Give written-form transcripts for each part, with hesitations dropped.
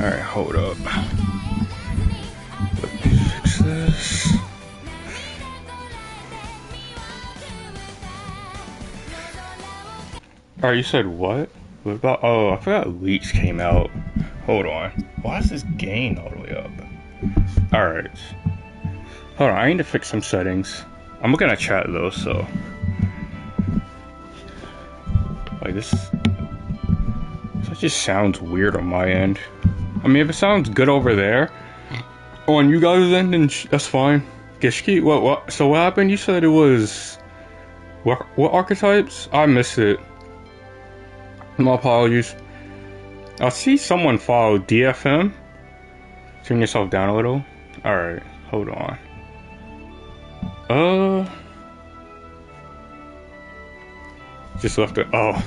Alright, hold up. Let me fix this. Alright, you said what? What about? Oh, I forgot Leech came out. Hold on. Why is this gain all the way up? Alright. Hold on, I need to fix some settings. I'm looking at chat though, so. Like this. That just sounds weird on my end. I mean, if it sounds good over there, on you guys' end, then that's fine. Gishki, what? So what happened? You said it was. What archetypes? I missed it. My apologies. I see someone follow DFM. Turn yourself down a little. Alright, hold on. Just left it. Oh.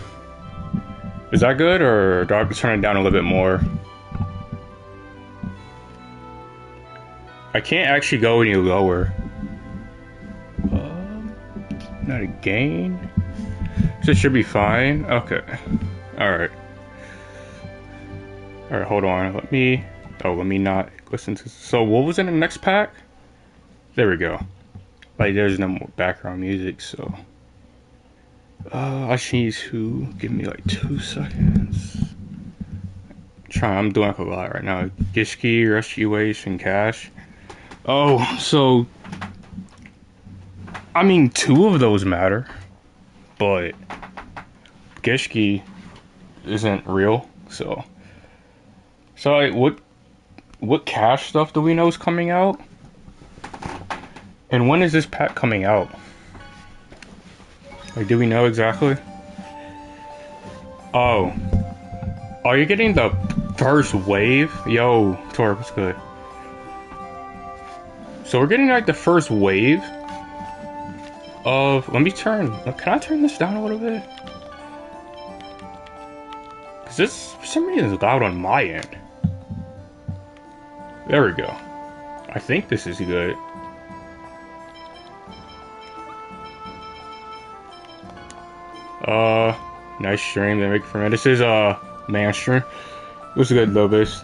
Is that good, or do I have to turn it down a little bit more? I can't actually go any lower. Not a gain. So it should be fine. Okay. Alright. Alright, hold on. Let me not listen to. So what was in the next pack? There we go. Like, there's no more background music, so. I just need to give me like 2 seconds. I'm doing like a lot right now. Gishki, Rescue Waste, and Cash. Oh, so. I mean, 2 of those matter. But. Gishki isn't real, so. So, like, what Cash stuff do we know is coming out? And when is this pack coming out? Like, do we know exactly? Oh. Are you getting the first wave? Yo, Torb, what's good? So we're getting, like, the first wave of... Can I turn this down a little bit? Because this, for some reason, is loud on my end. There we go. I think this is good. Nice stream they make for me. This is man stream. It was good though, base.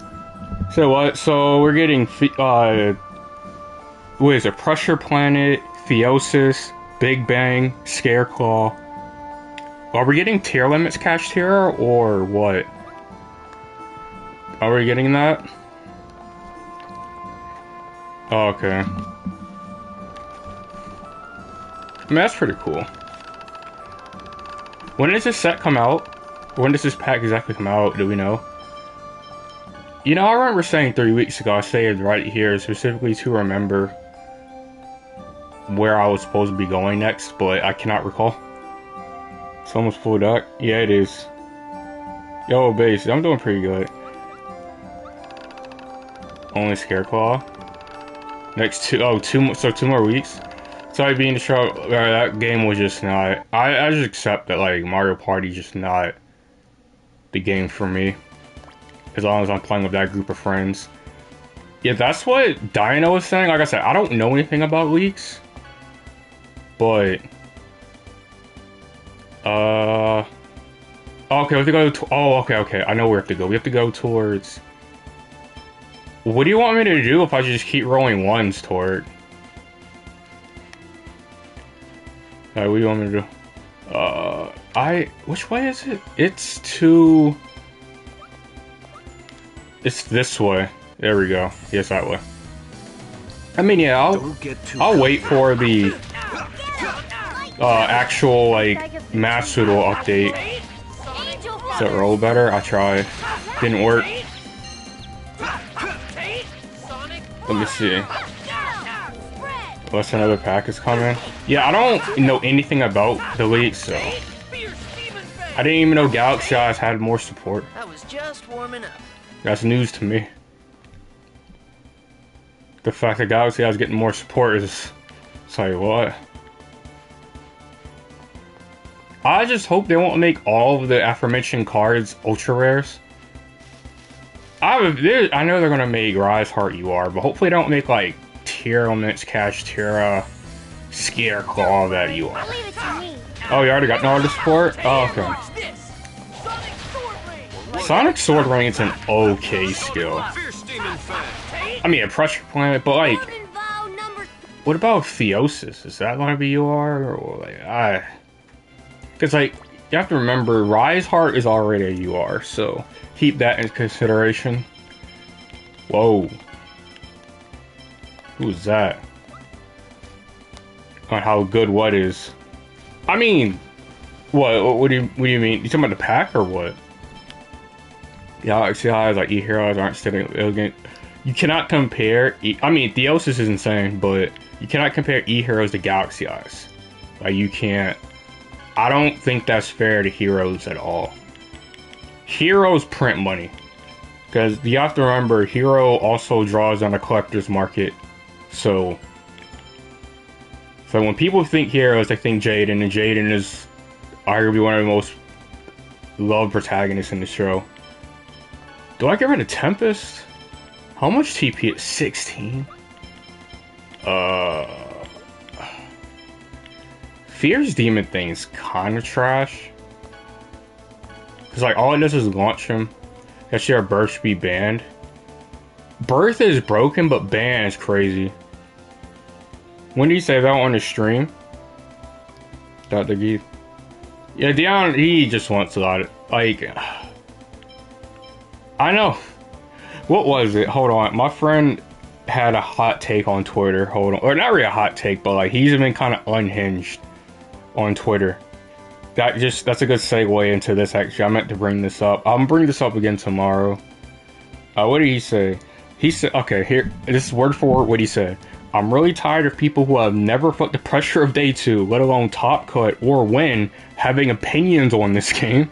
So what? So we're getting what is it? Pressure Planet, Theosis, Big Bang, Scareclaw. Are we getting tier limits cached here or what? Are we getting that? Oh, okay. I mean, that's pretty cool. When does this set come out? When does this pack exactly come out? Do we know? You know, I remember saying 3 weeks ago, I say it right here, specifically to remember where I was supposed to be going next, but I cannot recall. It's almost full deck. Yeah, it is. Yo, base, I'm doing pretty good. Only Scareclaw. Next 2 more weeks. Sorry being the show, that game was just not... I just accept that, like, Mario Party just not the game for me. As long as I'm playing with that group of friends. Yeah, that's what Dino was saying. Like I said, I don't know anything about leaks. But... Okay, we have to go to... Oh, okay. I know where we have to go. We have to go towards... What do you want me to do if I just keep rolling ones toward... Alright, what do you want me to do? Which way is it? It's this way. There we go. Yes, that way. I mean, yeah, I'll wait for the, actual, like, Masudal update. Does that roll better? I tried. Didn't work. Let me see. Unless another pack is coming. Yeah, I don't know anything about the league, so... I didn't even know Galaxy Eyes had more support. I was just warming up. That's news to me. The fact that Galaxy Eyes getting more support is... Tell you what. I just hope they won't make all of the aforementioned cards ultra rares. I know they're gonna make Rise Heart UR, but hopefully they don't make, like, Tier Elements, Cash Tira, Scareclaw that you are. Oh, you already got no other support? Oh, okay. Sonic Sword Rain's an okay skill. I mean, a pressure planet, but like, what about Theosis? Is that gonna be UR or like Because like you have to remember, Rise Heart is already a UR, so keep that in consideration. Whoa, who's that? On how good what is? I mean, what do you mean? You talking about the pack or what? Galaxy Eyes, like E-Heroes aren't still elegant. You cannot compare. I mean, Theosis is insane, but you cannot compare E-Heroes to Galaxy Eyes. Like, you can't. I don't think that's fair to Heroes at all. Heroes print money. Because you have to remember, Hero also draws on a collector's market. So when people think Heroes, they think Jaden, and Jaden is arguably one of the most loved protagonists in the show. Do I get rid of Tempest? How much TP is 16? Fierce Demon thing's kinda trash. Cause like all it does is launch him. That your birth should be banned. Birth is broken, but ban is crazy. When do you say that on the stream? Dr. Geef. Yeah, Dion, he just wants a lot of, like, I know. What was it? Hold on. My friend had a hot take on Twitter. Hold on. Or not really a hot take, but like he's been kind of unhinged on Twitter. That's a good segue into this actually. I meant to bring this up. I'm bring this up again tomorrow. What did he say? He said, okay, here, this is word for word what he said. I'm really tired of people who have never felt the pressure of Day 2, let alone top cut or win, having opinions on this game.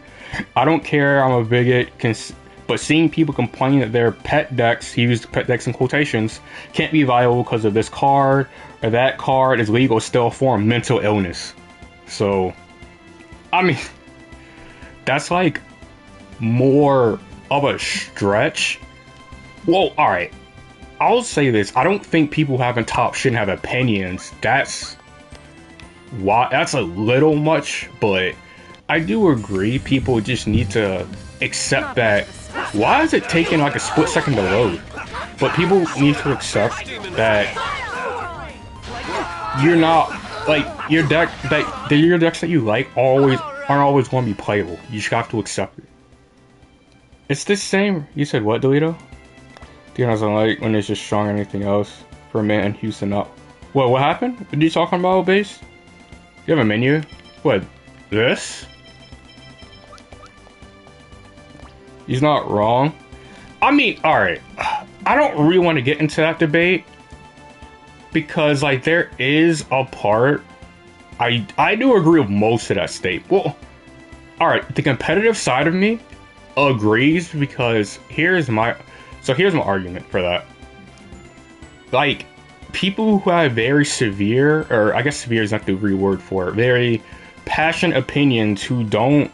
I don't care, I'm a bigot, but seeing people complain that their pet decks, he used pet decks in quotations, can't be viable because of this card, or that card is legal still form mental illness. So, I mean, that's like more of a stretch. Well, alright. I'll say this. I don't think people who haven't top shouldn't have opinions. That's a little much, but I do agree people just need to accept that. Why is it taking like a split second to load? But people need to accept that you're not like your decks that you like aren't always going to be playable. You just have to accept it. It's the same. You said what, Delito? Dion doesn't like when it's just strong or anything else for a man in Houston up. What happened? What are you talking about, base? You have a menu? What? This? He's not wrong. I mean, alright. I don't really want to get into that debate. Because, like, there is a part. I do agree with most of that state. Well, alright. The competitive side of me agrees because here's my argument for that. Like, people who have very severe, or I guess severe is not the real word for it, very passionate opinions who don't...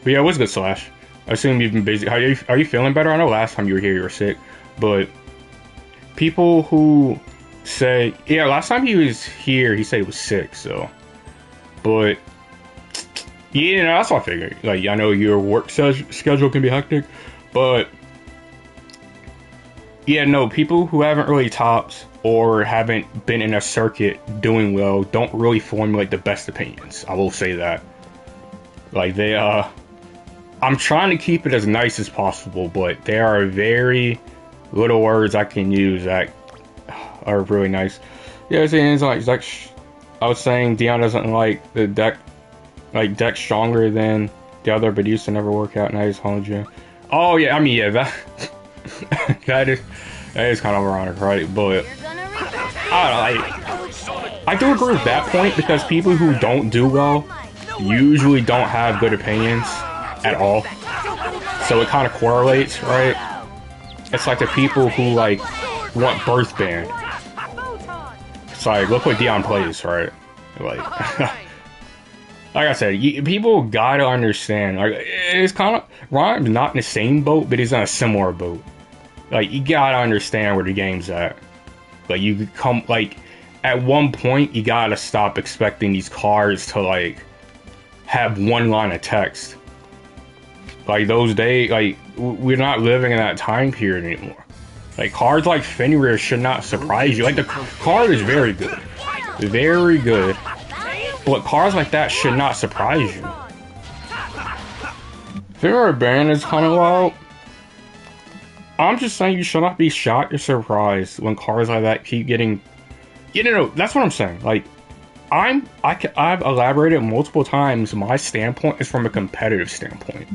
But yeah, what's good, Slash? I assume you've been busy. Are you feeling better? I know last time you were here you were sick, but people who say... Yeah, last time he was here, he said he was sick, so... But... Yeah, that's what I figured. Like, I know your work schedule can be hectic, but... Yeah, no, people who haven't really topped or haven't been in a circuit doing well don't really formulate the best opinions. I will say that. Like, I'm trying to keep it as nice as possible, but there are very little words I can use that are really nice. Yeah, it's like I was saying, Dion doesn't like the deck stronger than the other, but it used to never work out. Now he's home gym. Oh yeah, I mean yeah, that that is kind of ironic, right? But I do agree with that point because people who don't do well usually don't have good opinions at all. So it kind of correlates, right? It's like the people who like want birth banned. It's like, look what Dion plays, right? Like, like I said, people gotta understand. Like, it's kind of Ryan's not in the same boat, but he's in a similar boat. Like, you gotta understand where the game's at. Like, you come like at one point, you gotta stop expecting these cards to like have one line of text. Like those days, like we're not living in that time period anymore. Like cards like Fenrir should not surprise you. Like the card is very good, very good, but cards like that should not surprise you. Fenrir ban is kind of low. I'm just saying you should not be shocked or surprised when cards like that keep getting. You know, that's what I'm saying. Like, I've elaborated multiple times. My standpoint is from a competitive standpoint.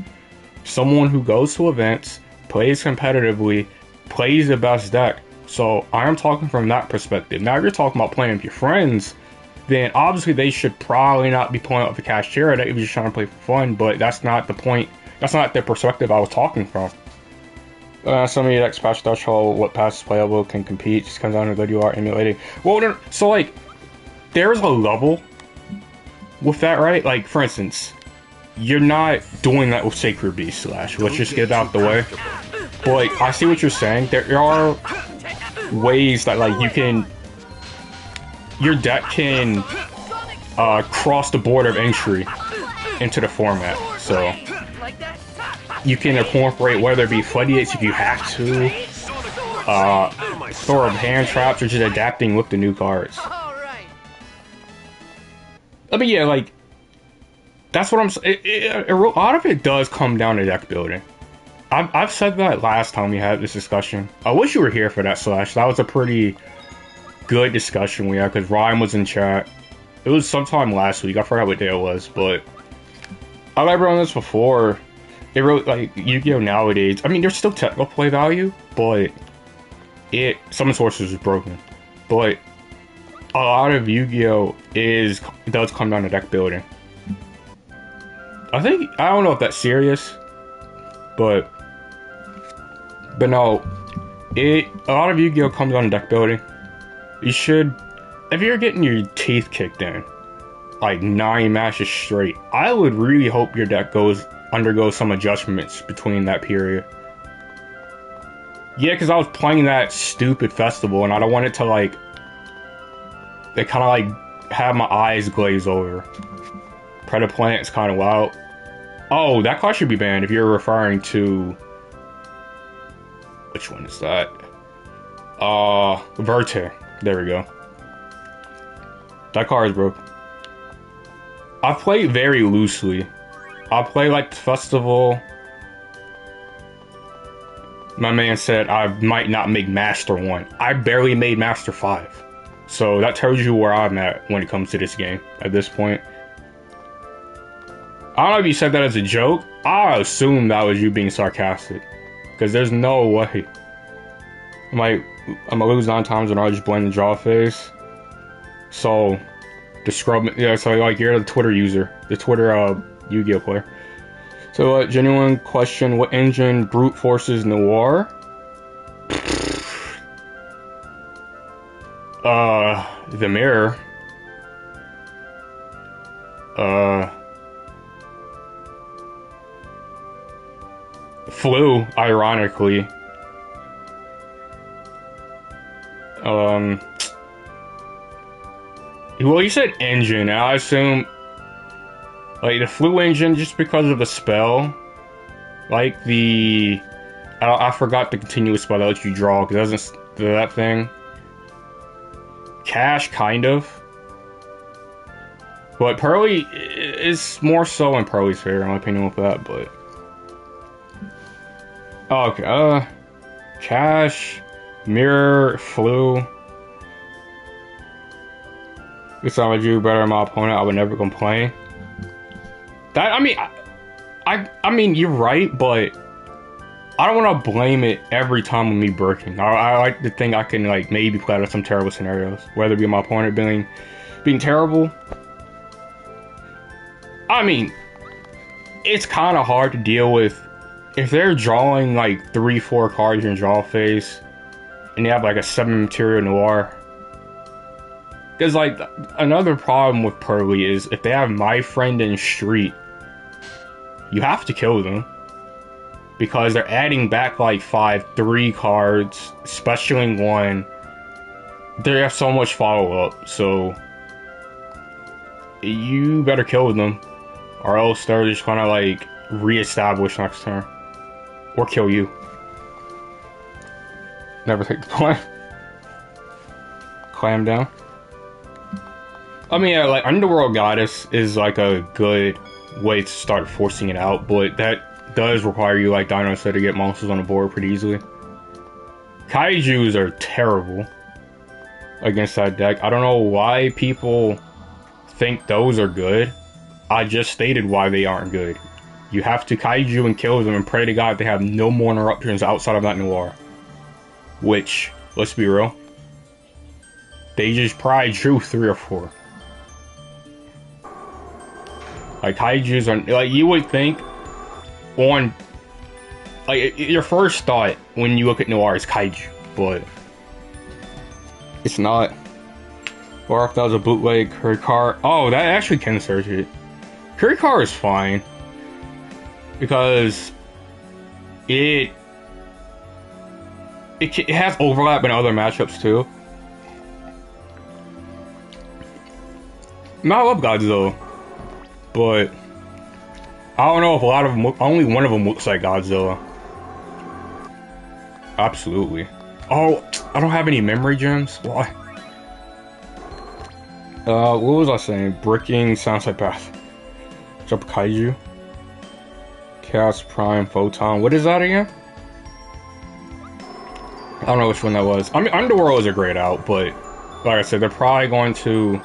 Someone who goes to events, plays competitively, plays the best deck. So I'm talking from that perspective. Now, if you're talking about playing with your friends, then obviously they should probably not be playing up the Kashtira deck if you're just trying to play for fun. But that's not the point. That's not the perspective I was talking from. Some of your decks patch threshold, what passes playable can compete. Just comes down to good you are emulating. Well, so like, there's a level with that, right? Like, for instance, you're not doing that with Sacred Beast Slash. Let's just get it out the way. But like, I see what you're saying. There are ways that like you can, your deck can cross the border of entry into the format. So you can incorporate whether it be floodgates if you have to, throw up hand traps, or just adapting with the new cards. I mean, yeah, like, that's what I'm saying. A lot of it does come down to deck building. I've said that last time we had this discussion. I wish you were here for that, Slash. That was a pretty good discussion we had, because Ryan was in chat. It was sometime last week. I forgot what day it was, but I've ever on this before. It wrote, like, Yu-Gi-Oh! Nowadays, I mean, there's still technical play value, but Summon Sorcerers is broken. But a lot of Yu-Gi-Oh! Does come down to deck building. I don't know if that's serious, but no, a lot of Yu-Gi-Oh! Comes down to deck building. You should, if you're getting your teeth kicked in, like 9 matches straight, I would really hope your deck undergoes some adjustments between that period. Yeah, because I was playing that stupid festival, and I don't want it to, like, they kind of, like, have my eyes glaze over. Predaplanet's kind of wild. Oh, that card should be banned if you're referring to... Which one is that? Verter. There we go. That card is broke. I play very loosely. I play like the festival. My man said I might not make Master 1. I barely made Master 5. So that tells you where I'm at when it comes to this game at this point. I don't know if you said that as a joke. I assume that was you being sarcastic. Because there's no way. I'm gonna lose 9 times and I'll just blame the draw phase. So, the scrub, yeah, so like you're the Twitter user. The Twitter, Yu-Gi-Oh! Player. So, genuine question, what engine brute forces Noir? The mirror. Flu, ironically. Well, you said engine, and I assume like the flu engine just because of the spell. Like I forgot the continuous spell that lets you draw, because it doesn't do that thing. Cash, kind of. But Pearly is more so in Pearly's favor, in my opinion, with that, but... Oh, okay, Cash, Mirror, Flu. If I would do better than my opponent, I would never complain. That, I mean, you're right, but I don't want to blame it every time with me breaking. I like to think I can, like, maybe play out of some terrible scenarios, whether it be my opponent being terrible. I mean, it's kind of hard to deal with if they're drawing like 3-4 cards in draw phase, and you have like a 7 material Noir. Because like another problem with Pearly is if they have My Friend and Street, you have to kill them. Because they're adding back like 5/3 cards, specialing 1. They have so much follow up, so you better kill them. Or else they're just gonna like re-establish next turn. Or kill you. Never take the point. Clam down. I mean, yeah, like Underworld Goddess is like a good way to start forcing it out, but that does require you, like Dino said, to get monsters on the board pretty easily. Kaijus are terrible against that deck. I don't know why people think those are good. I just stated why they aren't good. You have to Kaiju and kill them and pray to God they have no more interruptions outside of that Noir. Which, let's be real, they just probably drew 3 or 4. Like, Kaijus are, like, you would think on, like, your first thought when you look at Noir is Kaiju, but it's not. Or if that was a bootleg Kurikar. Oh, that actually can search it. Kurikar is fine. Because it has overlap in other matchups too. I love Godzilla, but I don't know if a lot of them, only one of them looks like Godzilla. Absolutely. Oh, I don't have any memory gems. Why? What was I saying? Bricking, Sound Path. Jump Kaiju. Chaos Prime, Photon. What is that again? I don't know which one that was. I mean, Underworld is a great out, but like I said, they're probably going to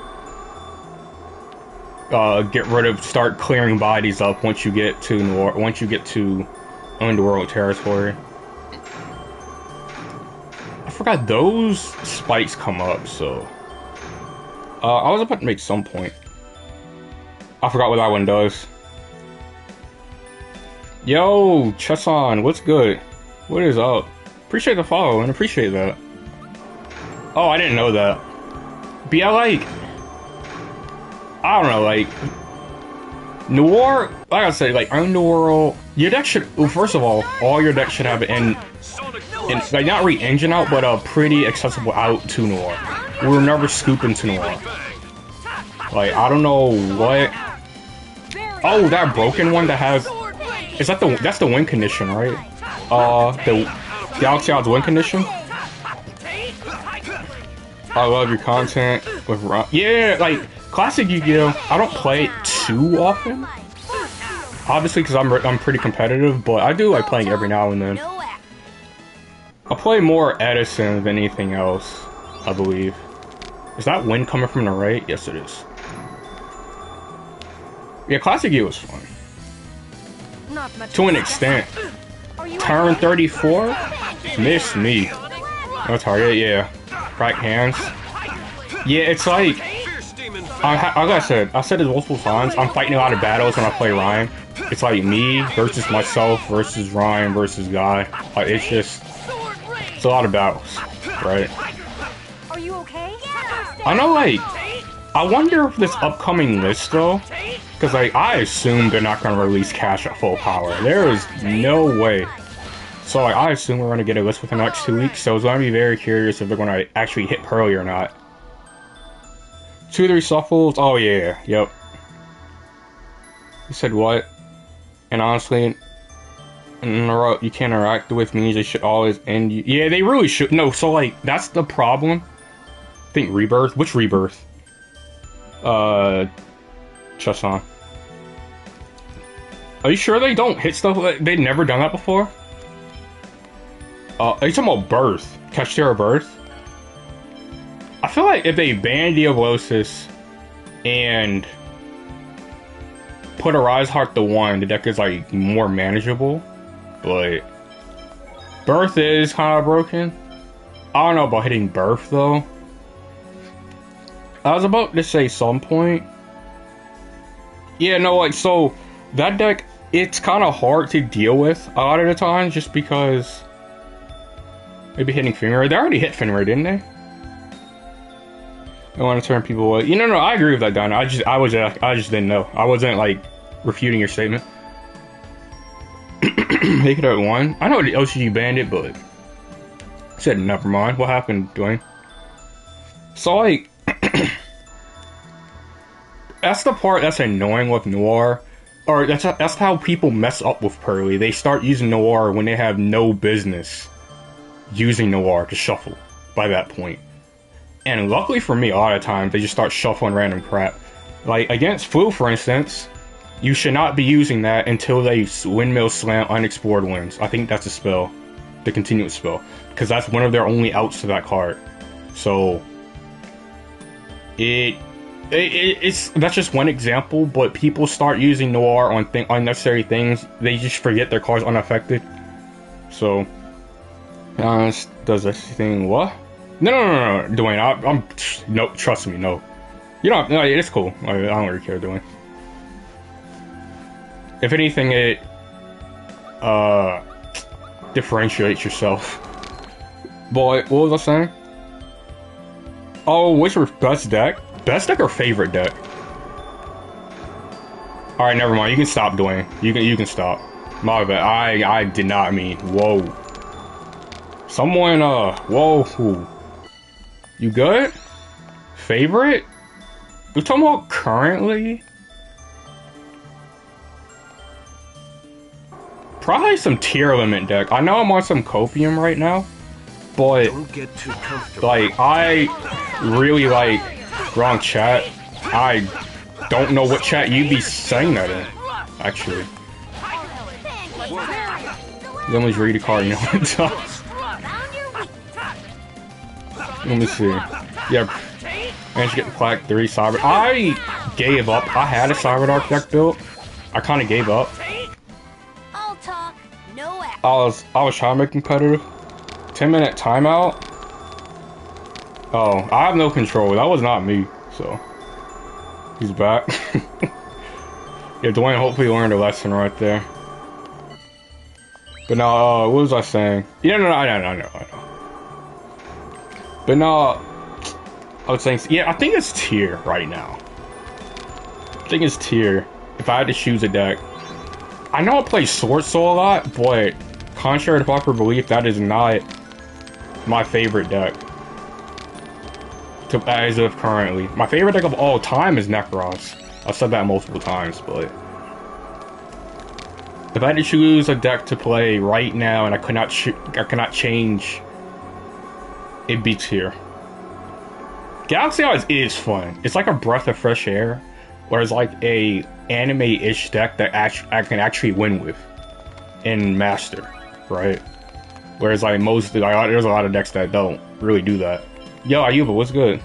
start clearing bodies up once you get to once you get to Underworld territory. I forgot those spikes come up, so I was about to make some point. I forgot what that one does. Yo, Cheson, what's good? What is up? Appreciate the follow and appreciate that. Oh, I didn't know that. But yeah, like, I don't know, like, Noir, like I said, like, Underworld, your deck should, well, first of all your deck should have an, like, not re-engine out, but a pretty accessible out to Noir. We're never scooping to Noir. Like, I don't know what. Oh, that broken one that has. Is that that's the win condition, right? The Galaxy Odds win condition. I love your content with yeah, like classic Yu-Gi-Oh. I don't play it too often, obviously, because I'm pretty competitive, but I do like playing every now and then. I play more Edison than anything else, I believe. Is that wind coming from the right? Yes, it is. Yeah, classic Yu was fun. To an extent. Turn 34? Miss me. No target, yeah. Crack hands. Yeah, it's like, like I said it multiple times, I'm fighting a lot of battles when I play Ryan. It's like me versus myself versus Ryan versus Guy. Like, it's just, it's a lot of battles, right? Are you okay? I know, like, I wonder if this upcoming list, though, because, like, I assume they're not going to release Cash at full power. There is no way. So, like, I assume we're going to get a list within the next 2 weeks, so it's going to be very curious if they're going to actually hit Pearly or not. 2-3 shuffles? Oh, yeah. Yep. You said what? And honestly, you can't interact with me. They should always end you. Yeah, they really should. No, so, like, that's the problem. I think Rebirth. Which Rebirth? Cheson. Are you sure they don't hit stuff? They've never done that before? Are you talking about Birth? Kashtira Birth? I feel like if they ban Diablosis and put a Rise Heart to 1, the deck is like more manageable. But Birth is kind of broken. I don't know about hitting Birth though. I was about to say some point. Yeah, no, like, so that deck, it's kind of hard to deal with a lot of the time just because maybe hitting Fenrir. They already hit Fenrir, didn't they? I want to turn people away. You know, no, I agree with that, Donna. I just didn't know. I wasn't like refuting your statement. They could have won. I know the LCG banned it, but I said never mind. What happened, Dwayne? So like, that's the part that's annoying with Noir. or that's how people mess up with Pearly. They start using Noir when they have no business using Noir to shuffle by that point. And luckily for me, a lot of times they just start shuffling random crap. Like against Flu, for instance, you should not be using that until they Windmill Slam Unexplored Winds. I think that's a spell, the continuous spell, because that's one of their only outs to that card. So it's that's just one example, but people start using Noir on unnecessary things. They just forget their cards unaffected. So, does this thing what? No, Dwayne. I'm no. Trust me, no. You don't. No, it's cool. I don't really care, Dwayne. If anything, it differentiates yourself. But what was I saying? Oh, which were best deck? Best deck or favorite deck? All right, never mind. You can stop, Dwayne. You can stop. My bad. I did not mean. Whoa. Someone. Whoa. You good? Favorite? We're talking about currently. Probably some tier limit deck. I know I'm on some Copium right now, but Don't get too comfortable. like I really like wrong chat. I don't know what chat you'd be saying that in, actually. Let me just read a card, you know what's up. Let me see. Yeah, managed to get the Plaque 3 Cyber. I gave up. I had a Cyberdark deck built. I kind of gave up. I'll talk, no act. I was trying to make competitive. 10-minute timeout. Oh, I have no control. That was not me. So he's back. Yeah, Dwayne hopefully learned a lesson right there. But no, what was I saying? Yeah, no, I know. But no, I was saying, yeah, I think it's tier right now. I think it's tier. If I had to choose a deck, I know I play Sword Soul a lot, but contrary to popular belief, that is not my favorite deck. As of currently, my favorite deck of all time is Necros. I've said that multiple times, but if I had to choose a deck to play right now and I could not change, it'd be tier. Galaxy Eyes is fun. It's like a breath of fresh air, where it's like a anime-ish deck that I can actually win with in Master, right? Whereas like there's a lot of decks that don't really do that. Yo, Ayuba, what's good?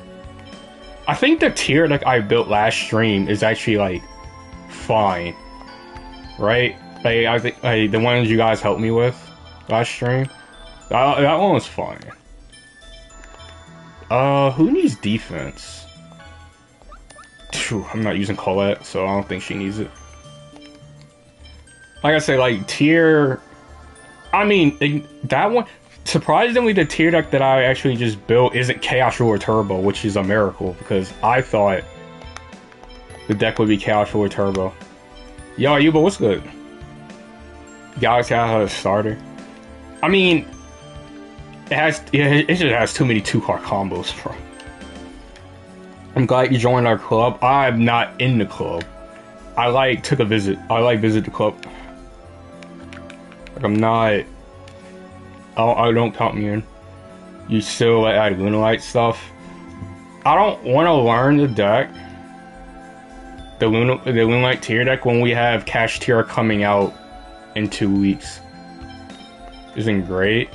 I think the tier deck I built last stream is actually like fine, right? Like I think the ones you guys helped me with last stream, that one was fine. Who needs defense? Phew, I'm not using Colette, so I don't think she needs it. Like I say, like tier. I mean, that one. Surprisingly, the tier deck that I actually just built isn't Chaos Ruler Turbo, which is a miracle because I thought the deck would be Chaos Ruler Turbo. Yo, Ayuba, what's good? Galaxy has a starter. I mean, it just has too many 2-card combos, bro. I'm glad you joined our club. I'm not in the club. I took a visit. I visit the club. Like I'm not. I don't count me in. You still add Lunalight stuff. I don't want to learn the deck. The Lunalight tier deck when we have Cash Tier coming out in 2 weeks. Isn't great.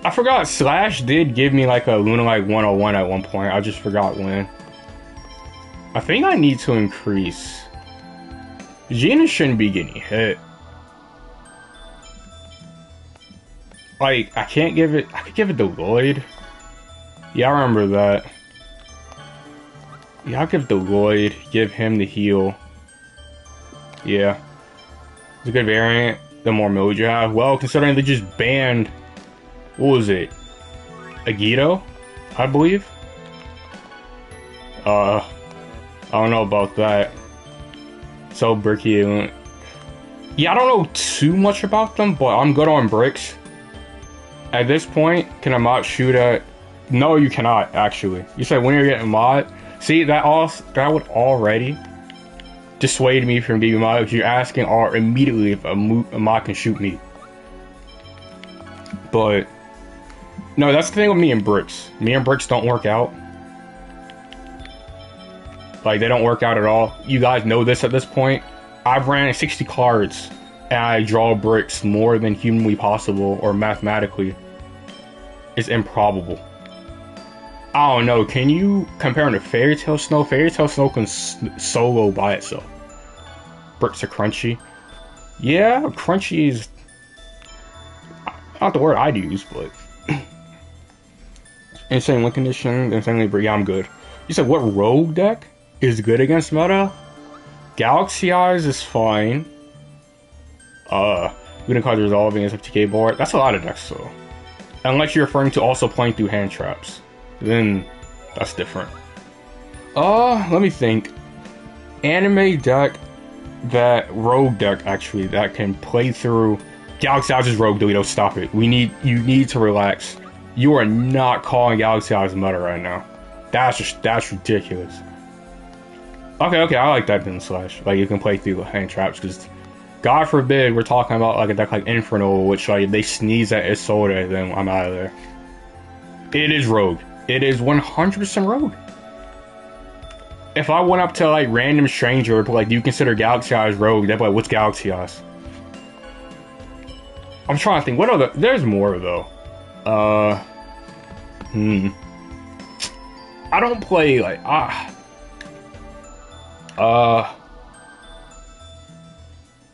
I forgot Slash did give me like a Lunalight 101 at one point. I just forgot when. I think I need to increase. Gina shouldn't be getting hit. Like, I could give it to Lloyd. Yeah, I remember that. Yeah, I'll give it to Lloyd. Give him the heal. Yeah. It's a good variant. The more modes you have. Well, considering they just banned... What was it? Agito? I believe? I don't know about that. So, Bricky... Yeah, I don't know too much about them, but I'm good on bricks. At this point, can a mod shoot at... No, you cannot, actually. You said when you're getting mod. See, that would already dissuade me from giving mod because you're asking R immediately if a mod can shoot me. But no, that's the thing with me and Bricks. Me and Bricks don't work out. Like, they don't work out at all. You guys know this at this point. I've ran 60 cards and I draw Bricks more than humanly possible or mathematically. It's improbable. I don't know. Can you compare him to Fairy Tail Snow? Fairy Tail Snow can solo by itself. Bricks are crunchy. Yeah, crunchy is not the word I'd use, but insane win condition, insanely break. Yeah, I'm good. You said what rogue deck is good against meta? Galaxy Eyes is fine. Wooden cards resolving is FTK board. That's a lot of decks though. Unless you're referring to also playing through hand traps. Then that's different. Let me think. Anime deck that rogue deck actually that can play through Galaxy Eyes is rogue, Delito, stop it. You need to relax. You are not calling Galaxy Eyes meta right now. That's ridiculous. Okay, I like that then slash. Like, you can play through hand traps, because God forbid we're talking about like a deck like Inferno, which like they sneeze at Isolde, then I'm out of there. It is rogue. It is 100% rogue. If I went up to like random stranger, like, do you consider Galaxy Eyes rogue? They'd be like, what's Galaxy Eyes? I'm trying to think. What other? There's more though. I don't play like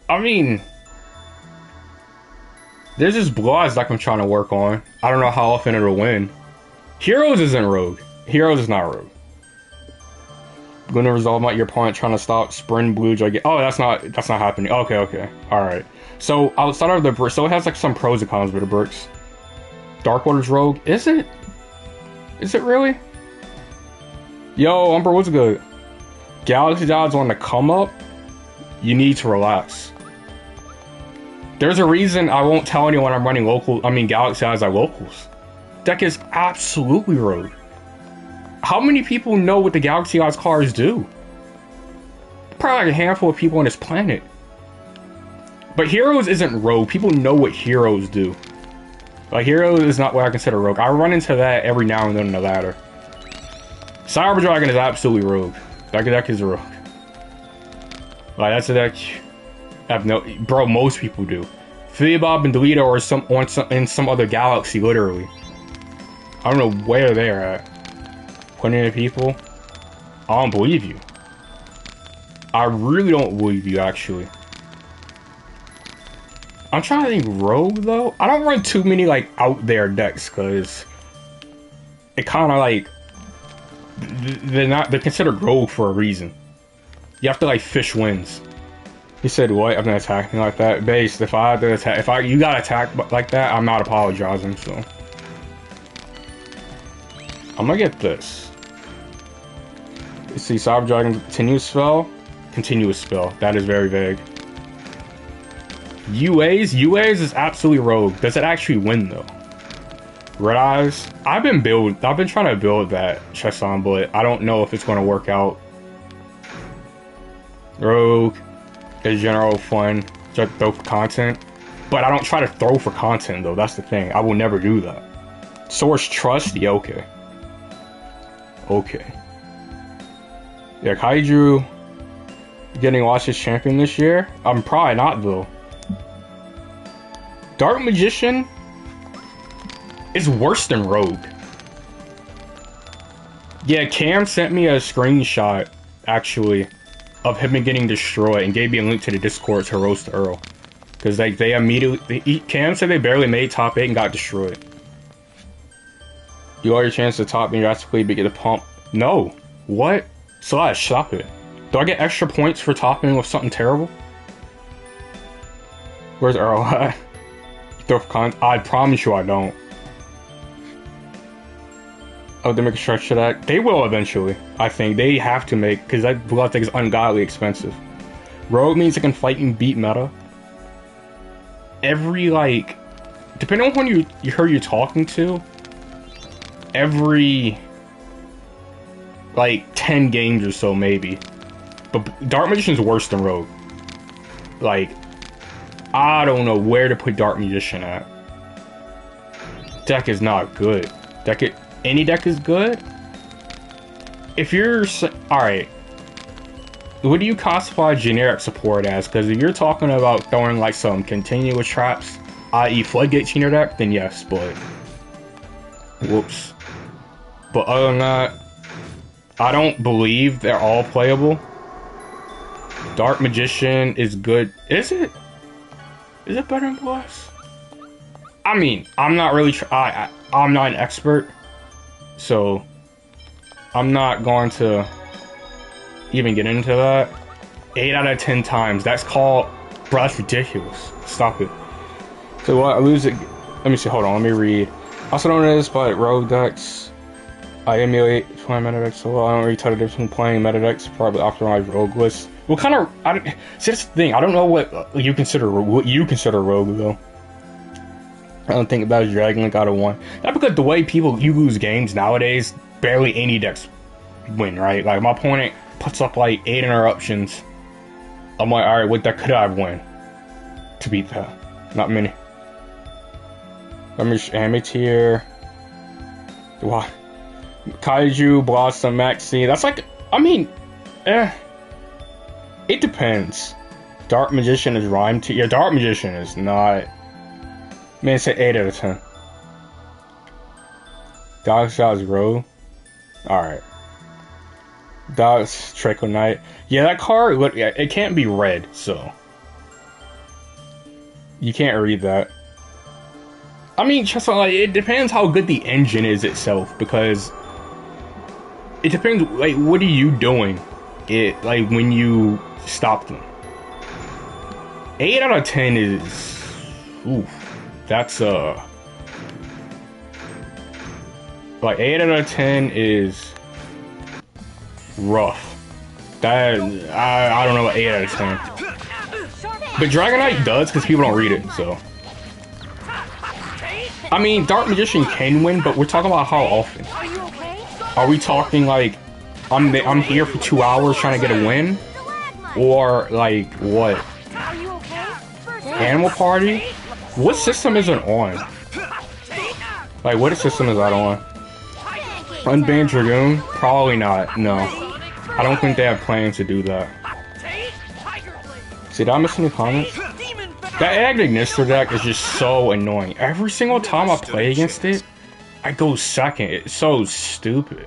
I mean, there's this Blue Eyes deck I'm trying to work on. I don't know how often it'll win. Heroes isn't rogue. Heroes is not rogue. Gonna resolve out your opponent trying to stop Spring Blue Dragon. Oh, that's not happening. Okay. Alright. So outside of the bricks, so it has like some pros and cons with the bricks. Dark Waters rogue. Is it? Is it really? Yo, Umber, what's good? Galaxy Eyes on the come up. You need to relax. There's a reason I won't tell anyone I'm running Galaxy Eyes at locals. Deck is absolutely rogue. How many people know what the Galaxy Eyes cards do? Probably like a handful of people on this planet. But Heroes isn't rogue. People know what Heroes do. Like, Heroes is not what I consider rogue. I run into that every now and then in the ladder. Cyber Dragon is absolutely rogue. That deck is rogue. Like, that's a deck bro, most people do. Phoebob and Delito are in some other galaxy, literally. I don't know where they're at. Plenty of people. I don't believe you. I really don't believe you, actually. I'm trying to think rogue, though. I don't run too many, like, out there decks, because it kind of, like, they're considered rogue for a reason. You have to, like, fish wins. He said, what? I'm gonna attack me like that? Based, if I had to attack, you got attacked like that, I'm not apologizing, so. I'm gonna get this. You see, Cyber Dragon continuous spell. That is very vague. UAs is absolutely rogue. Does it actually win though? Red Eyes. I've been trying to build that Chesson, but I don't know if it's gonna work out. Rogue is general fun. Just throw for content. But I don't try to throw for content though. That's the thing. I will never do that. Source Trust. Yeah, okay. Yeah, Kaiju getting watched as champion this year? I'm probably not though. Dark Magician is worse than Rogue. Yeah, Cam sent me a screenshot, actually, of him getting destroyed and gave me a link to the Discord to roast Earl. Because they immediately... Cam said they barely made top 8 and got destroyed. You all your chance to top me drastically but get a pump. No. What? Slash, stop it. Do I get extra points for topping with something terrible? Where's Earl at? Throw for cons? I promise you I don't. Oh, they make a stretch to that? They will eventually. I think they have to make, because that blood thing is ungodly expensive. Rogue means it can fight and beat meta. Every, like, depending on who you're talking to, every, like, 10 games or so, maybe. But Dark Magician's worse than Rogue. Like, I don't know where to put Dark Magician at. Deck is not good. Any deck is good. If you're alright, what do you classify generic support as? Because if you're talking about throwing like some continuous traps, i.e. floodgates in your deck, then yes, but whoops. But other than that, I don't believe they're all playable. Dark Magician is good. Is it? Is it better than Bless? I mean, I'm not really. I'm not an expert, so I'm not going to even get into that. 8 out of 10 times. That's called. Bro, that's ridiculous. Stop it. So what? I lose it. Let me see. Hold on. Let me read. Also known as by Rogue decks. I emulate playing meta decks so well. I don't really tell the difference between playing meta decks. Probably optimize Rogue lists. What kind of? See, that's the thing. I don't know what you consider Rogue though. I don't think about Dragon Link out of 1. That's because the way you lose games nowadays, barely any decks win, right? Like my opponent puts up like 8 interruptions. I'm like, alright, what deck could I win to beat that? Not many. Let me just anime tier. What? Kaiju, Blossom, Maxi. That's like, I mean, it depends. Dark Magician is rhyme tier. Yeah, Dark Magician is not. Man, say 8 out of 10. Dog Shot's Rogue. Alright. Dog's Trickle Knight. Yeah, that card, it can't be read, so. You can't read that. I mean, just like, it depends how good the engine is itself, because it depends, like, what are you doing? Like, when you stop them. 8 out of 10 is. Oof. That's like 8 out of 10 is rough. That I don't know what 8 out of 10. But Dragon Knight does because people don't read it, so. I mean, Dark Magician can win, but we're talking about how often. Are we talking like I'm here for 2 hours trying to get a win? Or like what? Animal Party? What system is it on? Like, what system is that on? Unbanned Dragoon? Probably not, no. I don't think they have plans to do that. See, did I miss any comments? That Agnister deck is just so annoying. Every single time I play against it, I go second. It's so stupid.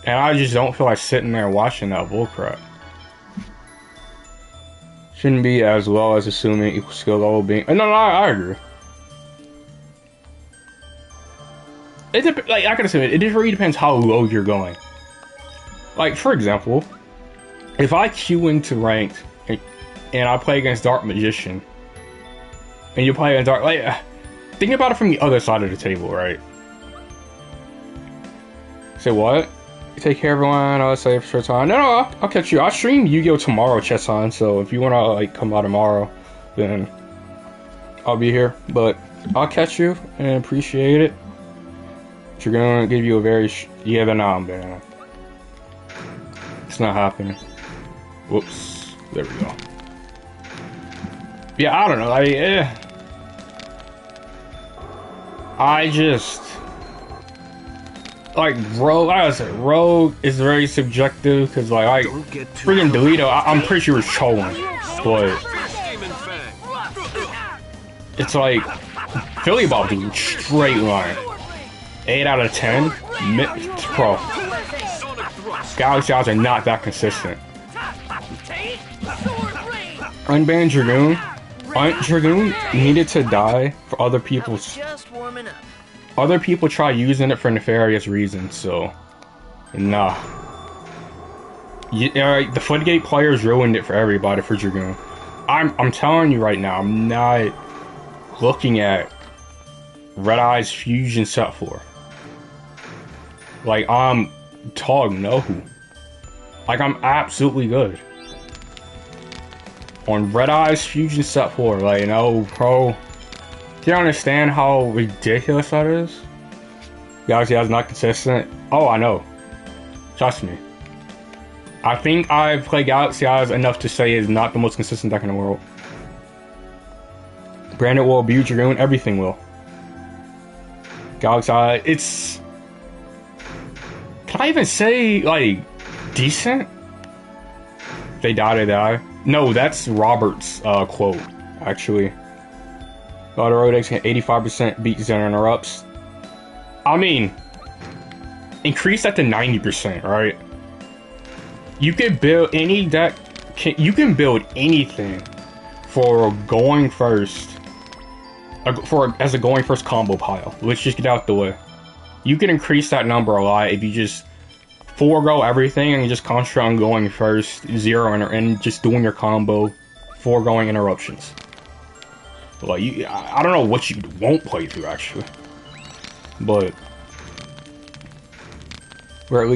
And I just don't feel like sitting there watching that bullcrap. Shouldn't be as well as assuming equal skill level being. No, I agree. Like I could say it really depends how low you're going. Like for example, if I queue into ranked and I play against Dark Magician, and you play against Dark, like think about it from the other side of the table, right? Say what? Take care, everyone. I'll say for sure time. No, I'll catch you. I'll stream Yu-Gi-Oh! Tomorrow, Chesson. So if you want to like come out tomorrow, then I'll be here. But I'll catch you and appreciate it. You're gonna give you a very yeah, but now I'm banning. It's not happening. Whoops. There we go. Yeah, I don't know. I just. Like Rogue, like I said, Rogue is very subjective because like freaking Delito, I'm pretty sure it's trolling, but it's like Philly Bob dude, straight line, 8 out of 10, pro. Galaxy odds are not that consistent. Unbanned Dragoon, Dragoon needed to die for other people's. Other people try using it for nefarious reasons, so nah. The Floodgate players ruined it for everybody for Dragoon. I'm telling you right now, I'm not looking at Red Eye's Fusion Set 4. Like I'm Tog no. Like I'm absolutely good on Red Eye's Fusion Set 4. Like no, bro. Do you understand how ridiculous that is? Galaxy is not consistent. Oh, I know. Trust me. I think I've played Galaxy Eyes enough to say it's not the most consistent deck in the world. Branded will, Abuse Dragoon, everything will. Galaxy Eyes, it's... Can I even say, like, decent? They die. No, that's Robert's quote, actually. Auto Rodex can 85% beat Zen interrupts. I mean, increase that to 90%, right? You can build any deck, you can build anything for going first, as a going first combo pile. Let's just get out the way. You can increase that number a lot if you just forego everything and you just concentrate on going first, and just doing your combo, foregoing interruptions. Like, I don't know what you won't play through, actually. But they're at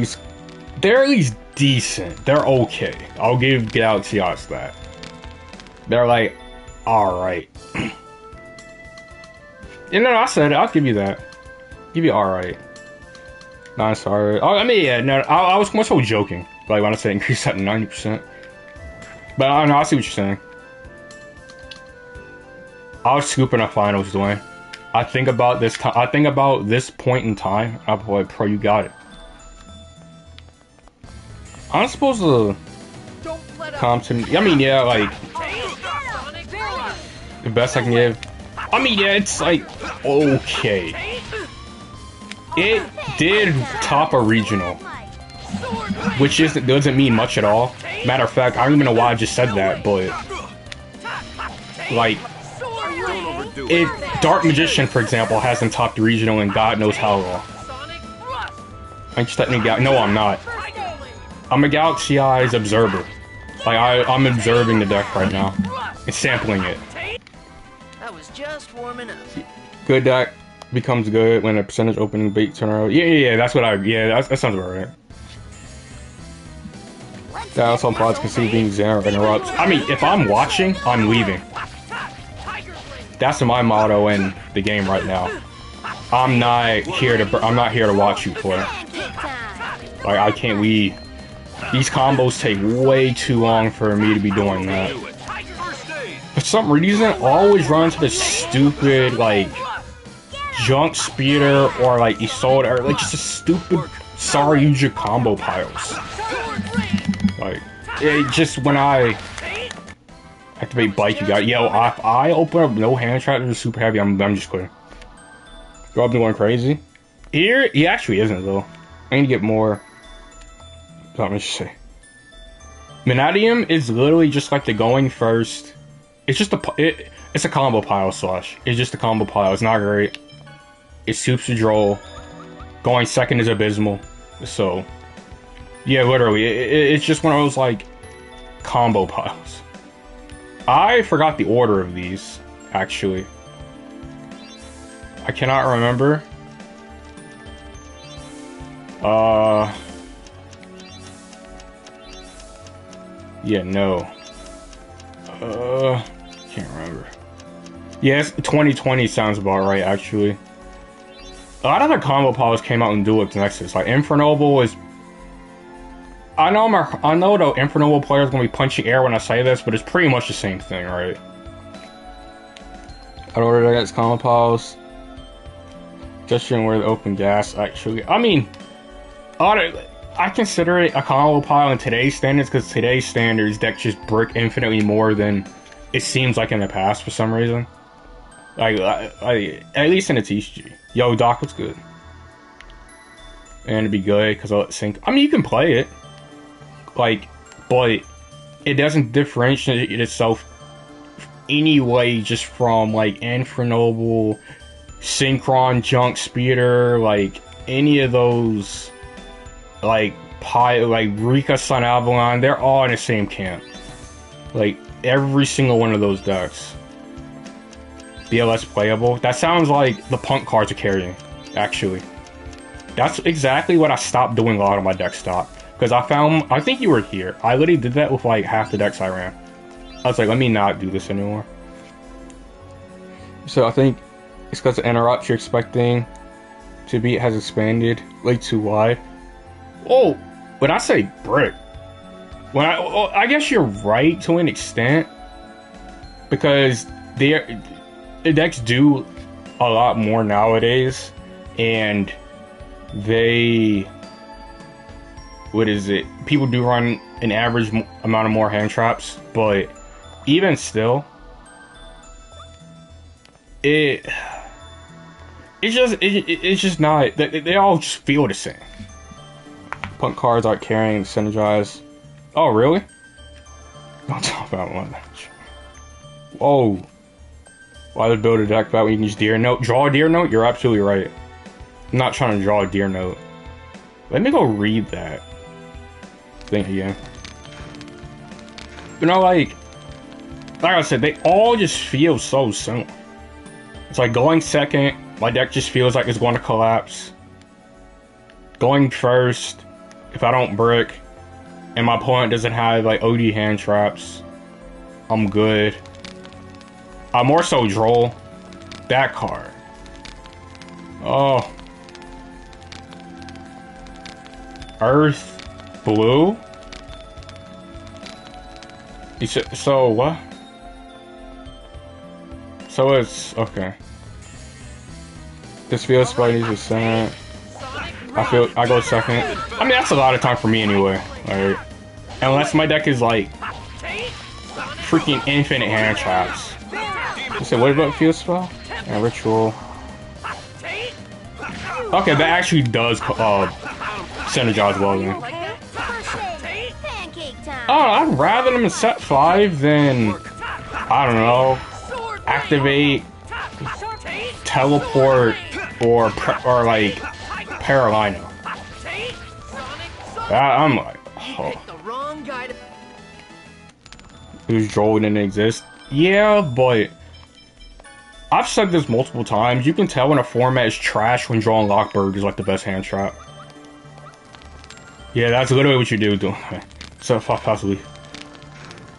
least decent. They're okay. I'll give Galaxy Eyes that. They're like, alright. You know, I said it. I'll give you that. Give you alright. No, I'm sorry. I mean, yeah, no, I was more so joking. Like, when I said increase that to 90%. But I know, I see what you're saying. I was scooping a finals, Dwayne. I think about this time. I think about this point in time. I'm like, pro, you got it. I'm supposed to come to me. I mean, yeah, like the best I can give. I mean, yeah, it's like okay. It did top a regional, which doesn't mean much at all. Matter of fact, I don't even know why I just said that, but like. Dark Magician, for example, hasn't topped the regional in God knows how long. I'm just letting you No, I'm not. I'm a Galaxy Eyes observer. Like, I'm observing the deck right now. And sampling it. I was just warming up. Good deck becomes good when a percentage opening bait turnaround. Yeah, that's what that sounds about right. That's on pods conceiving zero interrupts. I mean, if I'm watching, I'm leaving. That's my motto in the game right now. I'm not here to watch you play. Like, I can't leave. These combos take way too long for me to be doing that. For some reason, I always run into this stupid, like, junk speeder or like Isolde or like just a stupid Saryuja combo piles. Like, it just when I activate bike, you got if I open up no hand trap that is super heavy, I'm just quitting. Go up and going crazy. Here, he actually isn't though. I need to get more. Let me just say. Manadium is literally just like the going first. It's just it's a combo pile slash. It's just a combo pile. It's not great. It's super droll. Going second is abysmal. So, yeah, literally, it's just one of those like combo piles. I forgot the order of these, actually. I cannot remember. Yeah, no. Can't remember. Yes, 2020 sounds about right, actually. A lot of the combo piles came out in Duelix Nexus. Like, Infernoble is... I know the Infernoble player is going to be punching air when I say this, but it's pretty much the same thing, right? I ordered against combo piles. Just showing where the open gas, actually. I mean, I consider it a combo pile in today's standards, because today's standards, decks just brick infinitely more than it seems like in the past for some reason. Like, at least in the TCG. Yo, Doc, what's good? And it'd be good, because I'll sync. I mean, you can play it. Like, but it doesn't differentiate itself anyway just from, like, Infernoble, Synchron, Junk Speeder, like, any of those, like, Rika, Sun Avalon, they're all in the same camp. Like, every single one of those decks. BLS playable. That sounds like the Punk cards are carrying, actually. That's exactly what I stopped doing a lot of my deck stock. Because I think you were here. I literally did that with like half the decks I ran. I was like, let me not do this anymore. So I think it's because the interrupt you're expecting to beat has expanded way too wide. Oh, when I say brick, well, I guess you're right to an extent, because the decks do a lot more nowadays, and what is it? People do run an average amount of more hand traps, but even still, it's just not. They all just feel the same. Punt cards aren't carrying synergize. Oh, really? Don't talk about one. Whoa. Why would build a deck that way you can just Deer Note? Draw a Deer Note? You're absolutely right. I'm not trying to draw a Deer Note. Let me go read that thing again. You know, like I said, they all just feel so similar. It's like going second, my deck just feels like it's going to collapse. Going first, if I don't brick, and my opponent doesn't have like OD hand traps, I'm good. I more so Droll. That card. Oh. Earth. Blue? You said, so what? So it's okay. This feels Spidey's a center. I go second. I mean, that's a lot of time for me anyway. Like, unless my deck is like freaking infinite hand traps. You said, what about field spell? And ritual. Okay, that actually does synergize well then. Oh, I'd rather them in set 5 than, I don't know, activate, teleport, or like Paralino. I'm like, oh. Who's Droll didn't exist? Yeah, but I've said this multiple times. You can tell when a format is trash when drawing Lockberg is like the best hand trap. Yeah, that's literally what you do. So possibly.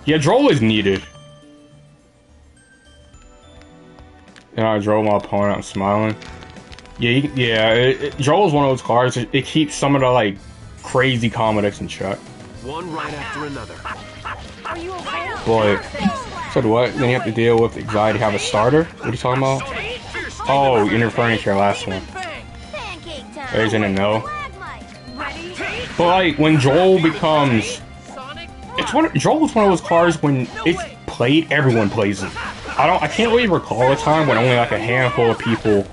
Yeah, Droll is needed. And I draw my opponent. I'm smiling. Yeah, Droll is one of those cards. It keeps some of the like crazy combo decks in check. One right after another. But said what? Then you have to deal with anxiety. Have a starter. What are you talking about? Oh, interfering with your last one. Raise in a no. But like when Droll becomes, Droll is one of those cards when it's played, everyone plays it. I can't really recall a time when only like a handful of people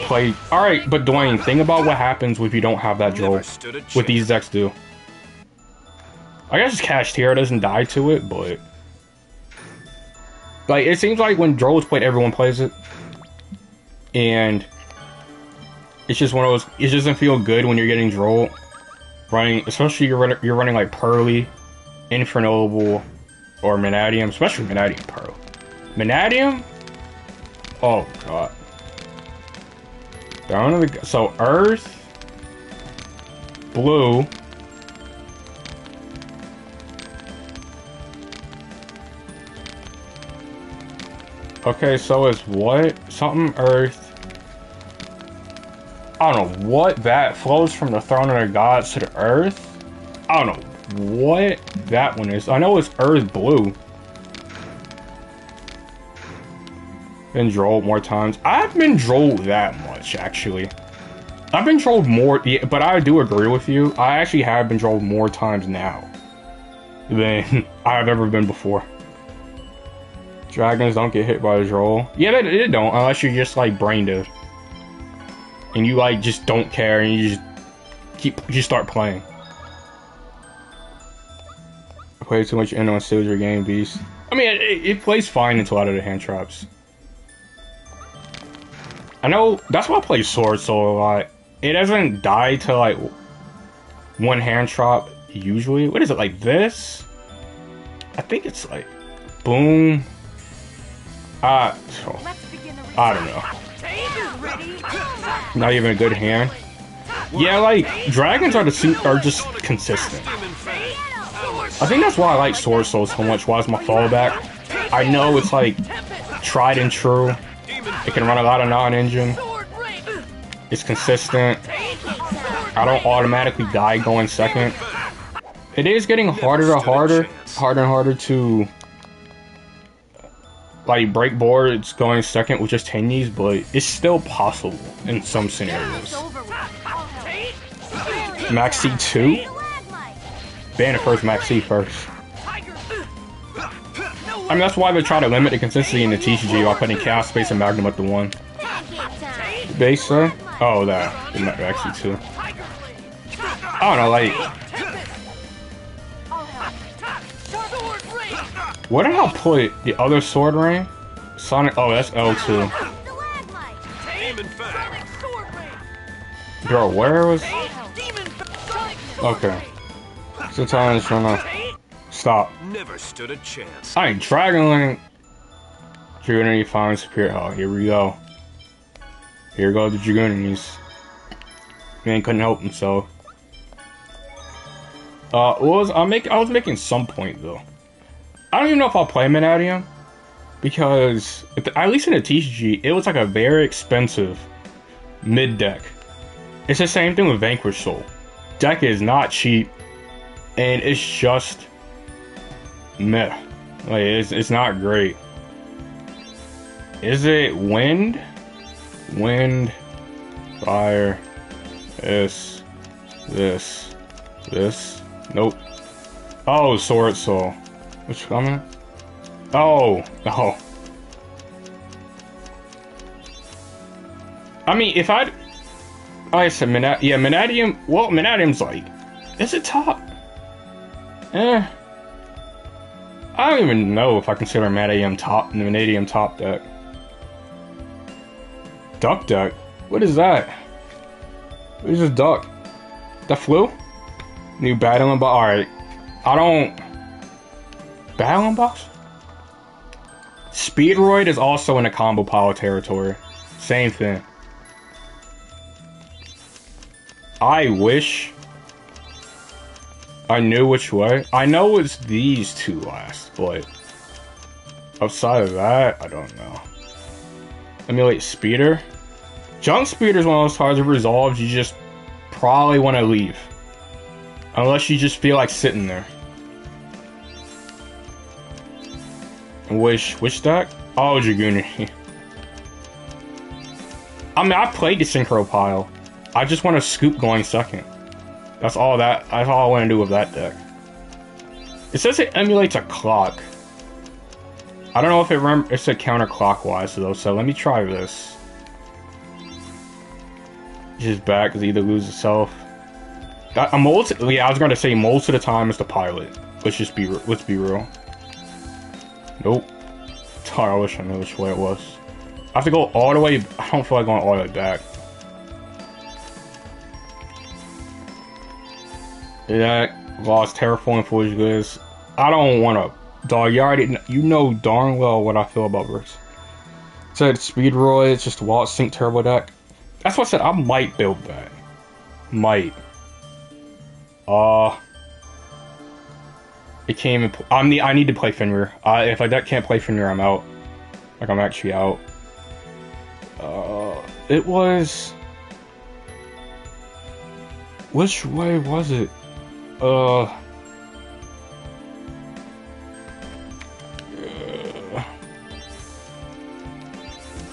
play. All right, but Dwayne, think about what happens if you don't have that Droll. What these decks do. I guess Cash Tier doesn't die to it, but like it seems like when Droll is played, everyone plays it, and it's just one of those. It doesn't feel good when you're getting Droll running, especially you're running like Pearly, Infernal, or Manadium, especially Manadium Pearl. Manadium? Oh god. So Earth, Blue. Okay, so it's what? Something Earth. I don't know what that flows from the Throne of the Gods to the Earth. I don't know what that one is. I know it's Earth Blue. Been Drolled more times. I haven't been Drolled that much, actually. I've been Drolled more, yeah, but I do agree with you. I actually have been Drolled more times now than I've ever been before. Dragons don't get hit by a Droll. Yeah, they don't, unless you're just like brain dead. And you like just don't care and you just start playing. I play too much Endo and steals your game, Beast. I mean, it plays fine into a lot of the hand traps. I know, that's why I play Sword Soul a lot. It doesn't die to like one hand trap usually. What is it, like this? I think it's like boom. I don't know. Not even a good hand. Yeah, like dragons are just consistent. I think that's why I like Sword Soul so much. Why is my fallback? I know it's like tried and true. It can run a lot of non-engine. It's consistent. I don't automatically die going second. It is getting harder and harder to like break boards going second with just tennies, but it's still possible in some scenarios. Max C2? Ban it first, Max C first. I mean, that's why they try to limit the consistency in the TCG while putting Chaos Space and Magnum at the 1. Base, sir? Oh, that. The Max C2. I don't know, like... Where did I put the other sword ring? Sonic. Oh, that's L2. Bro, where was? Okay. Sometimes trying to stop. Never stood a chance. I ain't Dragon Link. Dragoon finds Superior. Oh, here we go. Here go the Dragoonies. Man couldn't help himself. I was making some point though. I don't even know if I'll play Mannadium, because at least in the TCG, it was like a very expensive mid deck. It's the same thing with Vanquish Soul. Deck is not cheap, and it's just meh. Like it's not great. Is it wind? Wind, fire, this. Nope. Oh, Sword Soul. Which coming? Oh. I mean, if I said Mannadium. Well, Mannadium's like, is it top? I don't even know if I consider Mannadium top deck. Duck deck? What is that? What is this duck? That flew? New battling box. Alright. I don't. Battling box? Speedroid is also in the combo power territory. Same thing. I wish I knew which way. I know it's these two last, but outside of that, I don't know. Emulate Speeder. Junk Speeder is one of those cards that resolves you just probably want to leave. Unless you just feel like sitting there. Which deck? Oh, Dragoon. I mean, I played the Synchro Pile. I just want to scoop going second. That's all I want to do with that deck. It says it emulates a clock. I don't know if it said counterclockwise though, so let me try this. Just back because either lose itself. I was gonna say most of the time it's the pilot. Let's be real. Nope. I wish I knew which way it was. I have to go all the way. I don't feel like going all the way back. Yeah, lost Terraforming Foolish Goods. I don't want to. Dog, you know darn well what I feel about Bricks. Said Speedroid, it's just a Wallet Sync Turbo deck. That's what I said. I might build that. Might. It came in. I need to play Fenrir. If I can't play Fenrir, I'm out. Like, I'm actually out. It was. Which way was it?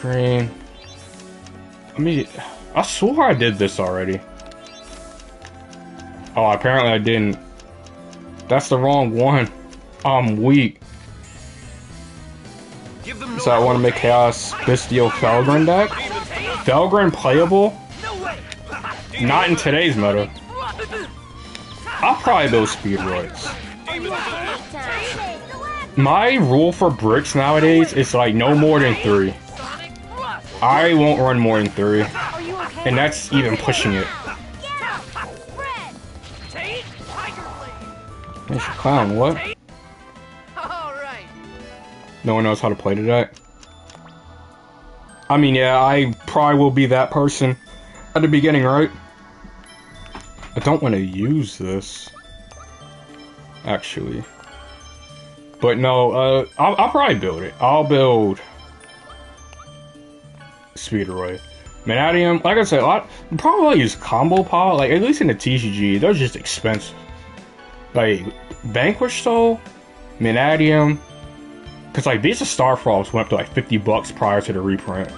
Green. I swore I did this already. Oh, apparently I didn't. That's the wrong one. I'm weak. So I want to make Chaos Bistio Felgren deck. Felgren playable? Not in today's meta. I'll probably build Speedroids. My rule for bricks nowadays is like no more than 3. I won't run more than 3. And that's even pushing it. Mr. Clown, what? No one knows how to play the deck. I mean, yeah, I probably will be that person at the beginning, right? I don't want to use this, actually. But no, I'll probably build it. I'll build Speedroid. Mannadium, like I said, probably use Combo Power. Like, at least in the TCG, they're just expensive. Like, Vanquish Soul, Vanadium, because like Beast of Star Frost went up to like $50 prior to the reprint,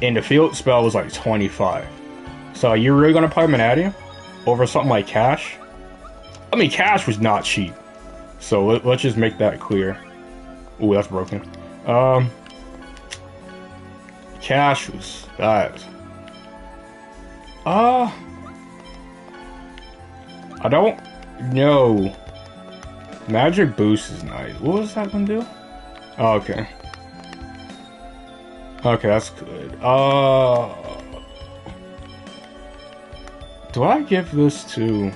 and the field spell was like 25. So you're really gonna play Vanadium over something like Cash? I mean, Cash was not cheap, so let's just make that clear. Ooh, that's broken. Cash was bad. I don't know. Magic Boost is nice. What was that gonna do? Oh, okay. Okay, that's good. Do I give this to...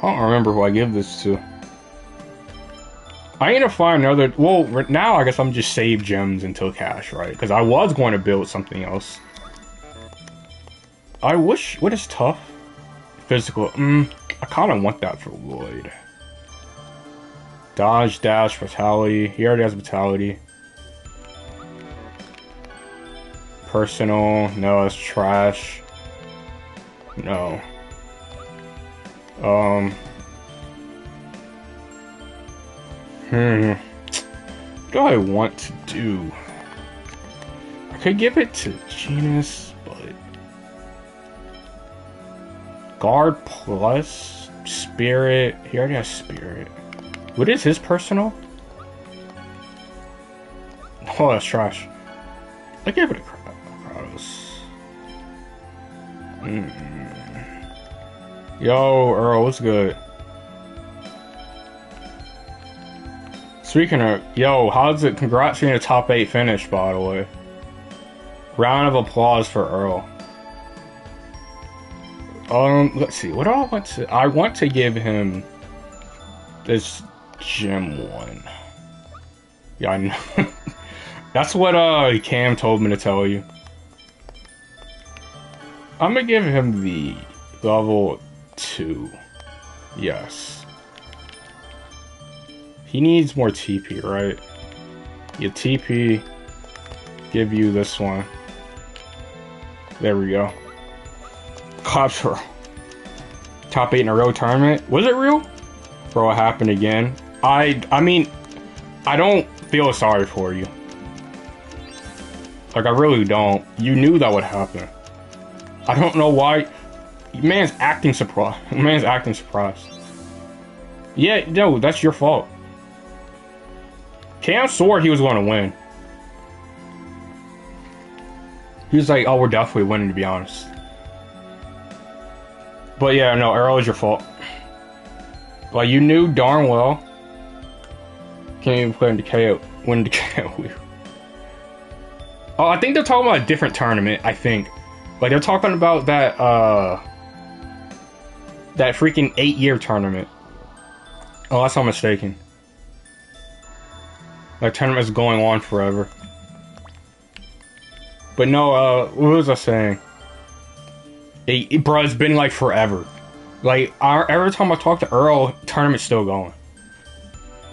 I don't remember who I give this to. I need to find another... Well, now I guess I'm just save gems until Cash, right? Because I was going to build something else. I wish... What is tough? Physical. I kind of want that for Lloyd. Dodge, dash, vitality. He already has vitality. Personal. No, it's trash. No. What do I want to do? I could give it to Genus, but... Guard plus Spirit. He already has Spirit. What is his personal? Oh, that's trash. I give it a Kratos. Yo, Earl, what's good? Speaking of, yo, how's it? Congrats on your top 8 finish, by the way. Round of applause for Earl. Let's see. What do I want to? I want to give him this gem one. Yeah, I know. That's what Cam told me to tell you. I'm gonna give him the level 2. Yes. He needs more TP, right? You TP. Give you this one. There we go. Cops for top 8 in a row tournament. Was it real? Bro, it happened again. I mean, I don't feel sorry for you. Like, I really don't. You knew that would happen. I don't know why. Man's acting surprised. Man's acting surprised. Yeah, no, that's your fault. Cam swore he was going to win. He was like, oh, we're definitely winning, to be honest. But yeah, no, Earl is your fault. Like, you knew darn well. Can't even play in the KO. Win the KO. Oh, I think they're talking about a different tournament, I think. Like, they're talking about that, that freaking 8-year tournament. Unless I'm mistaken. That tournament's going on forever. But no, what was I saying? Bro, it's been like forever. Like, every time I talk to Earl, tournament's still going.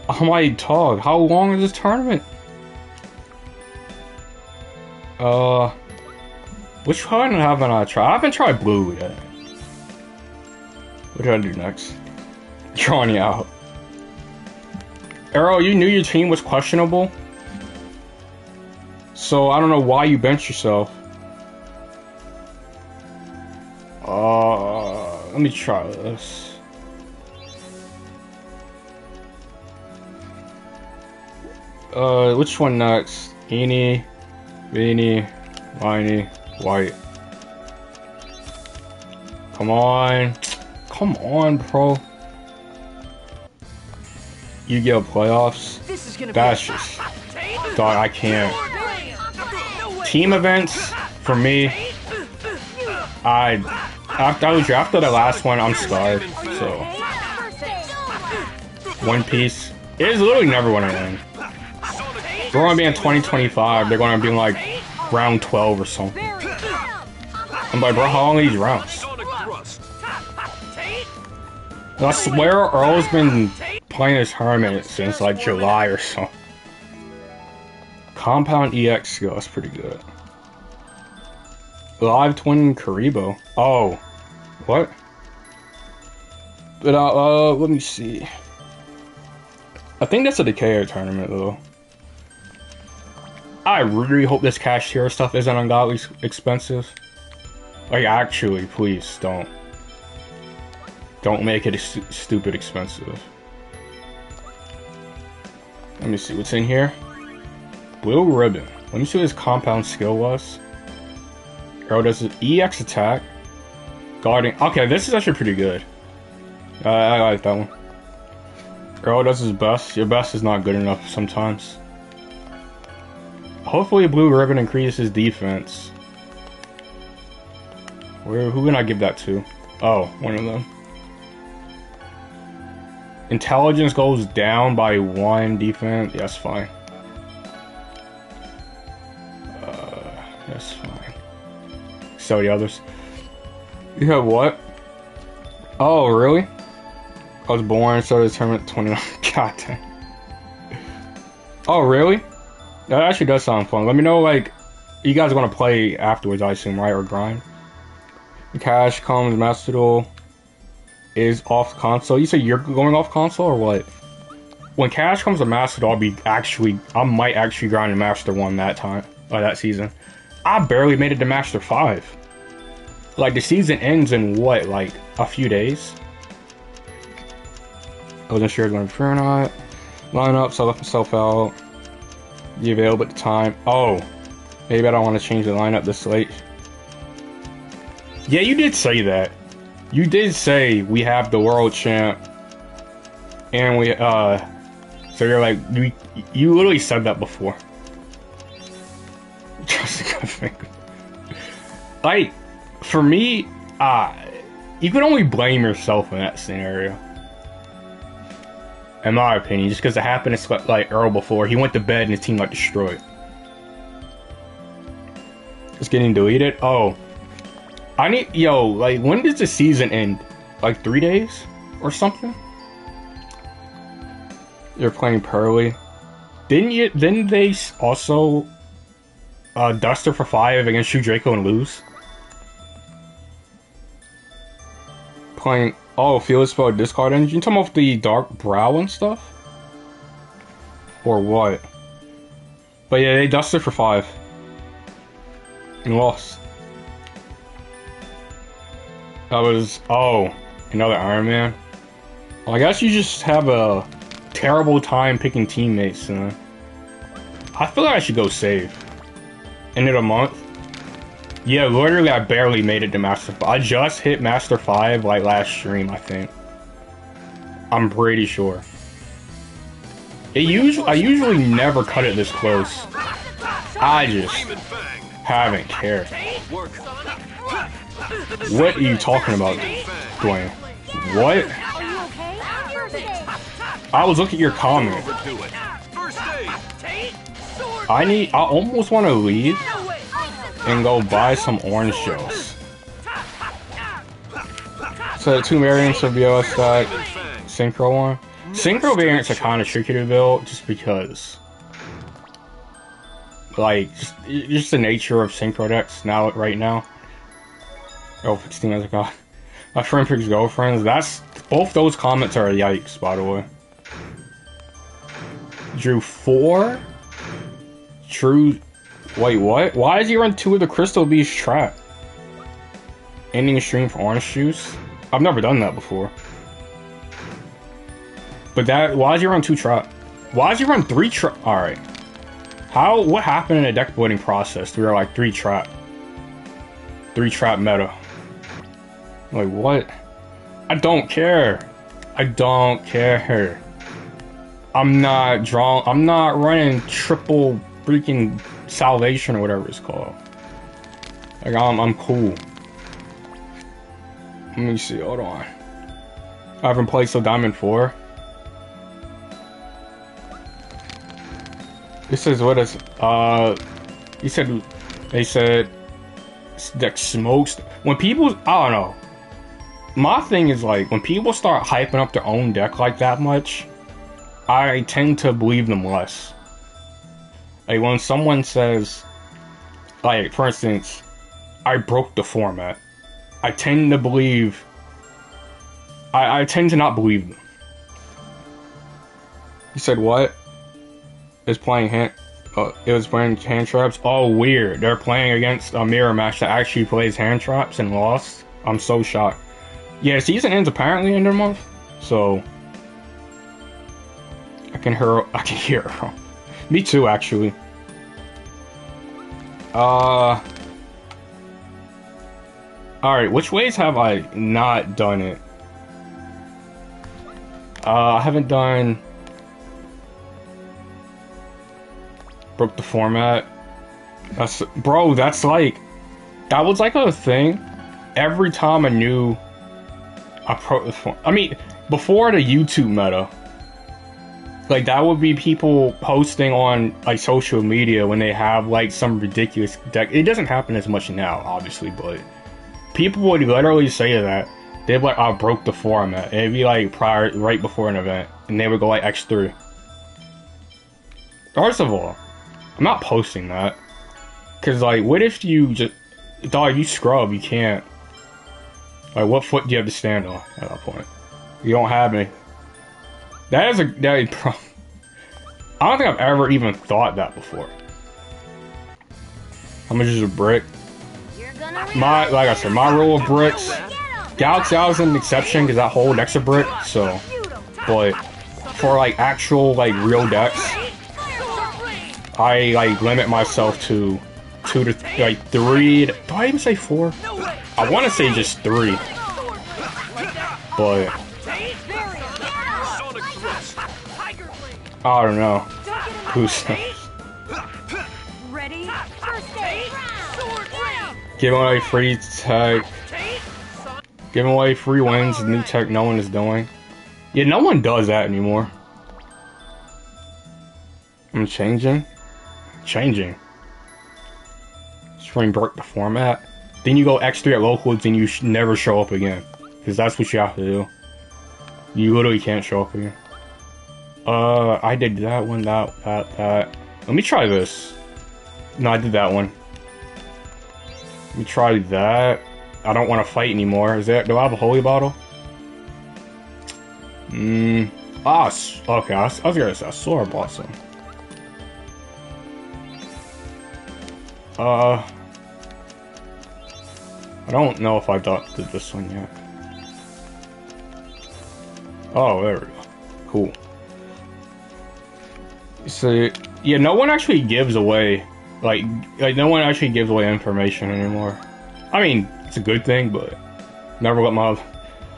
I'm like, dog, how long is this tournament? Which one haven't I tried? I haven't tried blue yet. What do I do next? Drawing you out. Earl, you knew your team was questionable? So, I don't know why you benched yourself. Let me try this. Which one next? Eeny, Meeny, Miny, White. Come on. Come on, bro. Yu-Gi-Oh! Playoffs? That's just... Dog, I can't. Team events, for me, after the last one, I'm scarred, so. One Piece. It is literally never going to win. We're going to be in 2025, they're going to be in like round 12 or something. I'm like, bro, how long are these rounds? I swear Earl's been playing this tournament since like July or so. Compound EX skill, that's pretty good. Live Twin Karibo. Oh. What? But let me see. I think that's a Decay tournament though. I really hope this cashier stuff isn't ungodly expensive. Like, actually, please don't. Don't make it stupid expensive. Let me see what's in here. Blue Ribbon. Let me see what his compound skill was. Arrow does an EX attack. Guarding. Okay, this is actually pretty good. I like that one. Arrow does his best. Your best is not good enough sometimes. Hopefully Blue Ribbon increases defense. Who can I give that to? Oh, one of them. Intelligence goes down by 1 defense. Yeah, that's fine. That's fine. So the others. You have what? Oh, really? I was born, so the tournament 29. God damn. Oh, really? That actually does sound fun. Let me know, like, you guys want to play afterwards, I assume, right? Or grind? Cash comes, Master Duel is off console. You say you're going off console or what? When Cash comes to Master Duel, I might actually grind a Master 1 that time, that season. I barely made it to Master 5. Like, the season ends in what, like, a few days? I wasn't sure going to or not. Line up, so I left myself out. Be available at the time. Oh, maybe I don't want to change the lineup this late. Yeah, you did say that. You did say we have the world champ, and we so you're like you literally said that before. Like, for me, you could only blame yourself in that scenario. In my opinion, just because it happened to like Earl before. He went to bed and his team got destroyed. It's getting deleted? Oh. Like, when does the season end? Like 3 days? Or something? You're playing Pearly. Didn't they also Duster for 5 against Shu Draco and lose? Playing Field Spell Discard Engine? You talking about the Dark Brow and stuff? Or what? But yeah, they dusted for 5. And lost. That was, another Iron Man. Well, I guess you just have a terrible time picking teammates. I feel like I should go save. End of the month. Yeah, literally, I barely made it to Master 5. I just hit Master 5, like, last stream, I think. I'm pretty sure. I usually never cut it this close. I just haven't cared. What are you talking about, Dwayne? What? I was looking at your comment. I almost want to leave and go buy some orange shells. So 2 variants of BOS deck, Synchro one. Synchro variants are kind of tricky to build just because, like, just the nature of Synchro decks right now. Oh, 16 as a god. My friend picks girlfriends. Both those comments are yikes, by the way. Drew 4? True. Wait, what? Why does he run 2 of the Crystal Beast trap? Ending a stream for orange juice? I've never done that before. But why does he run 2 trap? Why does he run 3 trap? Alright. What happened in the deck building process? We were like 3 trap. 3 trap meta. Like, what? I don't care. I don't care. I'm not running triple freaking salvation or whatever it's called. Like, I'm cool. Let me see, hold on. I haven't played so Diamond 4. This is what it's, they said, deck smokes. When people, I don't know. My thing is, like, when people start hyping up their own deck like that much, I tend to believe them less. Like, when someone says, like, for instance, I broke the format, I tend to believe I tend to not believe them. You said what? It's playing hand. It was playing hand traps. Oh, weird. They're playing against a mirror match that actually plays hand traps and lost. I'm so shocked. Yeah, the season ends apparently in their month, so I can hear her. Me too, actually. Alright, which ways have I not done it? I haven't done... Broke the format. Bro, that's like... That was like a thing. Every time I knew... I mean, before the YouTube meta, like, that would be people posting on, like, social media when they have, like, some ridiculous deck. It doesn't happen as much now, obviously, but people would literally say that. They'd be like, I broke the format. It'd be, like, right before an event, and they would go, like, X3. First of all, I'm not posting that. Because, like, what if you just... Dog, you scrub, you can't. Like, what foot do you have to stand on at that point? You don't have any. That is a... I don't think I've ever even thought that before. How much is a brick? Like I said, my rule of bricks... Galaxy Isle is an exception because that whole deck's a brick, so... But for, like, actual, like, real decks, I, like, limit myself to 2 to, like, 3... Do I even say 4? I want to say just 3. But... I don't know. Who's... Giving away free tech. Giving away free wins, new tech no one is doing. Yeah, no one does that anymore. I'm changing. Stream broke the format. Then you go X3 at locals and you never show up again. Because that's what you have to do. You literally can't show up again. I did that one, that. Let me try this. No, I did that one. Let me try that. I don't want to fight anymore. Do I have a holy bottle? Okay, I was gonna say, I saw I bought some. I don't know if I did this one yet. Oh, there we go. Cool. So, yeah, no one actually gives away, like no one actually gives away information anymore. I mean, it's a good thing, but never let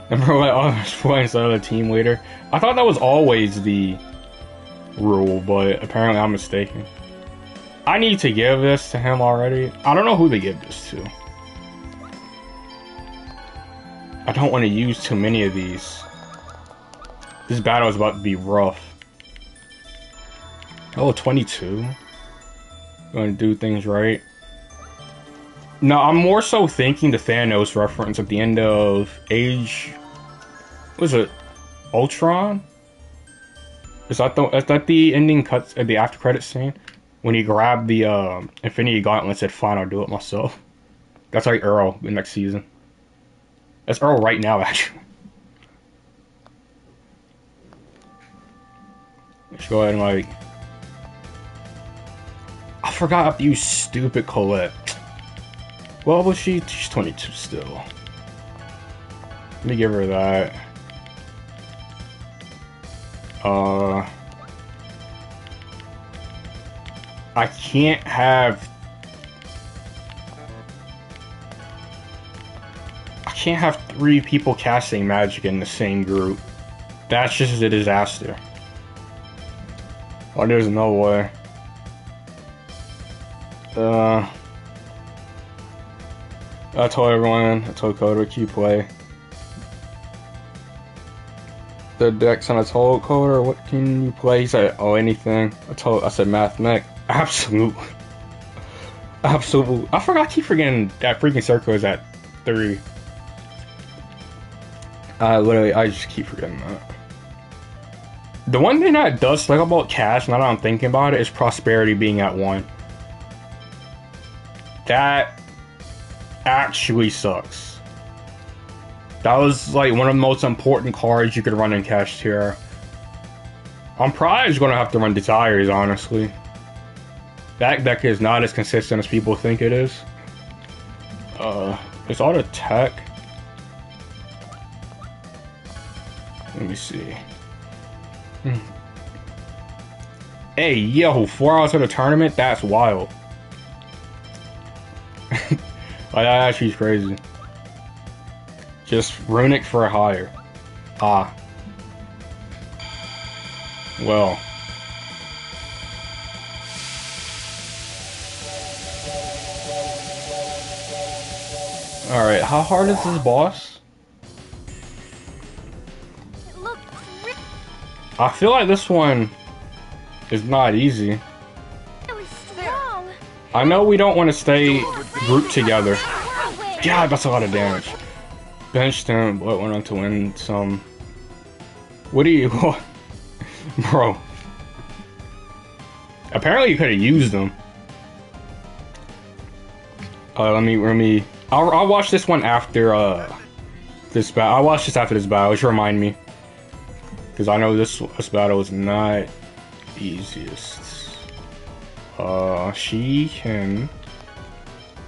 others play instead of the team leader. I thought that was always the rule, but apparently I'm mistaken. I need to give this to him already. I don't know who to give this to. I don't want to use too many of these. This battle is about to be rough. Oh, 22. Going to do things right. No, I'm more so thinking the Thanos reference at the end of Age... What is it? Ultron? Is that the ending cuts at the after credits scene? When he grabbed the Infinity Gauntlet and said, fine, I'll do it myself. That's like Earl the next season. That's Earl right now, actually. Let's go ahead and, like... I forgot to use stupid Colette. Well, was she's 22 still. Let me give her that. I can't have... I can't have 3 people casting magic in the same group. That's just a disaster. Oh, there's no way. I told everyone, I told Coder, keep play. The decks and I told Coder, what can you play? He said, oh, anything. I said Math Mech. Absolutely. Absolutely. I keep forgetting that freaking circle is at 3. I just keep forgetting that. The one thing that does suck about Cash, now that I'm thinking about it, is Prosperity being at 1. That actually sucks. That was like one of the most important cards you could run in cash tier. I'm probably just gonna have to run Desires, honestly. That deck is not as consistent as people think it is. It's auto tech. Let me see. Hey, yo, 4 hours of the tournament? That's wild. Like, that actually is crazy. Just Runic for a higher. Ah. Well. Alright, how hard is this boss? I feel like this one is not easy. I know we don't want to stay grouped together. God, that's a lot of damage. Benched him, but went on to win some. What do you... Bro. Apparently you could have used them. Let me... I'll watch this one after, this battle. I'll watch this after this battle, just remind me. Because I know this battle is not easiest. She can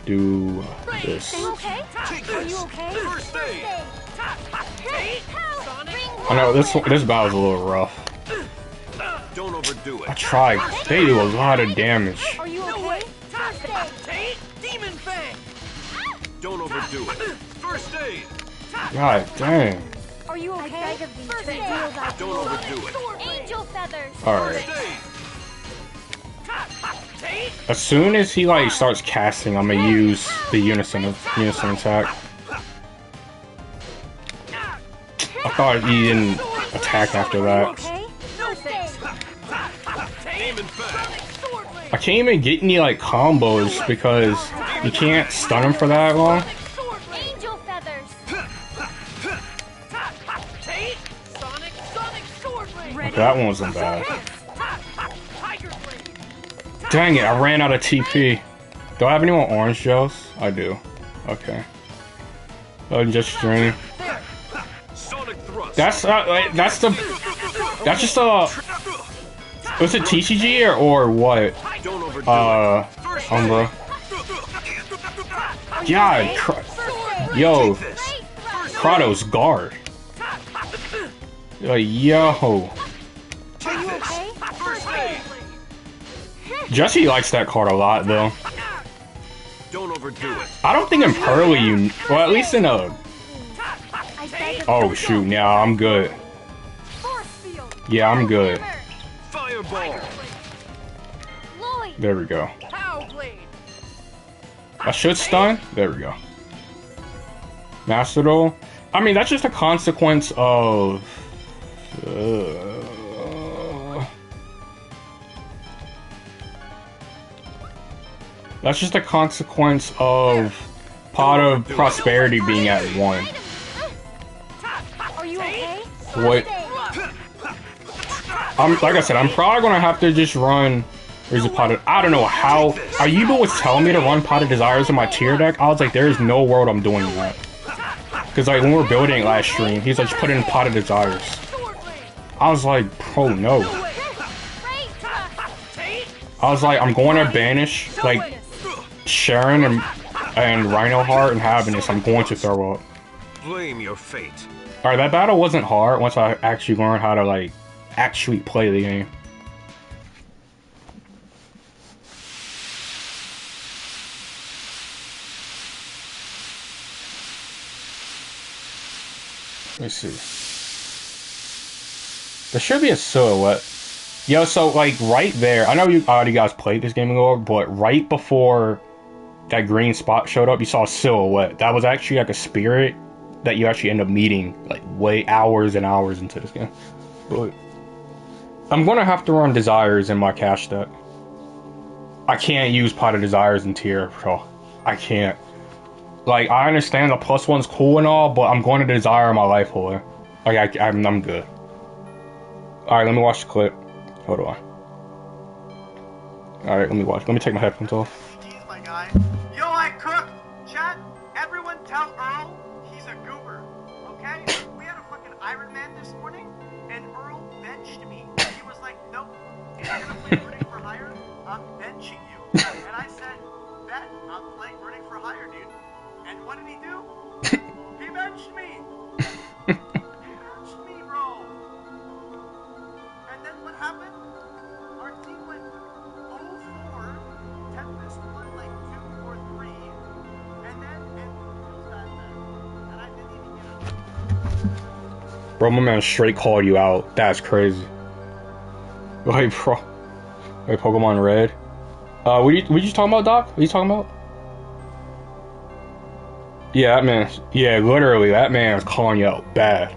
do this. Are you okay? First aid. I know this battle's a little rough. Don't overdo it. I tried. They do a lot of damage. Are you okay? First aid. Demon Fang! Don't overdo it. First aid. God dang. Are you okay? First aid. Don't overdo it. Angel feathers. Alright. First aid. As soon as he like starts casting, I'm gonna use the unison attack. I thought he didn't attack after that. Okay? First aid. Demon Fang. I can't even get any like combos because you can't stun him for that long. Angel feathers. Sonic sword blade. That one wasn't bad. Dang it, I ran out of TP. Do I have any more orange gels? I do. Okay. Oh, just stream. Sonic thrust. That's just a... Was it TCG or what? Don't overdo it. Umbra. God, yo. Kratos, guard. Yo. Are you okay? First aid. Jesse likes that card a lot, though. Don't overdo it. I don't think in Pearly you... Well, at least in a... Oh, shoot. Yeah, I'm good. Yeah, I'm good. Fireball. There we go. I should stun. There we go. Master Duel. I mean, that's just a consequence of... That's just a consequence of Pot of Prosperity being at 1. Are you okay? What? Like I said, I'm probably gonna have to just run. There's a Pot of... I don't know how... Ayuba was telling me to run Pot of Desires in my tier deck. I was like, there's no world I'm doing that. Because like when we were building it last stream, he's like, just put in Pot of Desires. I was like, bro, no. I was like, I'm going to banish like Sharon and Rhino Heart and Happiness. I'm going to throw up. Blame your fate. Alright, that battle wasn't hard once I actually learned how to like actually play the game. Let me see. There should be a silhouette. Yo, so like right there, I know you already guys played this game before, but right before that green spot showed up, you saw a silhouette. That was actually like a spirit that you actually end up meeting like way hours and hours into this game. But I'm gonna have to run Desires in my cash deck. I can't use Pot of Desires in tier, bro. I can't. Like, I understand the +1's cool and all, but I'm going to Desire my life holder. Like, I'm good. Alright, let me watch the clip. Hold on. Alright, let me watch. Let me take my headphones off. He's my guy. Yo, I cook! Chat, everyone tell Earl he's a goober. okay? We had a fucking Iron Man this morning, and Earl benched me. He was like, nope, if you're gonna play Rooting for Hire, I'm benching you. And I said, bet, I'm playing Rooting for Hire, dude. And what did he do? He benched me! He benched me, bro! And then what happened? Our team went 0-4. Tempest won like 2 or 3. And then it was that then. And I didn't even get a... Bro, my man straight called you out. That's crazy. Like, bro. Like Pokemon Red. What you talking about, Doc? What you talking about? Yeah, that man. Yeah, literally, that man is calling you out bad.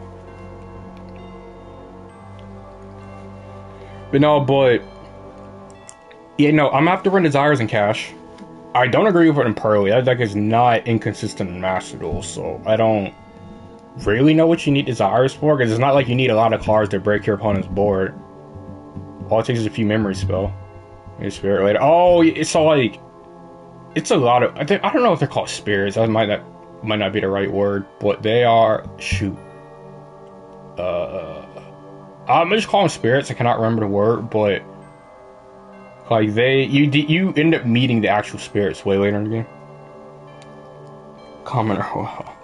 But no, but yeah, no, I'm gonna have to run Desires in cash. I don't agree with it in Pearly. That deck is not inconsistent in Master Duel, so I don't really know what you need Desires for, because it's not like you need a lot of cards to break your opponent's board. All it takes is a few memory spell. Maybe Spirit later. Oh, it's all like, it's a lot of. I don't know if they're called spirits. That might not be the right word, but they are. Shoot. I'm just calling them spirits. I cannot remember the word, but like you end up meeting the actual spirits way later in the game. Commoner, wow.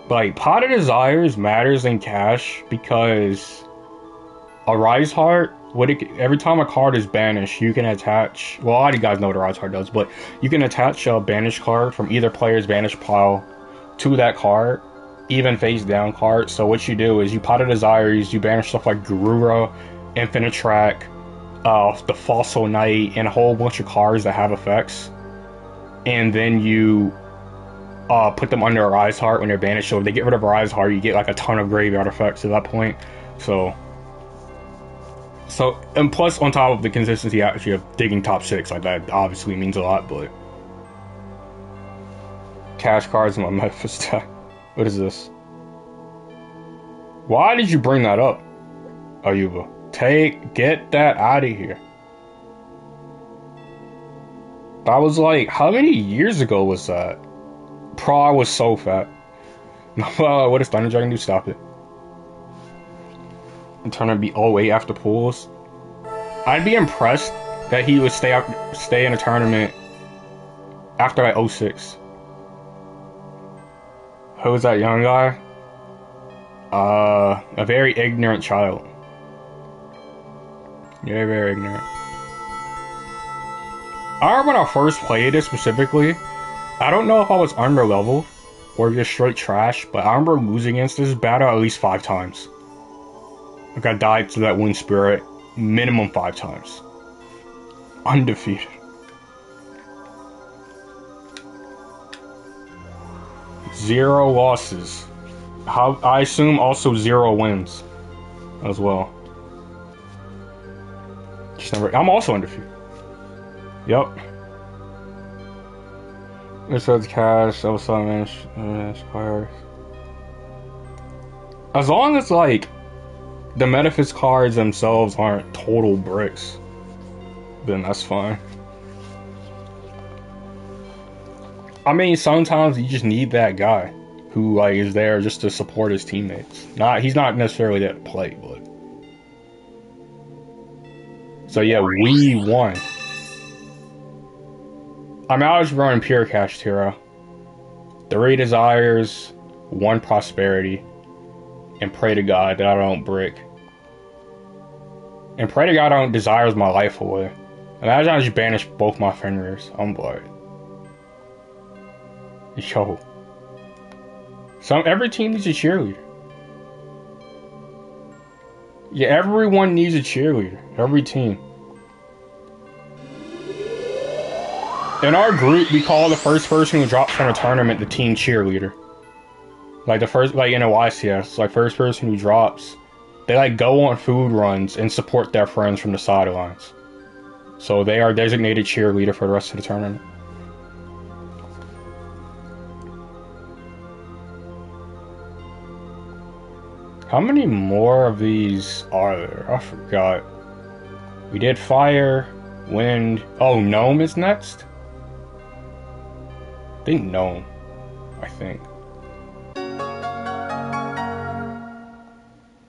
But like, Pot of Desires matters in cash because a Rise Heart, every time a card is banished, you can attach. Well, a lot of you guys know what a Rise Heart does, but you can attach a banished card from either player's banished pile to that card, even face down card. So what you do is you Pot of Desires, you banish stuff like Garura, Infinitrack, the Fossil Knight, and a whole bunch of cards that have effects, and then you put them under a Rise Heart when they're banished. So if they get rid of a Rise Heart, you get like a ton of graveyard effects at that point. So and plus on top of the consistency actually of digging top 6, like that obviously means a lot. But cash cards in my Memphis deck. What is this? Why did you bring that up, Ayuba? Get that out of here. That was like, how many years ago was that? Pro was so fat. What does Thunder Dragon do? Stop it. And turn to be 08 after pools. I'd be impressed that he would stay in a tournament after like 06. Who was that young guy? A very ignorant child. Very, very ignorant. I remember when I first played it specifically, I don't know if I was under leveled or just straight trash, but I remember losing against this battle at least 5 times. Like, I died to that Wind Spirit minimum 5 times. Undefeated. Zero losses. I assume also 0 wins as well. Just never. I'm also undefeated. Yep. It says cash, also managed cards. As long as like the Metaphys cards themselves aren't total bricks, then that's fine. I mean, sometimes you just need that guy who like is there just to support his teammates. He's not necessarily there to play, but. So yeah, we won. I was running pure cash Tira. 3 Desires, 1 Prosperity, and pray to God that I don't brick. And pray to God I don't Desires my life away. Imagine I just banish both my fingers. I'm like, yo. Every team needs a cheerleader. Yeah, everyone needs a cheerleader. Every team. In our group, we call the first person who drops from a tournament the team cheerleader. Like the first, like in a YCS, like first person who drops, they like go on food runs and support their friends from the sidelines. So they are designated cheerleader for the rest of the tournament. How many more of these are there? I forgot. We did fire, wind. Oh, gnome is next? They know, I think.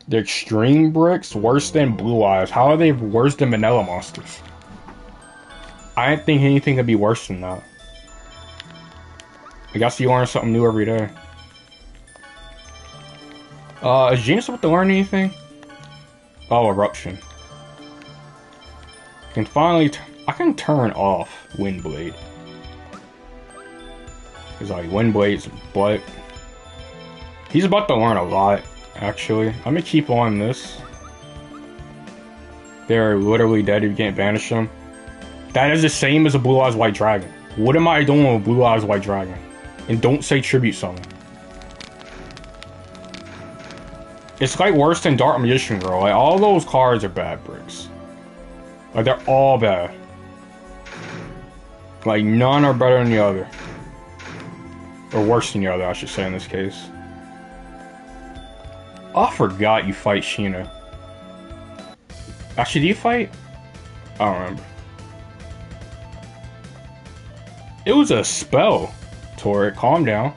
The extreme bricks worse than Blue Eyes. How are they worse than Vanilla Monsters? I didn't think anything could be worse than that. I guess you learn something new every day. Is Genius about to learn anything? Oh, Eruption. Can finally I can turn off Windblade. Cause like Windblade's butt. He's about to learn a lot, actually. I'm gonna keep on this. They're literally dead if you can't banish them. That is the same as a Blue Eyes White Dragon. What am I doing with Blue Eyes White Dragon? And don't say Tribute Summon. It's like worse than Dark Magician Girl. Like all those cards are bad bricks. Like they're all bad. Like none are better than the other. Or worse than the other, I should say in this case. Oh, I forgot you fight Sheena. Actually, do you fight? I don't remember. It was a spell, Torrid. Calm down.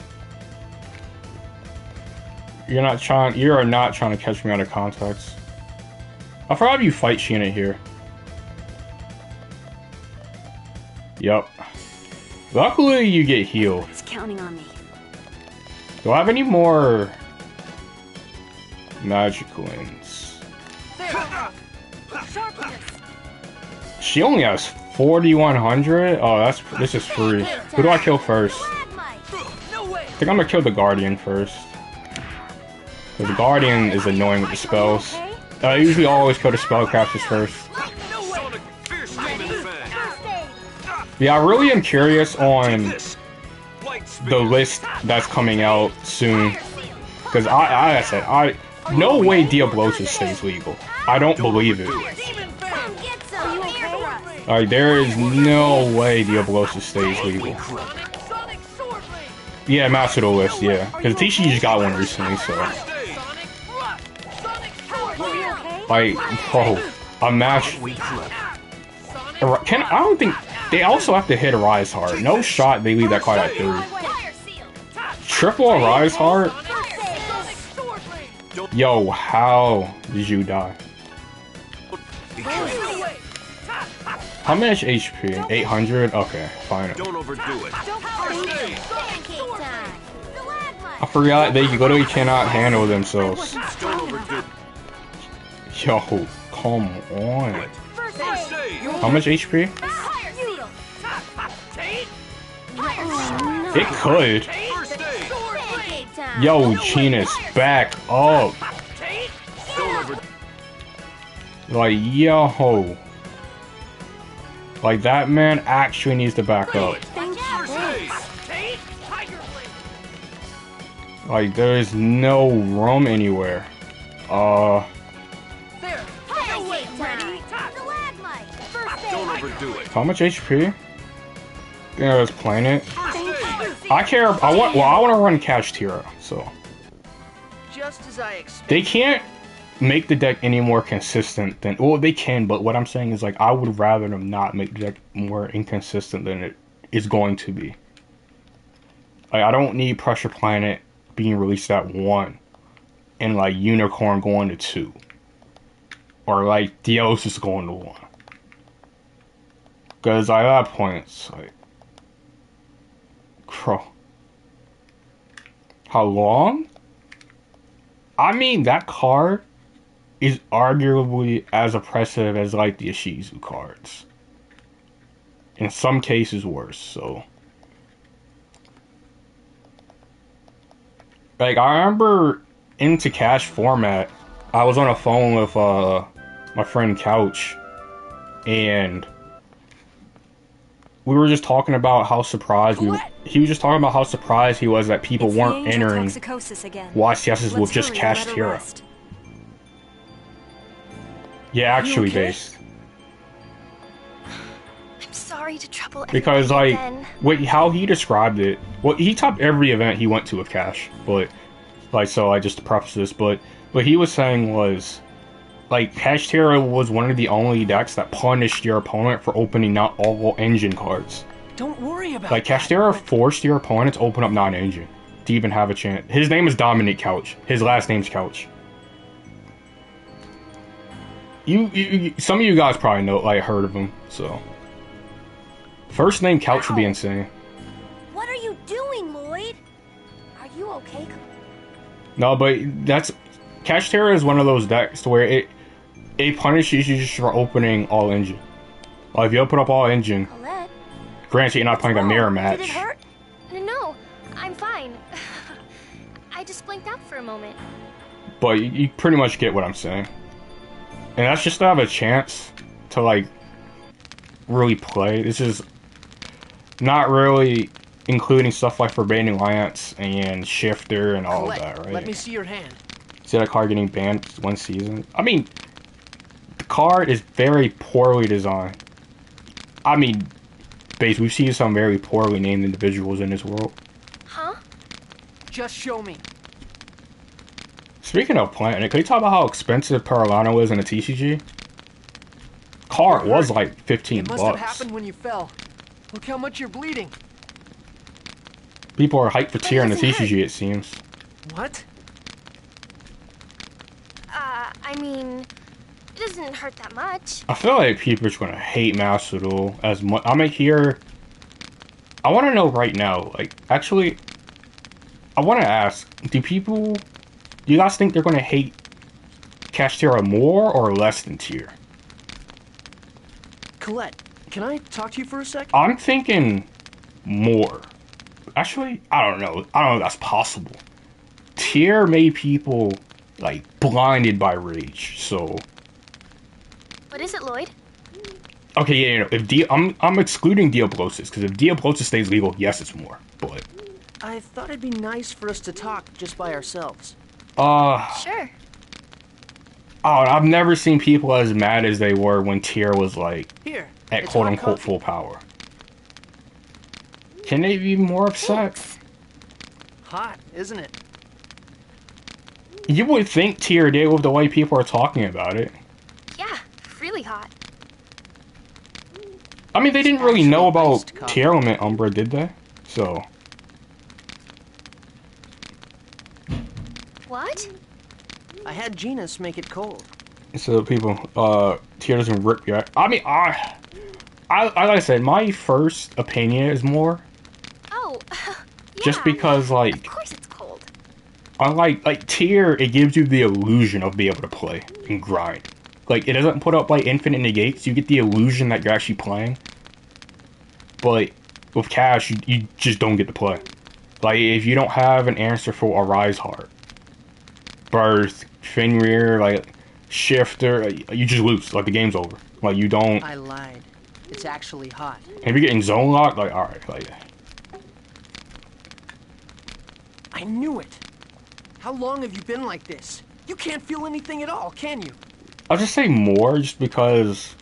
You are not trying to catch me out of context. I forgot you fight Sheena here. Yup. Luckily, you get healed. It's counting on me. Do I have any more magic coins? She only has 4,100. Oh, this is free. Who do I kill first? I think I'm gonna kill the Guardian first. Because the Guardian is annoying with the spells. I usually always kill the spellcasters first. Yeah, I really am curious on the list that's coming out soon. Because I said, no way Diablosis stays legal. I don't believe it. Like, there is no way Diablosis stays legal. Yeah, Master the list, yeah. Because Tishy just got one recently, so. Like, bro, a match. I don't think. They also have to hit Arise Heart. No shot they leave that card at 3. Triple Arise Heart? Yo, how did you die? How much HP? 800? Okay, fine. Don't overdo it. I forgot they literally cannot handle themselves. Don't overdo it. Yo, come on. First aid. How much HP? It could. First aid. Yo, Genius, back up. Don't overdo Like, yo. Like, that man actually needs to back up. First aid. Like, there is no room anywhere. Don't overdo it. How much HP? Yeah, let's plan it. I want to run Kashtira, so. Just as I expected. They can't make the deck any more consistent than, well, they can, but what I'm saying is, like, I would rather them not make the deck more inconsistent than it is going to be. Like, I don't need Pressure Planet being released at 1 and, like, Unicorn going to 2. Or, like, Dios going to 1. Because at that point, it's like, bro. How long? I mean, that card is arguably as oppressive as, like, the Ishizu cards. In some cases worse, so. Like, I remember into cash format, I was on a phone with my friend Couch, and we were just talking about how surprised he was just talking about how surprised he was that people weren't entering YCSs with just Kashtira. Yeah, actually based. I'm sorry to trouble because, like, how he described it, well, he topped every event he went to with Cash, but, like, so I just to preface this, but what he was saying was, like, Kashtira was one of the only decks that punished your opponent for opening not all engine cards. Don't worry about Like, that. Cashtera forced your opponent to open up non-engine to even have a chance. His name is Dominic Couch. His last name's Couch. Some of you guys probably know, like, heard of him, so. First name Couch would be insane. What are you doing, Lloyd? Are you okay? No, but that's... Cashtera is one of those decks where it punishes you just for opening all engine. Like, if you open up all engine, Colette? granted you're not playing a mirror match. Did it hurt? No, I'm fine. I just blinked out for a moment. But you pretty much get what I'm saying. And that's just to have a chance to, like, really play. This is not really including stuff like Forbidden Lance and Shifter and all of that, right? Let me see your hand. See that card getting banned one season? I mean, the card is very poorly designed. I mean, base, we've seen some very poorly named individuals in this world. Huh? Just show me. Speaking of Planet, can you talk about how expensive Paralano is in a TCG? Card was like 15 It must have bucks. happened when you fell. Look how much you're bleeding. People are hyped for tier in the doesn't hurt. TCG, it seems. What? I mean, it doesn't hurt that much. I feel like people are just gonna hate Master Duel as much. I'm here. I want to know right now. Like, actually, I want to ask: do you guys think they're gonna hate Cashtera more or less than tier? Colette, can I talk to you for a sec? I'm thinking more. Actually, I don't know. I don't know if that's possible. Tier made people like blinded by rage. So. What is it, Lloyd? Okay, yeah, you know, if I'm excluding Diablosis, because if Diablosis stays legal, yes, it's more, but... I thought it'd be nice for us to talk just by ourselves. Sure. Oh, I've never seen people as mad as they were when Tier was, like, Here, at it's quote-unquote hot full power. Can they be more upset? Thanks. hot, isn't it? You would think Tier did with the way people are talking about it. Yeah, really hot. I mean, they didn't really know about iced coffee. Tier Element Umbra, did they? So... What? I had Genus make it cold. So people, Tier doesn't rip yet. I mean, I like I said, my first opinion is more. Oh, yeah. Just because, like, Of course it's cold. unlike, like, Tier, it gives you the illusion of being able to play and grind. Like, it doesn't put up, like, infinite negates. You get the illusion that you're actually playing. But with Cash, you just don't get to play. Like, if you don't have an answer for Arise Heart, Birth, Fenrir, like, Shifter, you just lose. Like, the game's over. Like, you don't... I lied. It's actually hot. And if you're getting zone locked, like, alright, like... I knew it. How long have you been like this? You can't feel anything at all, can you? I'll just say more, just because...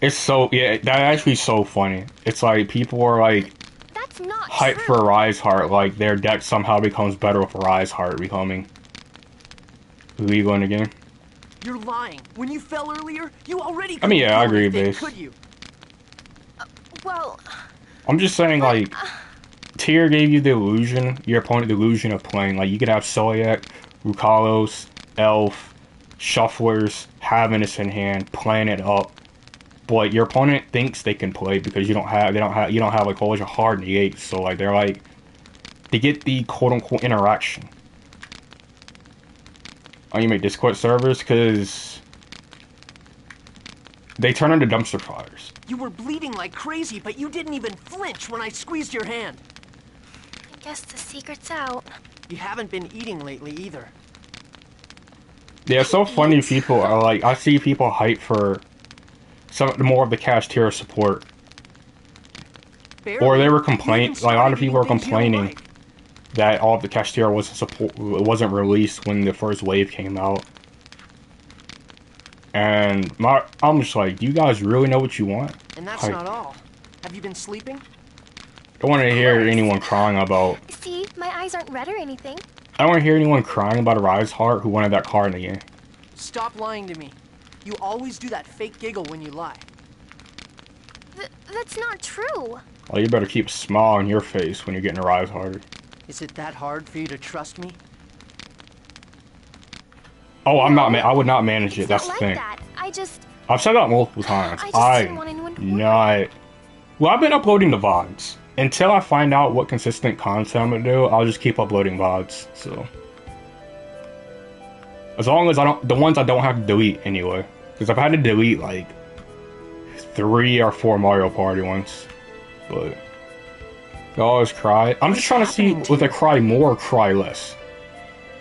It's so... Yeah, that actually so funny. It's like, people are, like... That's not hype true. for Arise Heart, like their deck somehow becomes better with Arise Heart becoming legal in the game. You're lying. When you fell earlier, you already I mean, yeah, I couldn't agree, feel anything, Base. could you? Well, I'm just saying, like, Tier gave you the illusion, your opponent the illusion of playing. Like, you could have Solyak, Rukalos, Elf, Shufflers, having this in hand, playing it up. But your opponent thinks they can play because you don't have like a whole bunch of hard negates. So like they're like, they get the quote unquote interaction. Oh, you make Discord servers because they turn into dumpster fires. You were bleeding like crazy, but you didn't even flinch when I squeezed your hand. I guess the secret's out. You haven't been eating lately either. Yeah, it's so funny. People are like, I see people hype for some more of the Cash Tier support. Barely. Or they were You complaining, even like a lot of started people were eating things you don't complaining like. that all of the Cash Tier wasn't released when the first wave came out. And I'm just like, do you guys really know what you want? And that's Like, not all. Have you been sleeping? I don't want to hear anyone crying about. See, my eyes aren't red or anything. I don't want to hear anyone crying about Arise Heart who wanted that card in the game. Stop lying to me. You always do that fake giggle when you lie. That's not true. Well, you better keep a smile on your face when you're getting Rise harder. Is it that hard for you to trust me? Oh, I'm not. I would not manage it. It's That's not the like thing. that. I've said that multiple times. I just didn't want anyone to worry. not. Well, I've been uploading the VODs. Until I find out what consistent content I'm gonna do, I'll just keep uploading VODs. So, as long as the ones I don't have to delete anyway, because I've had to delete like 3 or 4 Mario Party ones. But I always cry. I'm just trying to see if I cry more or cry less.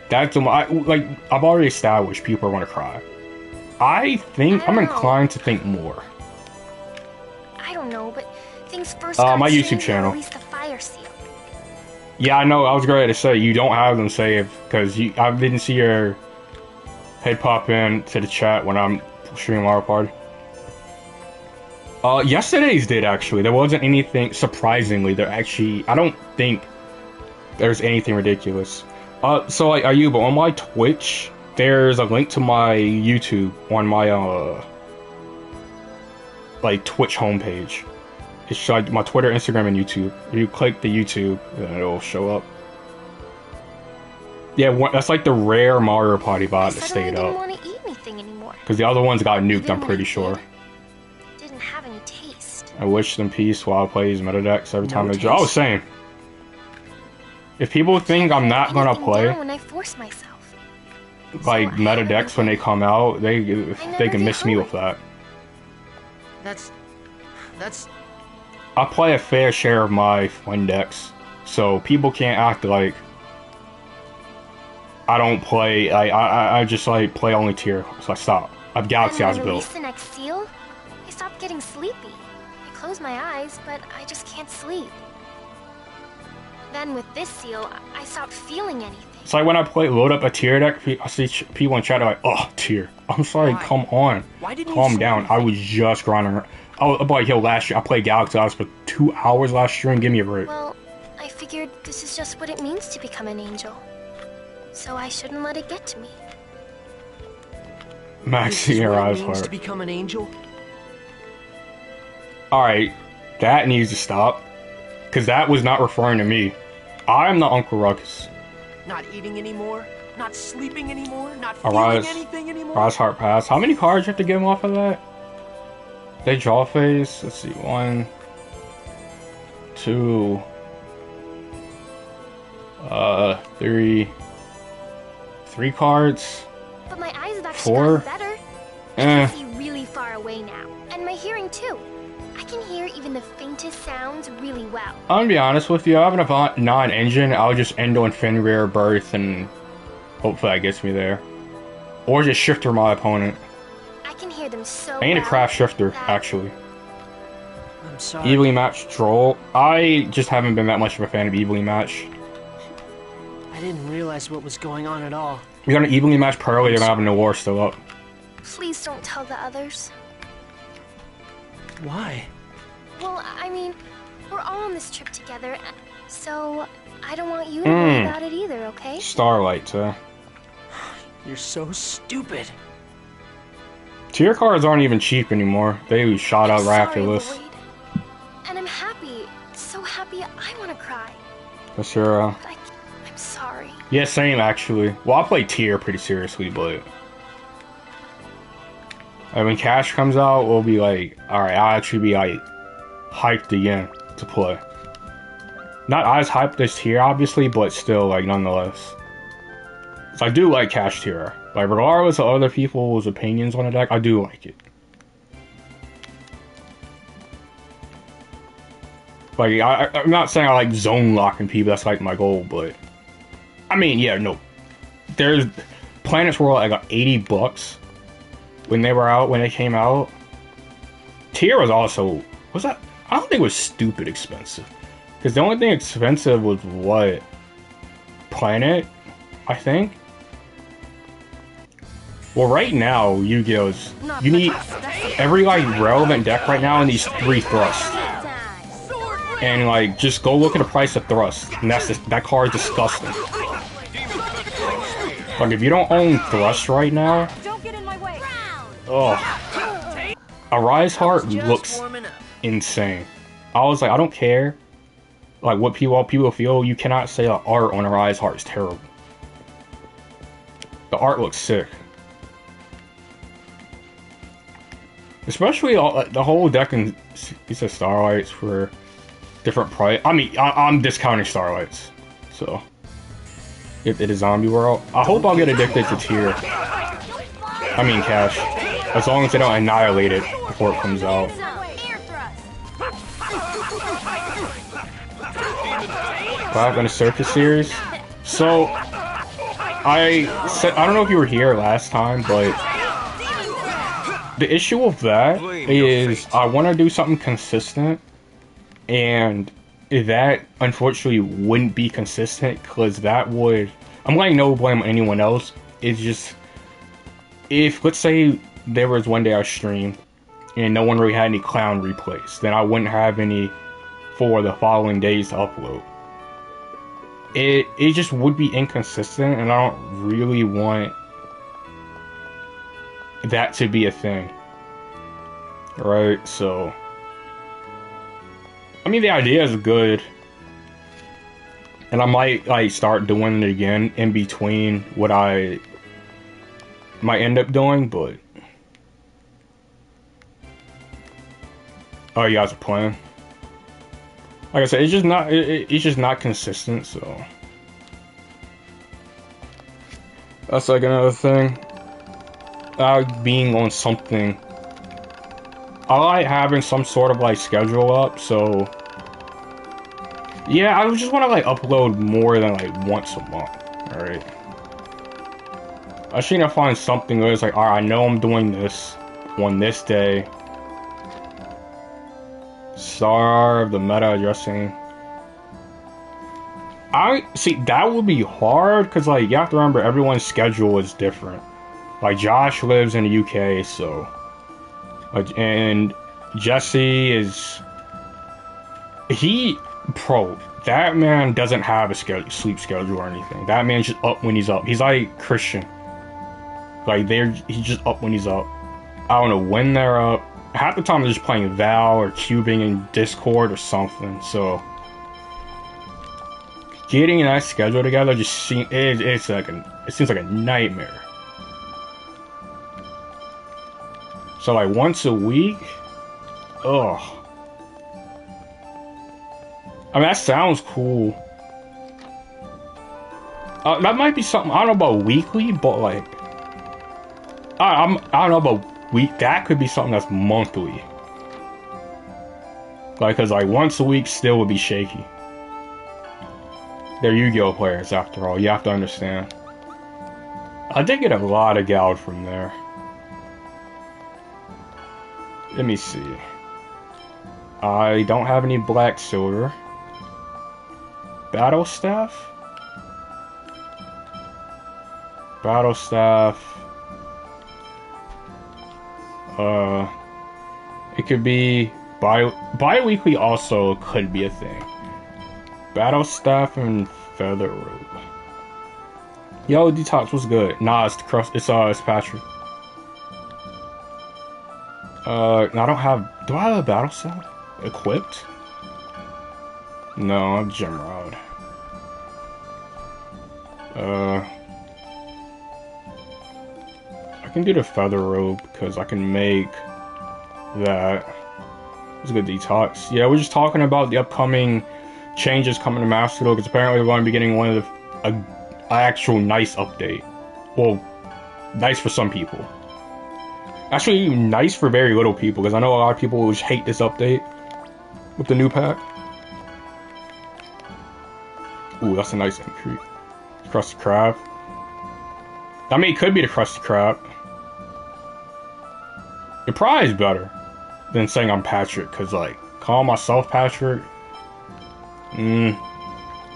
That's like I've already established people are gonna cry. I'm inclined to think more. I don't know, but things first. My YouTube channel. Release the fire seal. Yeah, I know. I was going to say you don't have them saved because I didn't see your head pop in to the chat when I'm streaming Mario Party. Yesterday's did actually. There wasn't anything surprisingly. I don't think there's anything ridiculous. So like, but on my Twitch, there's a link to my YouTube on my like Twitch homepage. It's like my Twitter, Instagram, and YouTube. If you click the YouTube, then it'll show up. Yeah, that's like the rare Mario Party bot that stayed up. I didn't want to eat anything anymore. Because the other ones got nuked, I'm pretty sure. Didn't have any taste. I wish them peace while I play these Metadex every time they taste. drop. I was saying, if people think I'm not gonna play When I force myself. like So I Metadex haven't when they come out, they never can get miss me hungry. with that. That's I play a fair share of my Windex, so people can't act like I don't play. I just like play only tier, so I stop. I've Galaxy Eyes When I built. release the next seal, I stop getting sleepy. I close my eyes, but I just can't sleep. Then with this seal, I stop feeling anything. It's like when I load up a tier deck, I see people in chat are like, "Oh, tier." I'm sorry, Why? come on, Why didn't you calm say down. I anything? was just grinding. I'm like, yo, last year I played Galaxy Eyes for 2 hours last stream. Give me a break. Well, I figured this is just what it means to become an angel. So I shouldn't let it get to me. Maxing This is your what it eyes means hard. to become an angel. Alright, that needs to stop. Because that was not referring to me. I'm the Uncle Ruckus. Not eating anymore. Not sleeping anymore. Not Arise. feeling anything anymore. Rise Heart Pass. How many cards you have to give him off of that? They draw phase. Let's see. 1, 2, 3. 3 cards. But my eyes have actually 4. gotten better. I Eh. can see really far away now. And my hearing too. I can hear even the faintest sounds really well. I'm gonna be honest with you. I have an Avant 9 engine. I'll just end on Fenrir Birth and hopefully that gets me there. Or just shifter my opponent. I can hear them so I need a well craft shifter, that- actually. I'm sorry. Evenly matched Droll. I just haven't been that much of a fan of evenly match. I didn't realize what was going on at all. We're gonna evenly match Pearly. They're gonna have a war still up. Please don't tell the others. Why? Well, I mean, we're all on this trip together, so I don't want you to worry about it either, okay? Starlight, too. You're so stupid. Tier cards aren't even cheap anymore. They shot out I'm right after sorry, this. Lloyd. And I'm happy, so happy I want to cry. That's your, But I'm sorry. yeah, same actually. Well, I play tier pretty seriously, but when Cash comes out, we'll be like, alright, I'll actually be like hyped again to play. Not as hyped as tier, obviously, but still, like, nonetheless. So I do like Cash tier. Like, regardless of other people's opinions on the deck, I do like it. Like, I'm not saying I like zone locking people, that's like my goal, but I mean, yeah, no. There's planets were like $80 when they came out. Tier was also, was that? I don't think it was stupid expensive. Because the only thing expensive was what? Planet, I think. Well, right now, Yu-Gi-Oh's, you need every like relevant deck right now in these 3 thrusts. And like, just go look at the price of thrust, and that card is disgusting. Like, if you don't own thrust right now, Don't get in my way. oh, a Rise Heart Just looks warming up. insane. I was like, I don't care like what people feel. You cannot say like, art on Arise Heart is terrible. The art looks sick. Especially the whole deck in these are Starlights for different price. I mean, I'm discounting Starlights, so it is Zombie World. I hope I'll get addicted to Tier. I mean Cash, as long as they don't annihilate it before it comes out. Back on the Circus series. So I don't know if you were here last time, but the issue with that is I want to do something consistent, and that unfortunately wouldn't be consistent because that would, I'm letting no blame on anyone else. It's just, if let's say there was one day I streamed and no one really had any clown replays, then I wouldn't have any for the following days to upload. It just would be inconsistent, and I don't really want that to be a thing. Right, so I mean the idea is good, and I might like start doing it again in between what I might end up doing, but oh, you guys are playing. Like I said, it's just not it's just not consistent, so that's like another thing. Being on something, I like having some sort of like schedule up, so yeah, I just want to like upload more than like once a month. All right, I just need to find something where it's like, all right, I know I'm doing this on this day. Star of the meta addressing. I see that would be hard because like you have to remember everyone's schedule is different. Like Josh lives in the UK, so like, and Jesse is that man doesn't have a sleep schedule or anything. That man's just up when he's up. He's like Christian. Like he's just up when he's up. I don't know when they're up. Half the time they're just playing Val or cubing in Discord or something, so getting that schedule together just seems like it seems like a nightmare. So like once a week? Ugh. I mean that sounds cool. That might be something, I don't know about weekly, but like I don't know about week, that could be something that's monthly. Like, cause like once a week still would be shaky. They're Yu-Gi-Oh players after all, you have to understand. I did get a lot of gold from there. Let me see. I don't have any black silver. Battle staff? Battle staff. It could be bi-weekly also could be a thing. Battle staff and feather robe. Yo, Detox, what's good? Nah, it's Patrick. I don't have. Do I have a battle staff equipped? No, I'm Gem Rod. I can do the feather robe because I can make that. It's a good Detox. Yeah, we're just talking about the upcoming changes coming to Master Duel because apparently we're going to be getting one of the an actual nice update. Well, nice for some people. Actually, nice for very little people because I know a lot of people will just hate this update with the new pack. Ooh, that's a nice increase. Krusty Krab. I mean, it could be the Krusty Krab. It probably is better than saying I'm Patrick, because, like, call myself Patrick.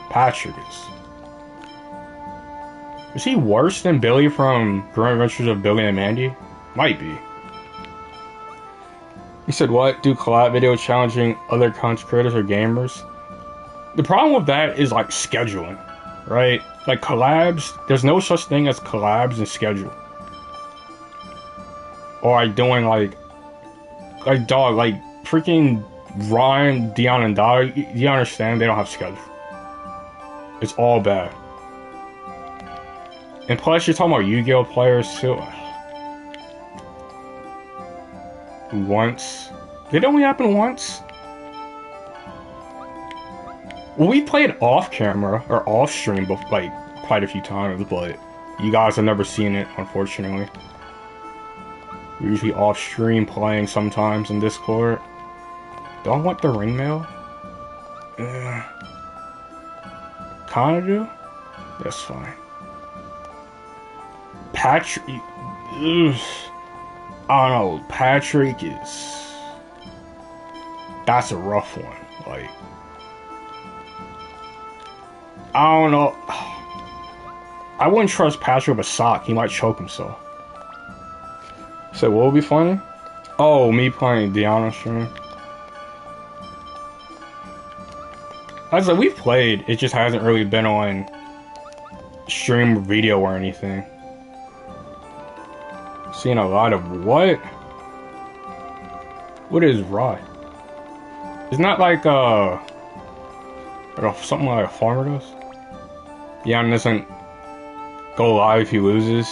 Patrick is. Is he worse than Billy from Grim Adventures of Billy and Mandy? Might be. He said, what? Do collab video challenging other content creators or gamers? The problem with that is, like, scheduling, right? Like, collabs, there's no such thing as collabs and schedule. Or, like, doing, like, dog, like, freaking Ryan, Dion, and Dog, you understand? They don't have schedule. It's all bad. And plus, you're talking about Yu-Gi-Oh players too. Once. Did it only happen once? Well, we played off camera or off stream, like quite a few times, but you guys have never seen it, unfortunately. We're usually off stream playing sometimes in Discord. Do I want the ring mail? Kinda do? That's fine. Patrick. Ugh. I don't know. Patrick is. That's a rough one. Like. I don't know. I wouldn't trust Patrick with a sock. He might choke himself. So what would be funny? Oh, me playing Diana stream. I was like, we've played. It just hasn't really been on stream or video or anything. Seeing a lot of what? What is Rod? Isn't that like something like a farmer does? Jan doesn't go live if he loses.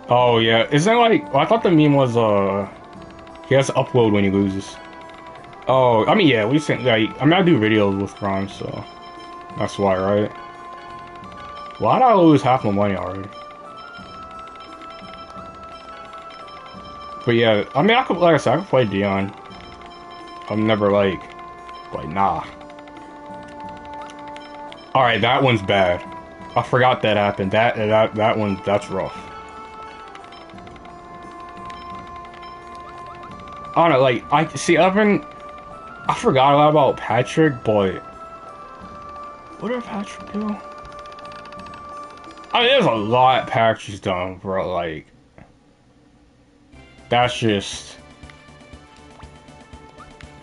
Oh yeah, isn't it like? Well, I thought the meme was he has to upload when he loses. Oh, I mean yeah, we sent like I do videos with Grimes, so that's why, right? Why did I lose half my money already? But yeah, I mean I could, like I said, I could play Dion. I'm never like nah. All right, that one's bad. I forgot that happened. That one, that's rough. I don't know, like I forgot a lot about Patrick, but what did Patrick do? I mean, there's a lot Patrick's done, bro. Like that's just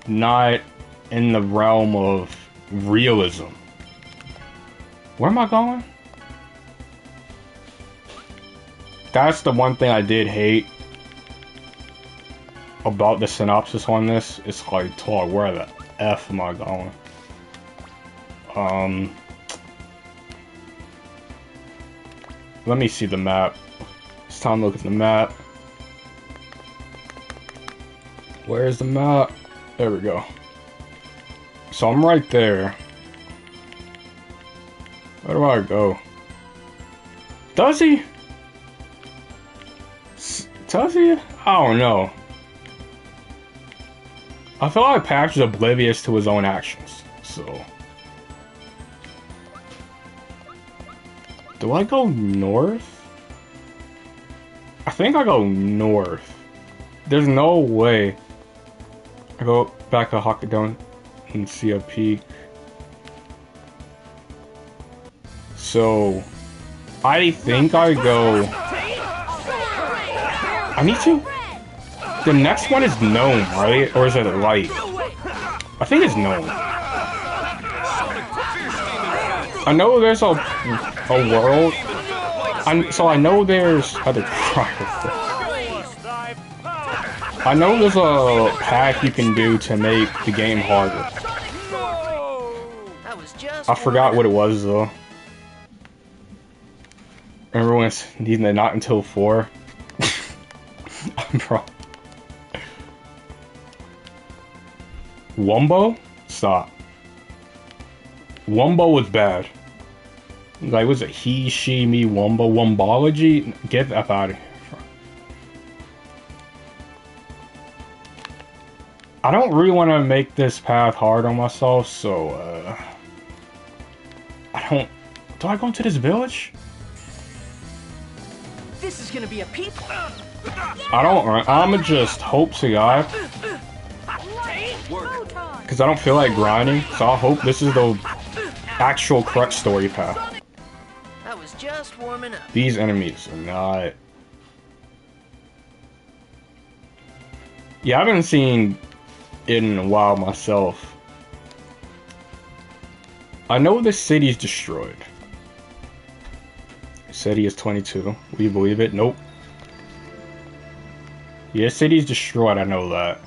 not in the realm of realism. Where am I going? That's the one thing I did hate about the synopsis on this. It's like, Todd, where the F am I going? Let me see the map. It's time to look at the map. Where's the map? There we go. So I'm right there. Where do I go? Does he? Does he? I don't know. I feel like Patrick's oblivious to his own actions, so. Do I go north? I think I go north. There's no way I go back to Hakadon and see a peak. So, I think I go. I need to. The next one is Gnome, right? Or is it Light? I think it's Gnome. I know there's a world. So I know there's other. I know there's a pack you can do to make the game harder. I forgot what it was though. Everyone's needing it not until 4. Bro. Wumbo? Stop. Wumbo was bad. Like, was it he, she, me, Wumbo? Wumbology? Get the F out of here. I don't really want to make this path hard on myself, so, I don't... Do I go into this village? This is gonna be a peep. I don't... I'ma just hope to God. Because I don't feel like grinding, so I hope this is the actual correct story path. I was just warming up. These enemies are not... Yeah, I haven't seen it in a while myself. I know this city's destroyed. City is 22. Will you believe it? Nope. Yeah, city's destroyed, I know that.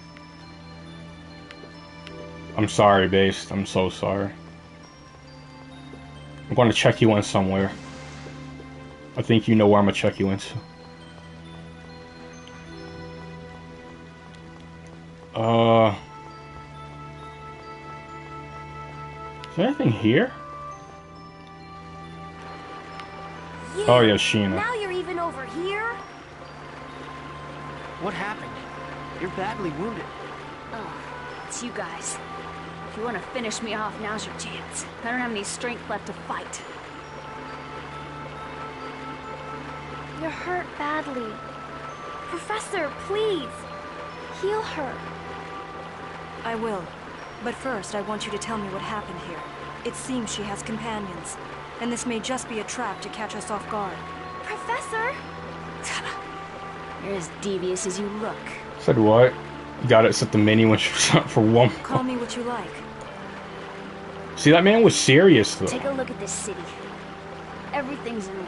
I'm sorry, Based. I'm so sorry. I'm going to check you in somewhere. I think you know where I'm going to check you into. Is there anything here? You. Oh yeah, Sheena. Now you're even over here? What happened? You're badly wounded. Oh, it's you guys. If you want to finish me off, now's your chance. I don't have any strength left to fight. You're hurt badly. Professor, please. Heal her. I will. But first, I want you to tell me what happened here. It seems she has companions, and this may just be a trap to catch us off guard. Professor? You're as devious as you look. Said what? You gotta set the mini when she was for one. Call me what you like. See, that man was serious though. Take a look at this city. Everything's in ruin.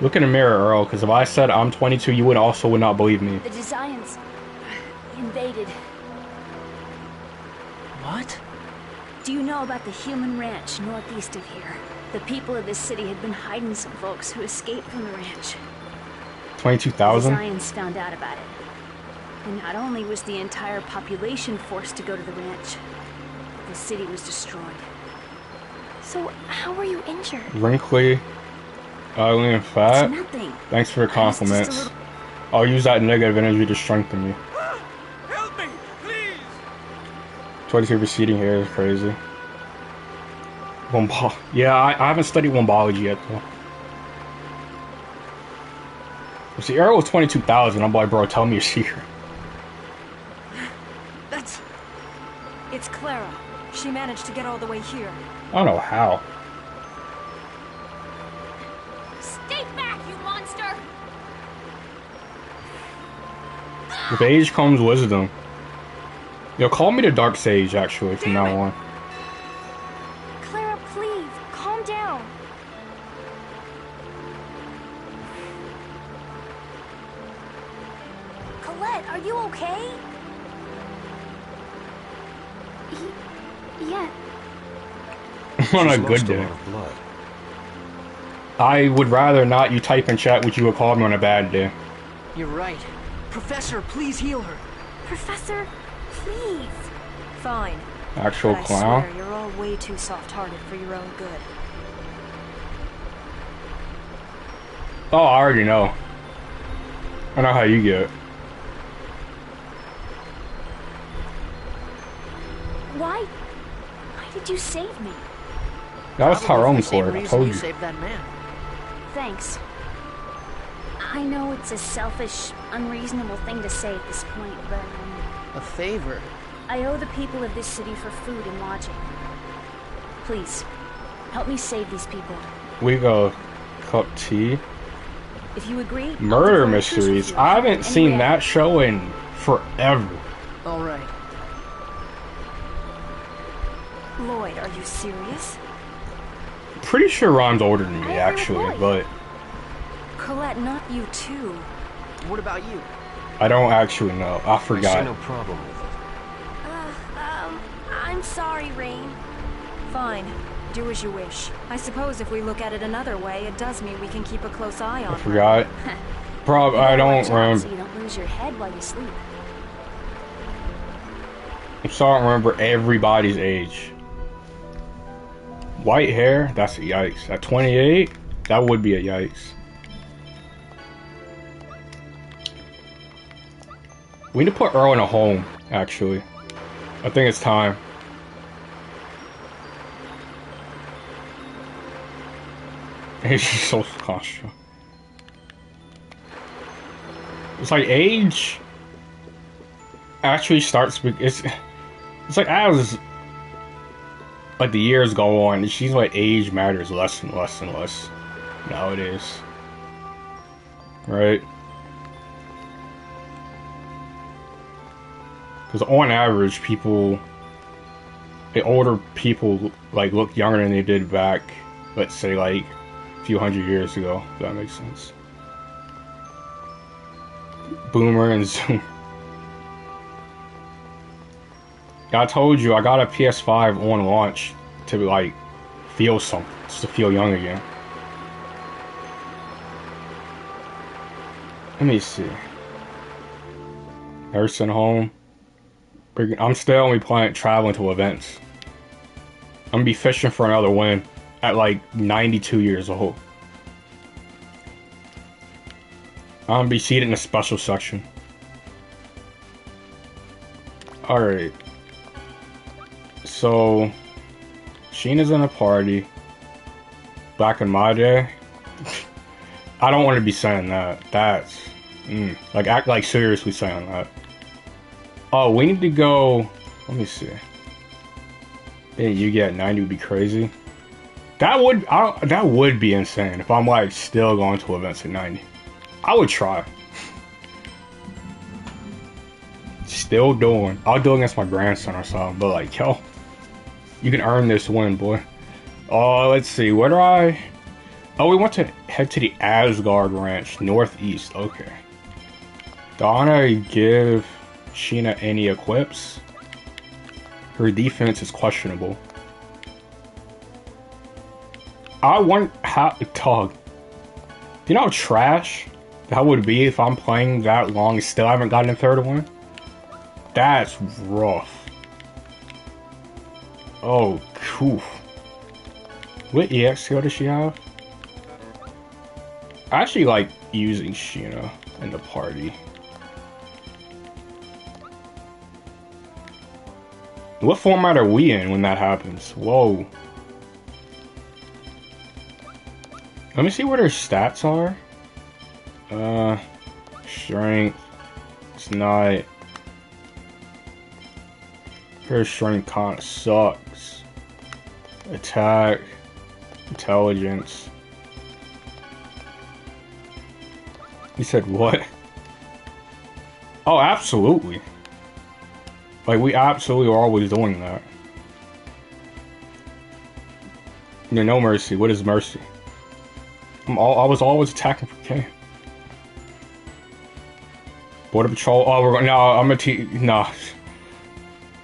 Look in the mirror, Earl, because if I said I'm 22, you would not believe me. The Desians invaded. What? Do you know about the human ranch northeast of here? The people of this city had been hiding some folks who escaped from the ranch. 22,000? The Zions found out about it. And not only was the entire population forced to go to the ranch, the city was destroyed. So, how were you injured? Wrinkly, ugly, and fat. It's nothing. Thanks for your I was just a compliments. little- I'll use that negative energy to strengthen you. Help me, please! 22 receding hair is crazy. Yeah, I haven't studied wombology yet though. See, Arrow was 22,000. I'm like, bro, tell me your secret. That's... It's Clara. She managed to get all the way here. I don't know how. Stay back, you monster! With age comes wisdom. Yo, call me the Dark Sage, actually, from now on. Clara, please, calm down. Colette, are you okay? Yeah, On a She's good lost a day. lot of blood. I would rather not you type in chat what you would call me on a bad day. You're right. Professor, please heal her. Professor, please. Fine. Actual But I clown. swear, you're all way too soft-hearted for your own good. Oh, I already know. I know how you get. Why did you save me? That was Probably for the Tyrone's same sword, I reason told you you. saved that man. Thanks. I know it's a selfish, unreasonable thing to say at this point, but A favor. I owe the people of this city for food and lodging. Please, help me save these people. We go cup tea. If you agree, I'll Murder devote a truce mysteries. with you. I haven't seen Anyway, that show in forever. All right. Lloyd, are you serious? Pretty sure Ron's older than me, I agree with actually, Lloyd. but Colette, not you too. What about you? I don't actually know. I I see forgot. no problem with it. I'm sorry, Rain. Fine. Do as you wish. I suppose if we look at it another way, it does mean we can keep a close eye on I her. forgot. Prob you I better don't watch out remember. so you don't lose your head while you sleep. I'm sorry, I don't remember everybody's age. White hair, that's a yikes. At 28, that would be a yikes. We need to put Earl in a home, actually. I think it's time. He's so cautious. It's like age actually starts. It's like as like the years go on, it seems like age matters less and less and less nowadays, right? Because on average, older people like look younger than they did back, let's say like a few hundred years ago. If that makes sense. Boomer and Zoom. I told you I got a PS5 on launch to like feel something, just to feel young again. Let me see. Nursing home. I'm still only traveling to events. I'm gonna be fishing for another win at like 92 years old. I'm gonna be seated in the special section. Alright. So, Sheena's in a party. Back in my day. I don't want to be saying that. That's... like, act like seriously saying that. Oh, we need to go... Let me see. Yeah, you get 90 would be crazy. That would be insane if I'm, like, still going to events at 90. I would try. Still doing. I'll do it against my grandson or something, but, like, yo... You can earn this win, boy. Oh, let's see. Where do I... Oh, we want to head to the Asgard Ranch, northeast. Okay. Do I want to give Sheena any equips? Her defense is questionable. I want... Dog. Do you know how trash that would be if I'm playing that long and still haven't gotten a third one? That's rough. Oh, cool. What EX skill does she have? I actually like using Sheena in the party. What format are we in when that happens? Whoa. Let me see what her stats are. Strength. It's not... Her strength kinda sucks. Attack. Intelligence. You said what? Oh, absolutely. Like, we absolutely are always doing that. No mercy. What is mercy? I was always attacking for K. Border Patrol. Oh, we're going. No, I'm gonna nah.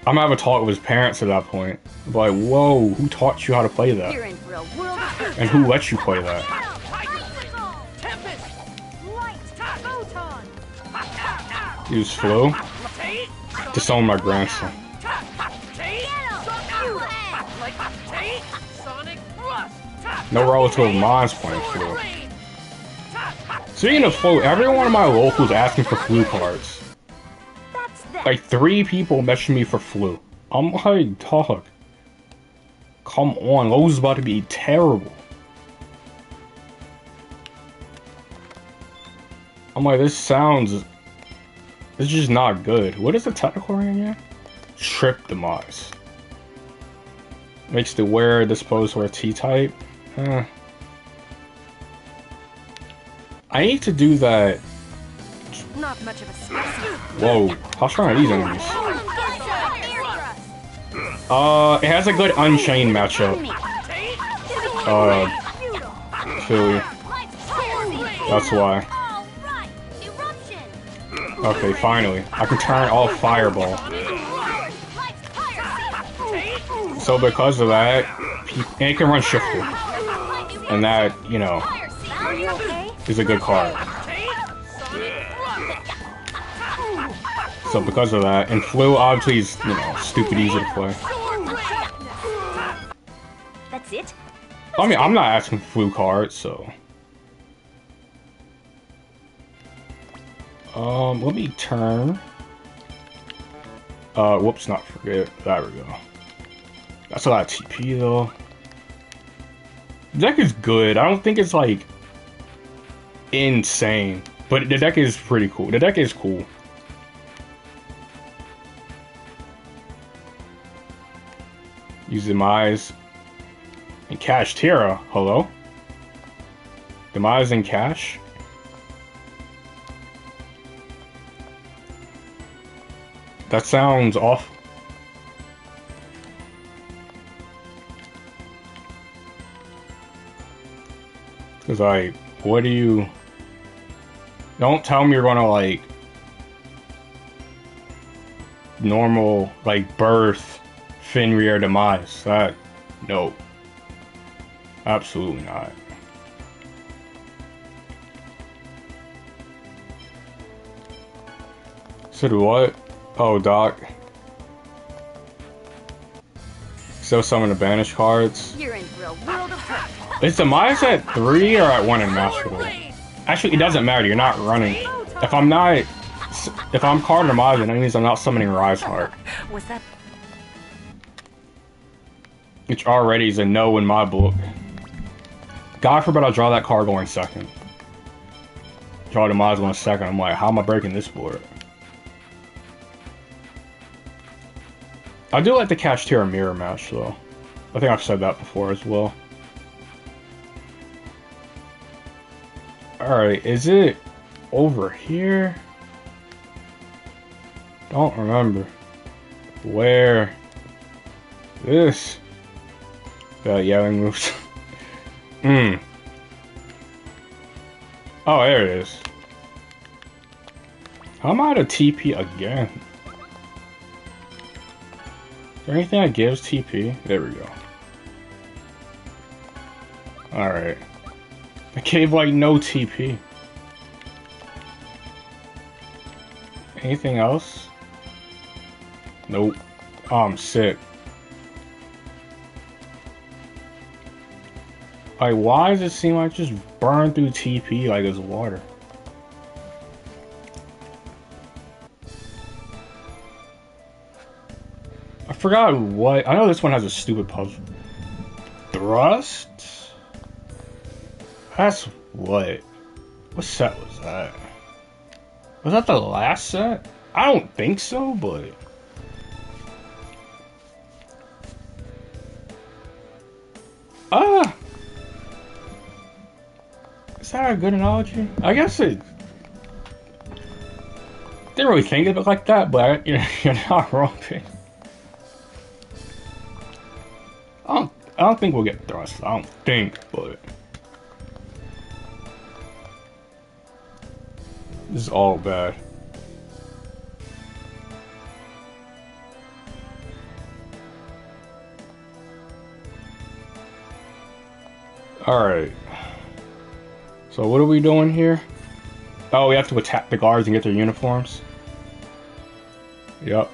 I'm gonna have a talk with his parents at that point. Like, whoa, who taught you how to play that? You're in for a world of And who let you play that? Use Flu? Disown my grandson. No relative of mine's playing Flu. Speaking of Flu, every one of my locals asking for Flu cards. Like 3 people messaging me for Flu. I'm like, dog. Come on, Lowe's is about to be terrible. I'm like, this is just not good. What is the technical ring again? Trip demise. Makes the wearer disposed to wear T-type. I need to do that. Not much of a specimen. Whoa, how strong are these enemies? It has a good Unchained matchup. Philly. That's why. Okay, finally. I can turn off Fireball. So because of that, and it can run Shifter. And that, you know, is a good card. So because of that, and Flu obviously is, you know, stupid easy to play. That's it? I mean, I'm not asking for Flu cards, so... let me turn... whoops, not forget. There we go. That's a lot of TP, though. The deck is good. I don't think it's, like, insane. But the deck is pretty cool. The deck is cool. Use Demise and Cash Tira. Hello? Demise and Cash? That sounds awful. Cause like, what do you... Don't tell me you're gonna like... normal, like, birth, Fenrir demise. That, no. Absolutely not. Said what? Oh, Doc. Still some of the banished cards. You're in for a world of hurt. Is demise at 3 or at 1 in Master Duel? Actually, it doesn't matter. You're not running. If I'm card demise, then that means I'm not summoning Rise Heart. Was that... Which already is a no in my book. God forbid I'll draw that card going second. Draw demise going second. I'm like, how am I breaking this board? I do like the Kashtira mirror match though. I think I've said that before as well. Alright, is it over here? Don't remember. Where? This? Yeah, we moved. Oh, there it is. How am I out of TP again? Is there anything that gives TP? There we go. Alright. I gave like no TP. Anything else? Nope. Oh, I'm sick. Like, why does it seem like just burn through TP like it's water? I forgot what. I know this one has a stupid puzzle. Thrust? That's what? What set was that? Was that the last set? I don't think so, but... Is that a good analogy? I guess it... Didn't really think of it like that, but you're not wrong. I don't think we'll get thrust. I don't think, but... This is all bad. Alright. So what are we doing here? Oh, we have to attack the guards and get their uniforms. Yep.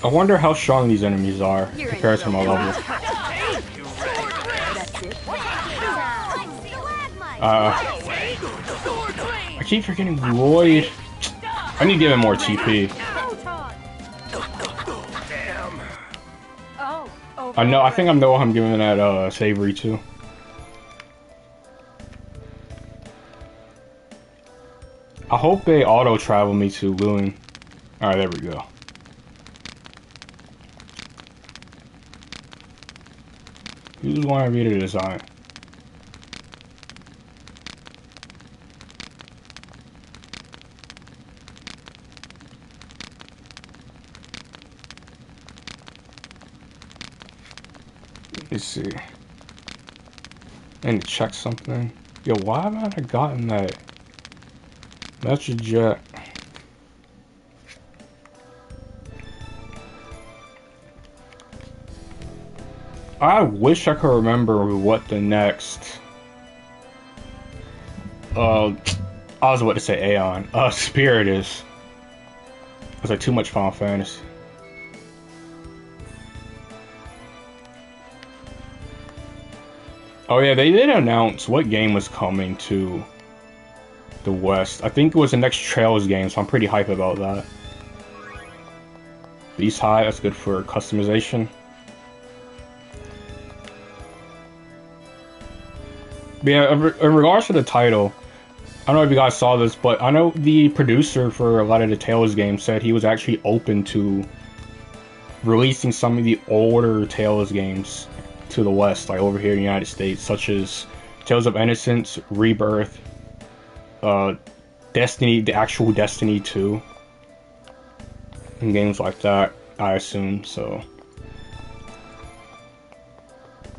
I wonder how strong these enemies are compared to my level. I keep forgetting Lloyd. I need to give him more TP. I know. I think I know I'm giving that Savory too. I hope they auto travel me to Lewin. All right, there we go. Who's want to read the design? Let's see. I need to check something. Yo, why haven't I gotten that message yet? I wish I could remember what the next I was about to say Aeon. Spirit is. Was like too much Final Fantasy. Oh yeah, they did announce what game was coming to the West. I think it was the next Trails game, so I'm pretty hype about that. Beast High, that's good for customization. But yeah, in regards to the title, I don't know if you guys saw this, but I know the producer for a lot of the Tales games said he was actually open to releasing some of the older Tales games to the West, like over here in the United States, such as Tales of Innocence, Rebirth, Destiny, the actual Destiny 2, and games like that, I assume, so.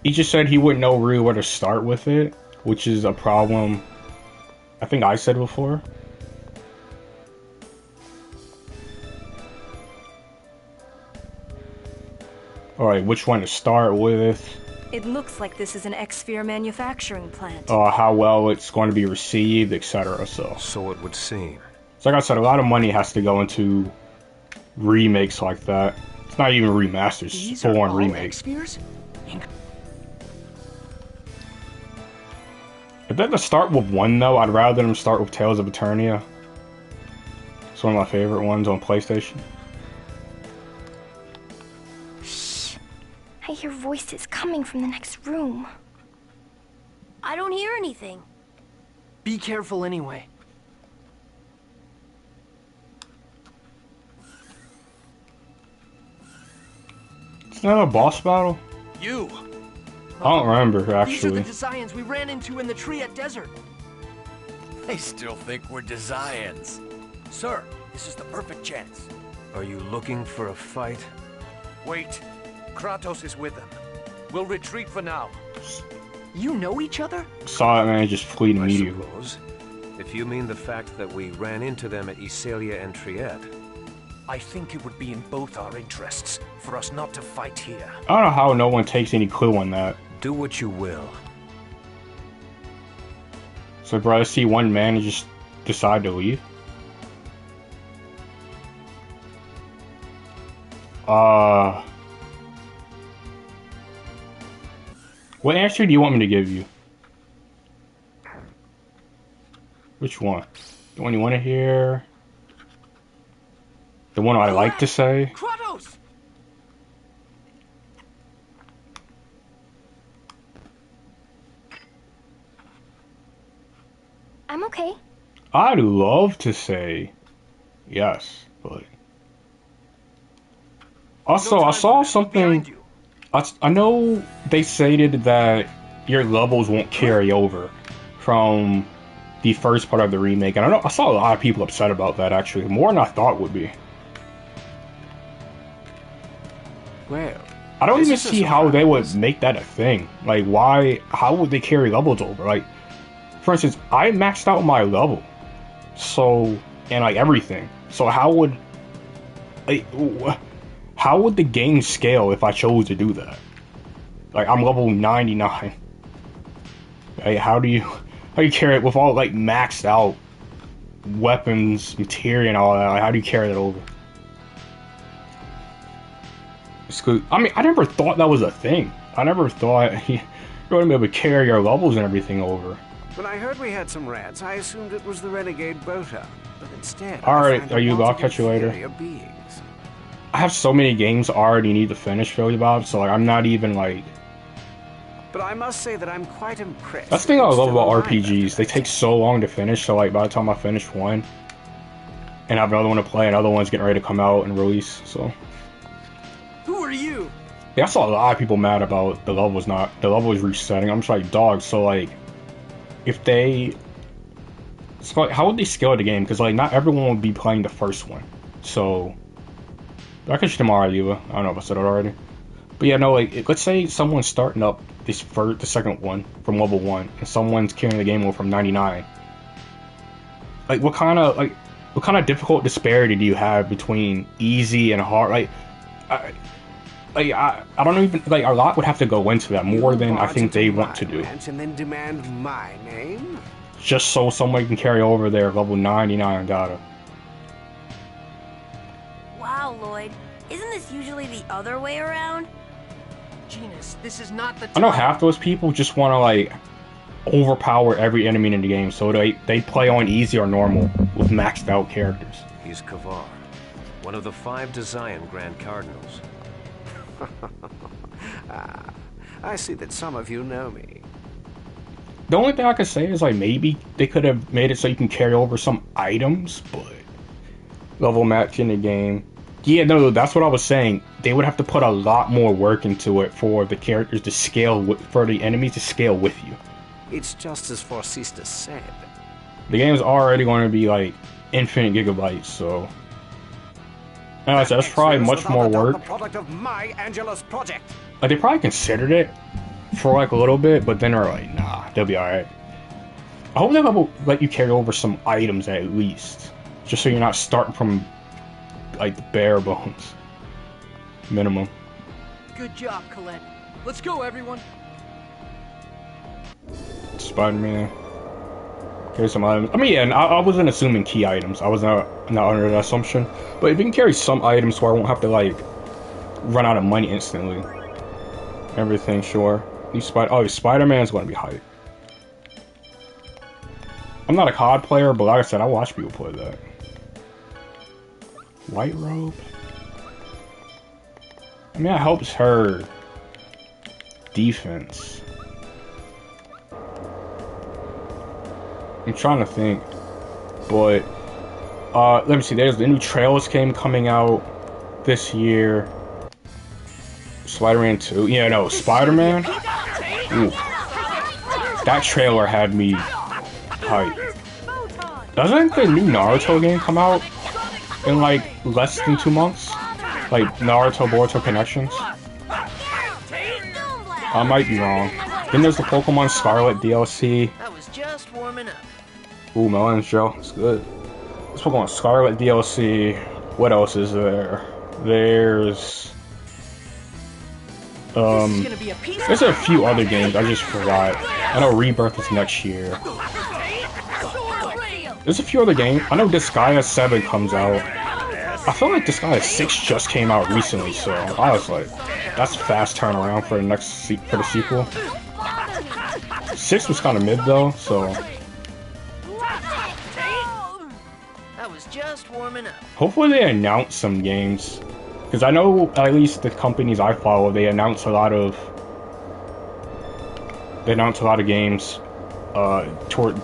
He just said he wouldn't know really where to start with it, which is a problem I think I said before. Alright, which one to start with? It looks like this is an X-Sphere manufacturing plant. How well it's going to be received, etc. So it would seem. So like I said, a lot of money has to go into remakes like that. It's not even remasters, it's full-on remakes. X-Spheres? If they had to start with one, though, I'd rather them start with Tales of Eternia. It's one of my favorite ones on PlayStation. Shh. I hear voices coming from the next room. I don't hear anything. Be careful anyway. Is that a boss battle? You! I don't remember, These are actually. the Desians we ran into in the Triet Desert. They still think we're Desians. Sir, this is the perfect chance. Are you looking for a fight? Wait. Kratos is with them. We'll retreat for now. You know each other? Saw it, man, just fleed I immediately. suppose. If you mean the fact that we ran into them at Iselia and Triet. I think it would be in both our interests for us not to fight here. I don't know how no one takes any clue on that. Do what you will. So, bro, I see one man and just decide to leave. What answer do you want me to give you? Which one? The one you want to hear? The one I like to say? Kratos! I'm okay. I'd love to say yes, but... Also, I saw something... I know they stated that your levels won't carry over from the first part of the remake, and I saw a lot of people upset about that, actually. More than I thought would be. Well, I don't even see how they would make that a thing. Like, how would they carry levels over? Like, for instance, I maxed out my level. So, and like everything. So how would the game scale if I chose to do that? Like, I'm level 99. Like, how do you carry it with all, like, maxed out weapons, materia, and all that? Like, how do you carry that over? It's good. I mean, I never thought that was a thing. I never thought you're going to be able to carry your levels and everything over. when I heard we had some rats, I assumed it was the renegade boater. But instead, Alright, are you? I'll catch you later. Beings. I have so many games I already need to finish, Philly Bob, so like I'm not even like... But I must say that I'm quite impressed. That's the thing I love Still about alive RPGs. They take so long to finish, so like by the time I finish one, and I have another one to play, another one's getting ready to come out and release, so... Who are you? Yeah, I saw a lot of people mad about the level was resetting. I'm just like, dog, so like, if they... So like, how would they scale the game? Because like, not everyone would be playing the first one, so... I catch you tomorrow, Eva. I don't know if I said it already. But yeah, no, like, let's say someone's starting up the second one from level 1, and someone's carrying the game over from 99. Like, what kind of difficult disparity do you have between easy and hard? Like, I don't even, like, a lot would have to go into that, more than I think they want to do. And then demand my name? Just so someone can carry over their level 99 data. Wow, Lloyd. Isn't this usually the other way around? Genus, this is not the time. I know half those people just want to, like, overpower every enemy in the game, so they play on easy or normal with maxed out characters. He's Kavar, one of the 5 Desian Grand Cardinals. I see that some of you know me. The only thing I could say is, like, maybe they could have made it so you can carry over some items, but level match in the game. Yeah, no, that's what I was saying. They would have to put a lot more work into it for the characters to scale, for the enemies to scale with you. It's just as Forcista said. The game's already going to be, like, infinite gigabytes, so... I said, that's probably much more work. The product of my Angelus project. Like, they probably considered it for, like, a little bit, but then they're like, nah, they'll be alright. I hope they'll let you carry over some items at least. Just so you're not starting from, like, the bare bones. Minimum. Good job, Colette. Let's go, everyone. Spider-Man. Carry some items. I mean, yeah, I wasn't assuming key items. I was not under that assumption. But if you can carry some items so I won't have to, like, run out of money instantly. Everything, sure. Spider-Man's gonna be hype. I'm not a COD player, but like I said, I watch people play that. White robe? I mean, that helps her defense. I'm trying to think, but let me see. There's the new trailers coming out this year. Spider-Man 2. Yeah, no, Spider-Man. Ooh. That trailer had me hyped. Doesn't the new Naruto game come out in like less than 2 months? Like Naruto Boruto Connections? I might be wrong. Then there's the Pokemon Scarlet DLC. That was just warming up. Ooh, Melon Joe. It's good. There's Pokemon Scarlet DLC. What else is there? There's there's a few other games I just forgot. I know Rebirth is next year. There's a few other games. I know Disgaea 7 comes out. I feel like Disgaea 6 just came out recently, so I was like, that's fast turnaround for the sequel. 6 was kind of mid though, so That was just warming up. hopefully they announce some games, because I know at least the companies I follow, they announce a lot of games towards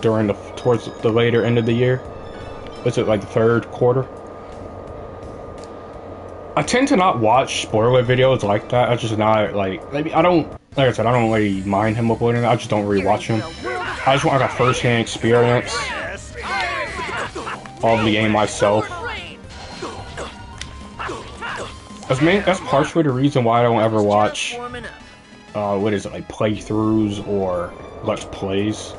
the later end of the year. What's it, like the third quarter? I tend to not watch spoiler videos like that. I just not like I don't, like I said, I don't really mind him uploading it. I just don't really watch him. I just want like a first-hand experience of the game myself. That's partially the reason why I don't ever watch what is it, like playthroughs or let's plays.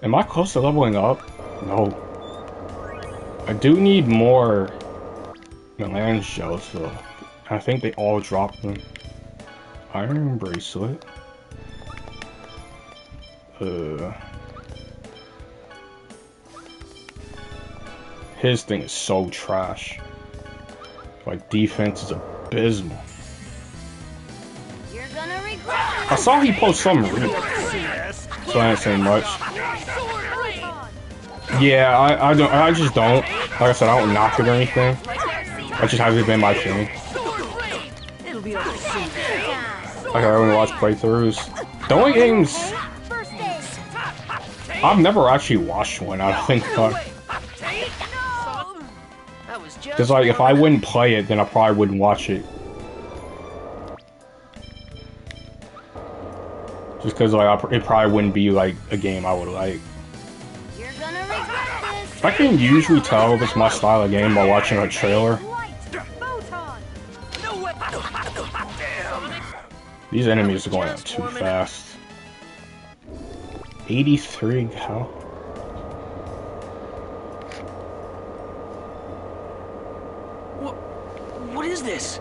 Am I close to leveling up? No. I do need more Milan shells, so I think they all dropped them. Iron bracelet. His thing is so trash. Like, defense is abysmal. You're gonna regret I saw he post some reading, so I didn't say much. Yeah, I just don't. Like I said, I don't knock it or anything. That just hasn't been my thing. Like, I only watch playthroughs. The only games I've never actually watched one, I don't think. Because like, if I wouldn't play it, then I probably wouldn't watch it. Just because like it probably wouldn't be like a game I would like. I can usually tell if it's my style of game by watching a trailer. These enemies are going up too fast. 83, how? What is this?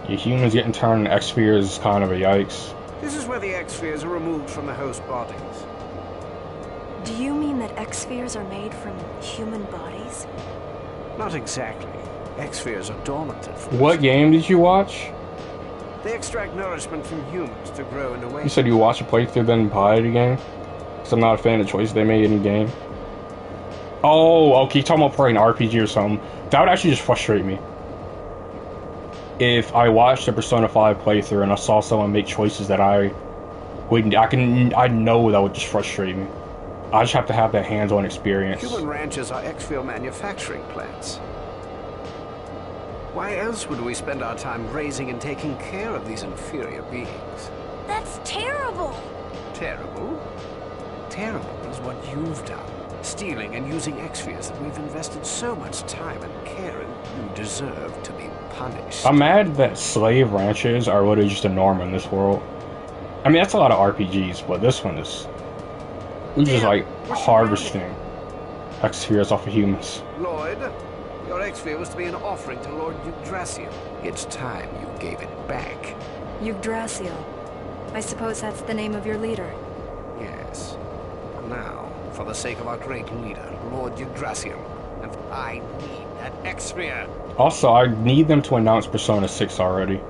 Your humans getting turned into X-Spheres is kind of a yikes. This is where the X-Spheres are removed from the host bodies. Do you mean that X-Spheres are made from human bodies? Not exactly. X-Spheres are dormant at first. What game did you watch? They extract nourishment from humans to grow into weight. You said you watched a playthrough then buy the game? Because I'm not a fan of the choices they made in the game. Oh, okay, you're talking about playing an RPG or something. That would actually just frustrate me. If I watched a Persona 5 playthrough and I saw someone make choices that I know that would just frustrate me. I just have to have that hands-on experience. Human ranches are X-Field manufacturing plants. Why else would we spend our time raising and taking care of these inferior beings? That's terrible! Terrible? Terrible is what you've done. Stealing and using X-Spheres that we've invested so much time and care in. You deserve to be punished. I'm mad that slave ranches are really just a norm in this world. I mean, that's a lot of RPGs, but this one is We're just like harvesting X-spheres off of humans. Lloyd, your X-sphere was to be an offering to Lord Yggdrasil. It's time you gave it back. Yggdrasil. I suppose that's the name of your leader. Yes. Now, for the sake of our great leader, Lord Yggdrasil, and I need that X-sphere. Also, I need them to announce Persona 6 already.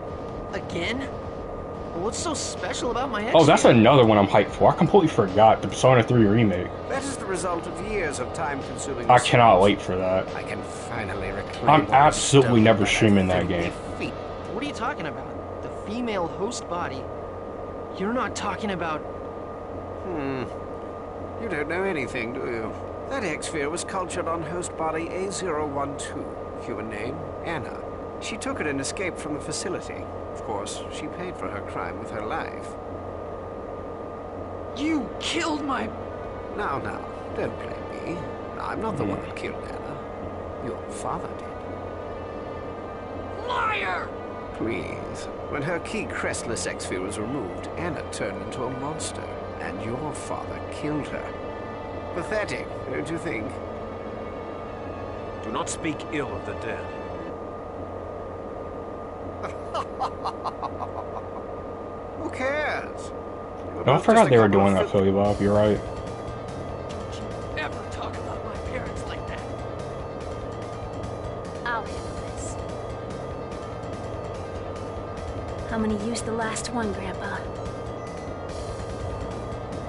Again? Well, what's so special about my X? Oh, that's another one I'm hyped for. I completely forgot the Persona 3 remake. That is the result of years of time-consuming. I cannot wait for that. I can finally reclaim. I'm absolutely never streaming that game. What are you talking about? The female host body? You're not talking about... You don't know anything, do you? That X-sphere was cultured on host body A012. Human name, Anna. She took it and escaped from the facility. Of course, she paid for her crime with her life. You killed my... Now, don't blame me. I'm not the one that killed Anna. Your father did. Liar! Please. When her key crestless X-sphere was removed, Anna turned into a monster, and your father killed her. Pathetic, don't you think? Do not speak ill of the dead. Who cares? No, I forgot they were doing that, Philly Bob. You're right. Don't you ever talk about my parents like that. I'll handle this. I'm gonna use the last one, Grandpa.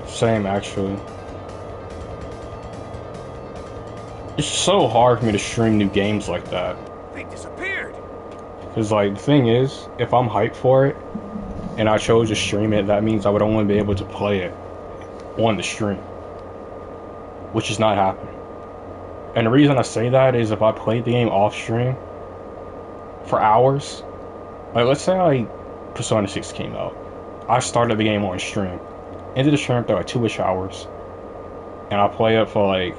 Same, actually. It's so hard for me to stream new games like that. They disappeared. Because, like, the thing is, if I'm hyped for it, and I chose to stream it, that means I would only be able to play it on the stream. Which is not happening. And the reason I say that is if I played the game off stream for hours, like, let's say, like, Persona 6 came out. I started the game on stream. Ended the stream after, like, 2-ish hours. And I play it for, like,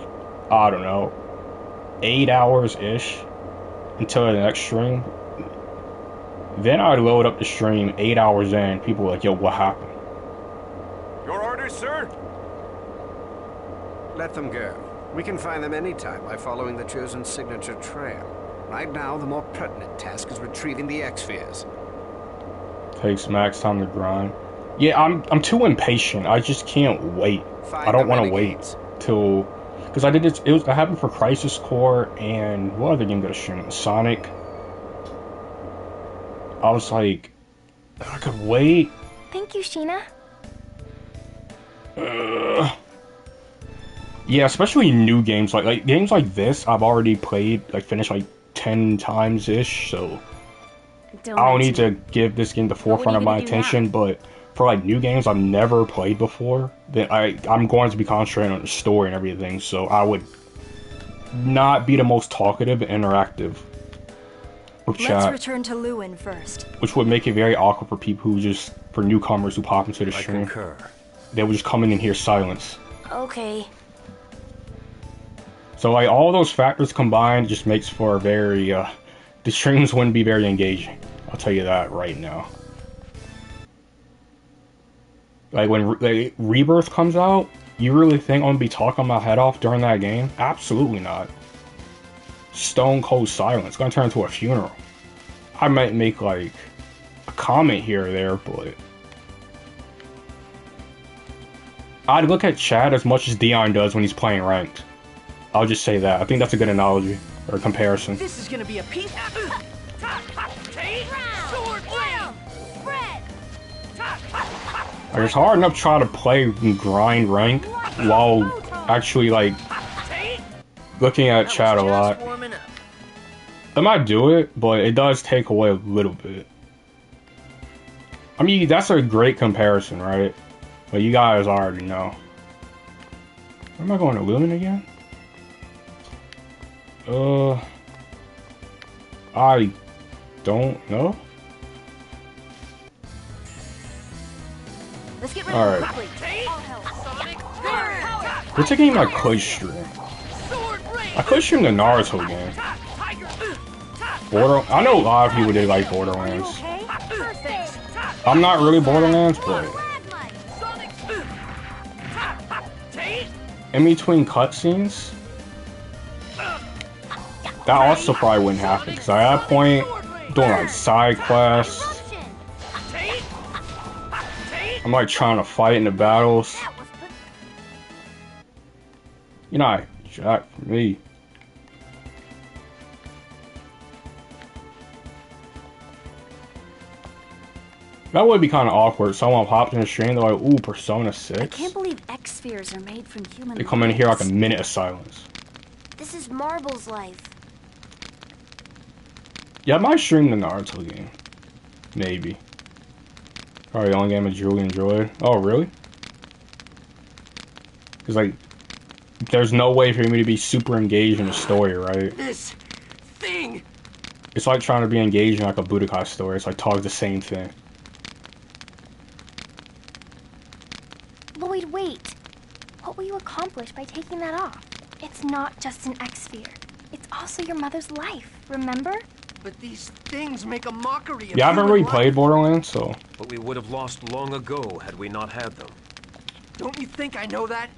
I don't know, 8 hours-ish until the next stream. Then I'd load up the stream 8 hours in. People were like, yo, what happened? Your orders, sir? Let them go. We can find them anytime by following the chosen signature trail. Right now, the more pertinent task is retrieving the X-spheres. Takes max time to grind. Yeah, I'm too impatient. I just can't wait. I don't want to wait till... Because I did it, that happened for Crisis Core and what other game did I stream? Sonic. I was like, I could wait. Thank you, Sheena. Yeah, especially new games like games like this. I've already played, like finished like 10 times ish. So I don't need to give this game the forefront of my attention. But for like new games I've never played before, then I'm going to be concentrating on the story and everything. So I would not be the most talkative and interactive with chat. Let's return to Lewin first. Which would make it very awkward for people for newcomers who pop into the stream. I concur. They would just come in and hear silence. Okay. So like all those factors combined just makes for a very, the streams wouldn't be very engaging. I'll tell you that right now. Like when Rebirth comes out, you really think I'm gonna be talking my head off during that game? Absolutely not. Stone cold silence. It's gonna turn into a funeral. I might make like a comment here or there, but I'd look at chat as much as Dion does when he's playing ranked. I'll just say that. I think that's a good analogy or comparison. This is gonna be a piece. Like, it's hard enough to try to play and grind rank while actually like looking at chat a lot. I might do it, but it does take away a little bit. I mean, that's a great comparison, right? But you guys already know. Where am I going to Lumen again? I don't know. Let's get rid of it quickly. What's a game I could stream? I could stream the Naruto game. I know a lot of people did like Borderlands. I'm not really Borderlands, but in between cutscenes, that also probably wouldn't happen, because at that point, doing like side quests, I'm like trying to fight in the battles. You're not jack for me. That would be kind of awkward. Someone pops in the stream, they're like, ooh, Persona 6. I can't believe X-spheres are made from human They come in here like a lives. minute of silence. This is Marble's life. Yeah, I might stream the Naruto game. Maybe. Probably the only game I truly enjoyed. Oh, really? Because, like, there's no way for me to be super engaged in the story, right? This thing! It's like trying to be engaged in, like, a Budokai story. It's like talk the same thing. Lloyd, wait. What will you accomplish by taking that off? It's not just an X-sphere. It's also your mother's life, remember? But these things make a mockery of Yeah, I haven't human really life. played Borderlands, so... But we would have lost long ago had we not had them. Don't you think I know that?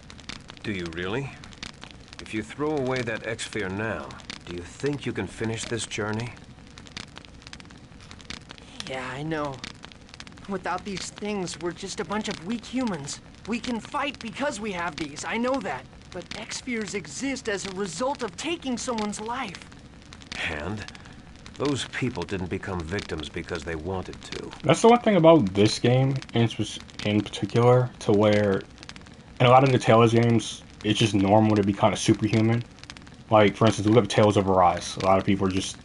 Do you really? If you throw away that X-sphere now, do you think you can finish this journey? Yeah, I know. Without these things, we're just a bunch of weak humans. We can fight because we have these, I know that. But X-spheres exist as a result of taking someone's life. And those people didn't become victims because they wanted to. That's the one thing about this game, in particular, to where... in a lot of the Tales games, it's just normal to be kind of superhuman. Like, for instance, look at Tales of Arise. A lot of people are just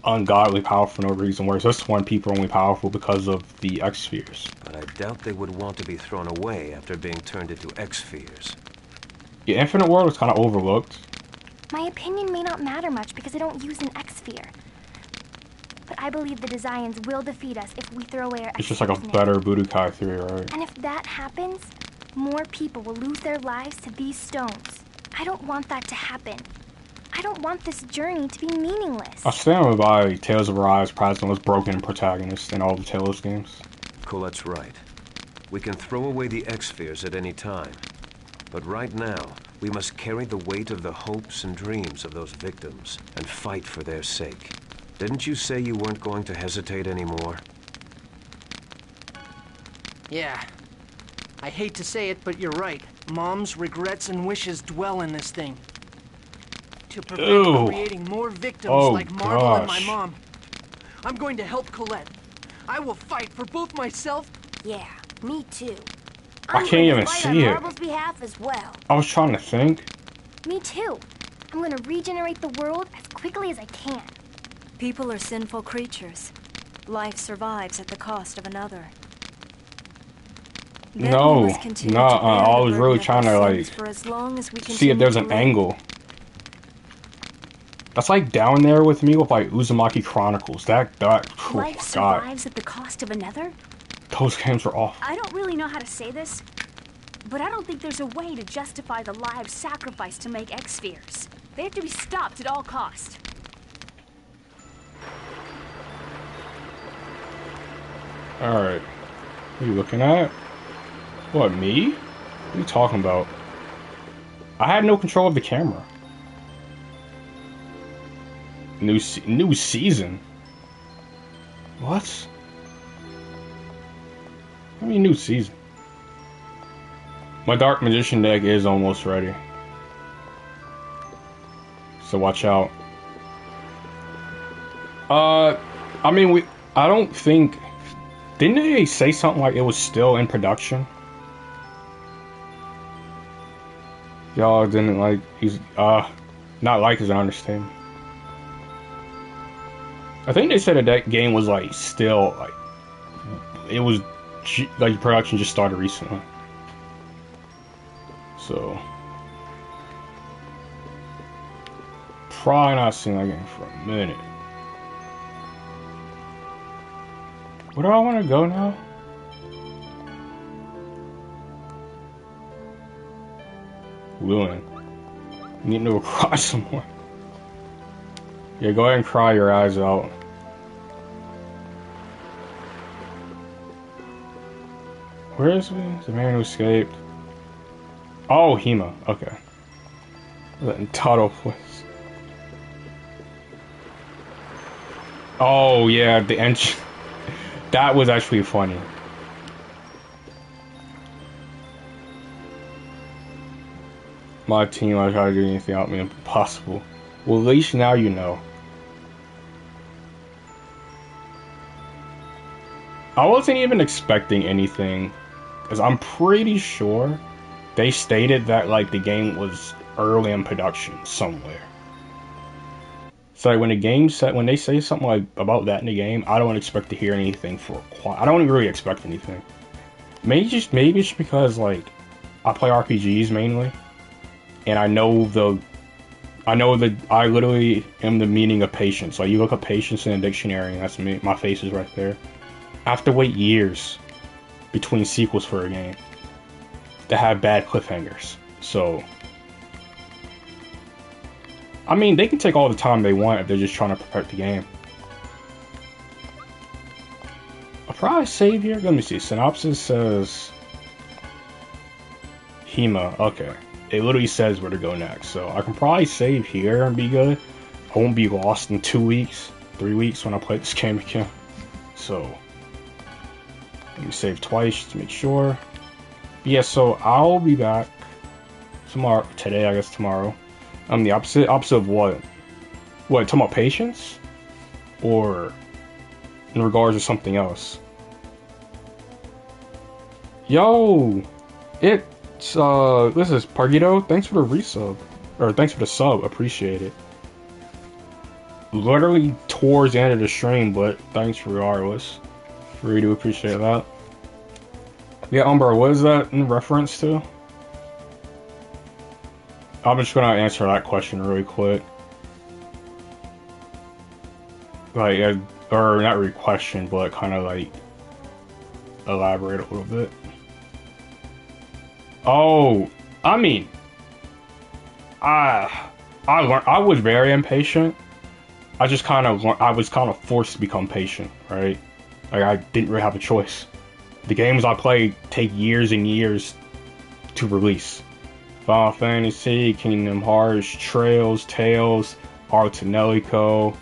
ungodly powerful for no reason, whereas this one, people are only powerful because of the X-spheres. But I doubt they would want to be thrown away after being turned into X-spheres. Yeah, Infinite World is kind of overlooked. My opinion may not matter much because I don't use an X-sphere. But I believe the Designs will defeat us if we throw away our It's just like a X-spheres now. better Budokai 3, right? And if that happens, more people will lose their lives to these stones. I don't want that to happen. I don't want this journey to be meaningless. I stand by Tales of Arise probably the most broken protagonist in all the Tales games. Colette's right. We can throw away the X-spheres at any time. But right now, we must carry the weight of the hopes and dreams of those victims and fight for their sake. Didn't you say you weren't going to hesitate anymore? Yeah. I hate to say it, but you're right. Mom's regrets and wishes dwell in this thing. To prevent Ew. creating more victims Oh, like Marble and my gosh. mom. I'm going to help Colette. I will fight for both myself. Yeah, me too. I I'm can't going to even fight see on it. Marble's behalf as well. I was trying to think. Me too. I'm gonna regenerate the world as quickly as I can. People are sinful creatures. Life survives at the cost of another. Then No, we must continue no, to bear I the was burden really of trying our to, sins like, for as long as we See if continue there's to an live. angle. That's like down there with me with like Uzumaki Chronicles. That oh Life my god, survives at the cost of another? those games are awful. I don't really know how to say this, but I don't think there's a way to justify the lives sacrificed to make X-spheres. They have to be stopped at all costs. All right, what are you looking at? What, me? What are you talking about? I had no control of the camera. New season. What? I mean, new season. My Dark Magician deck is almost ready. So watch out. I mean, I don't think... Didn't they say something like it was still in production? Y'all didn't like... Not like is an understatement. I think they said that game was like still like... It was... Like production just started recently. So... Probably not seen that game for a minute. Where do I want to go now? Lewin. Need to go cry some more. Yeah, go ahead and cry your eyes out. Where is he? The man who escaped. Oh, Hema. Okay. Then Toto was. Oh yeah, the end. That was actually funny. My team, I try to do anything out me impossible. Well, at least now you know. I wasn't even expecting anything, because I'm pretty sure they stated that like the game was early in production somewhere. So like, when the game set, when they say something like about that in the game, I don't expect to hear anything for a while. I don't really expect anything. Maybe it's just because like I play RPGs mainly, and I literally am the meaning of patience. Like you look up patience in a dictionary, and that's me. My face is right there. I have to wait years between sequels for a game that have bad cliffhangers. So, I mean, they can take all the time they want if they're just trying to protect the game. I'll probably save here. Let me see. Synopsis says Hema. Okay. It literally says where to go next. So I can probably save here and be good. I won't be lost in 2 weeks, 3 weeks when I play this game again. So let me save twice to make sure. Yeah, so I'll be back tomorrow. Today, I guess tomorrow. The opposite of what? What, talking about patience? Or in regards to something else? Yo! This is Pargito. Thanks for the resub. Or thanks for the sub. Appreciate it. Literally towards the end of the stream, but thanks regardless. Really do appreciate that. Yeah, Umber, what is that in reference to? I'm just gonna answer that question really quick. Like, or not really question, but kind of like elaborate a little bit. Oh, I mean, I learned. I was very impatient. I was kind of forced to become patient, right? Like I didn't really have a choice. The games I play take years and years to release. Final Fantasy, Kingdom Hearts, Trails, Tales, Artanelico,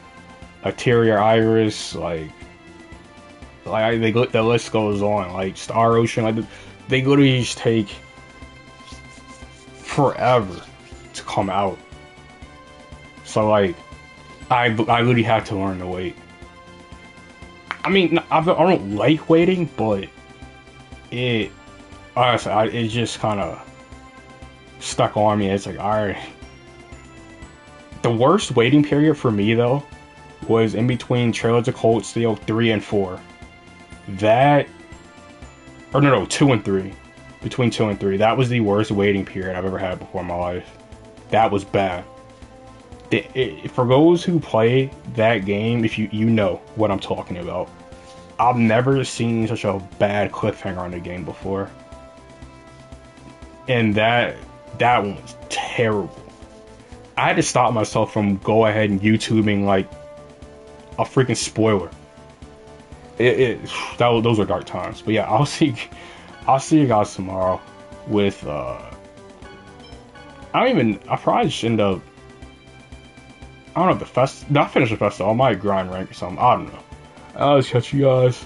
Interior Iris, the list goes on. Like Star Ocean, like they literally just take forever to come out. So like, I literally had to learn to wait. I mean, I don't like waiting, but honestly, it just kind of stuck on me. It's like, alright. The worst waiting period for me, though, was in between Trails of Cold Steel 3 and 4. 2 and 3. Between 2 and 3. That was the worst waiting period I've ever had before in my life. That was bad. For those who play that game, if you know what I'm talking about, I've never seen such a bad cliffhanger on the game before. And that one was terrible. I had to stop myself from go ahead and YouTubing like a freaking spoiler. Those were dark times. But yeah, I'll see you guys tomorrow with I'll probably just end up, I don't know, not finish the festival. I might grind rank or something. I don't know. I'll just catch you guys.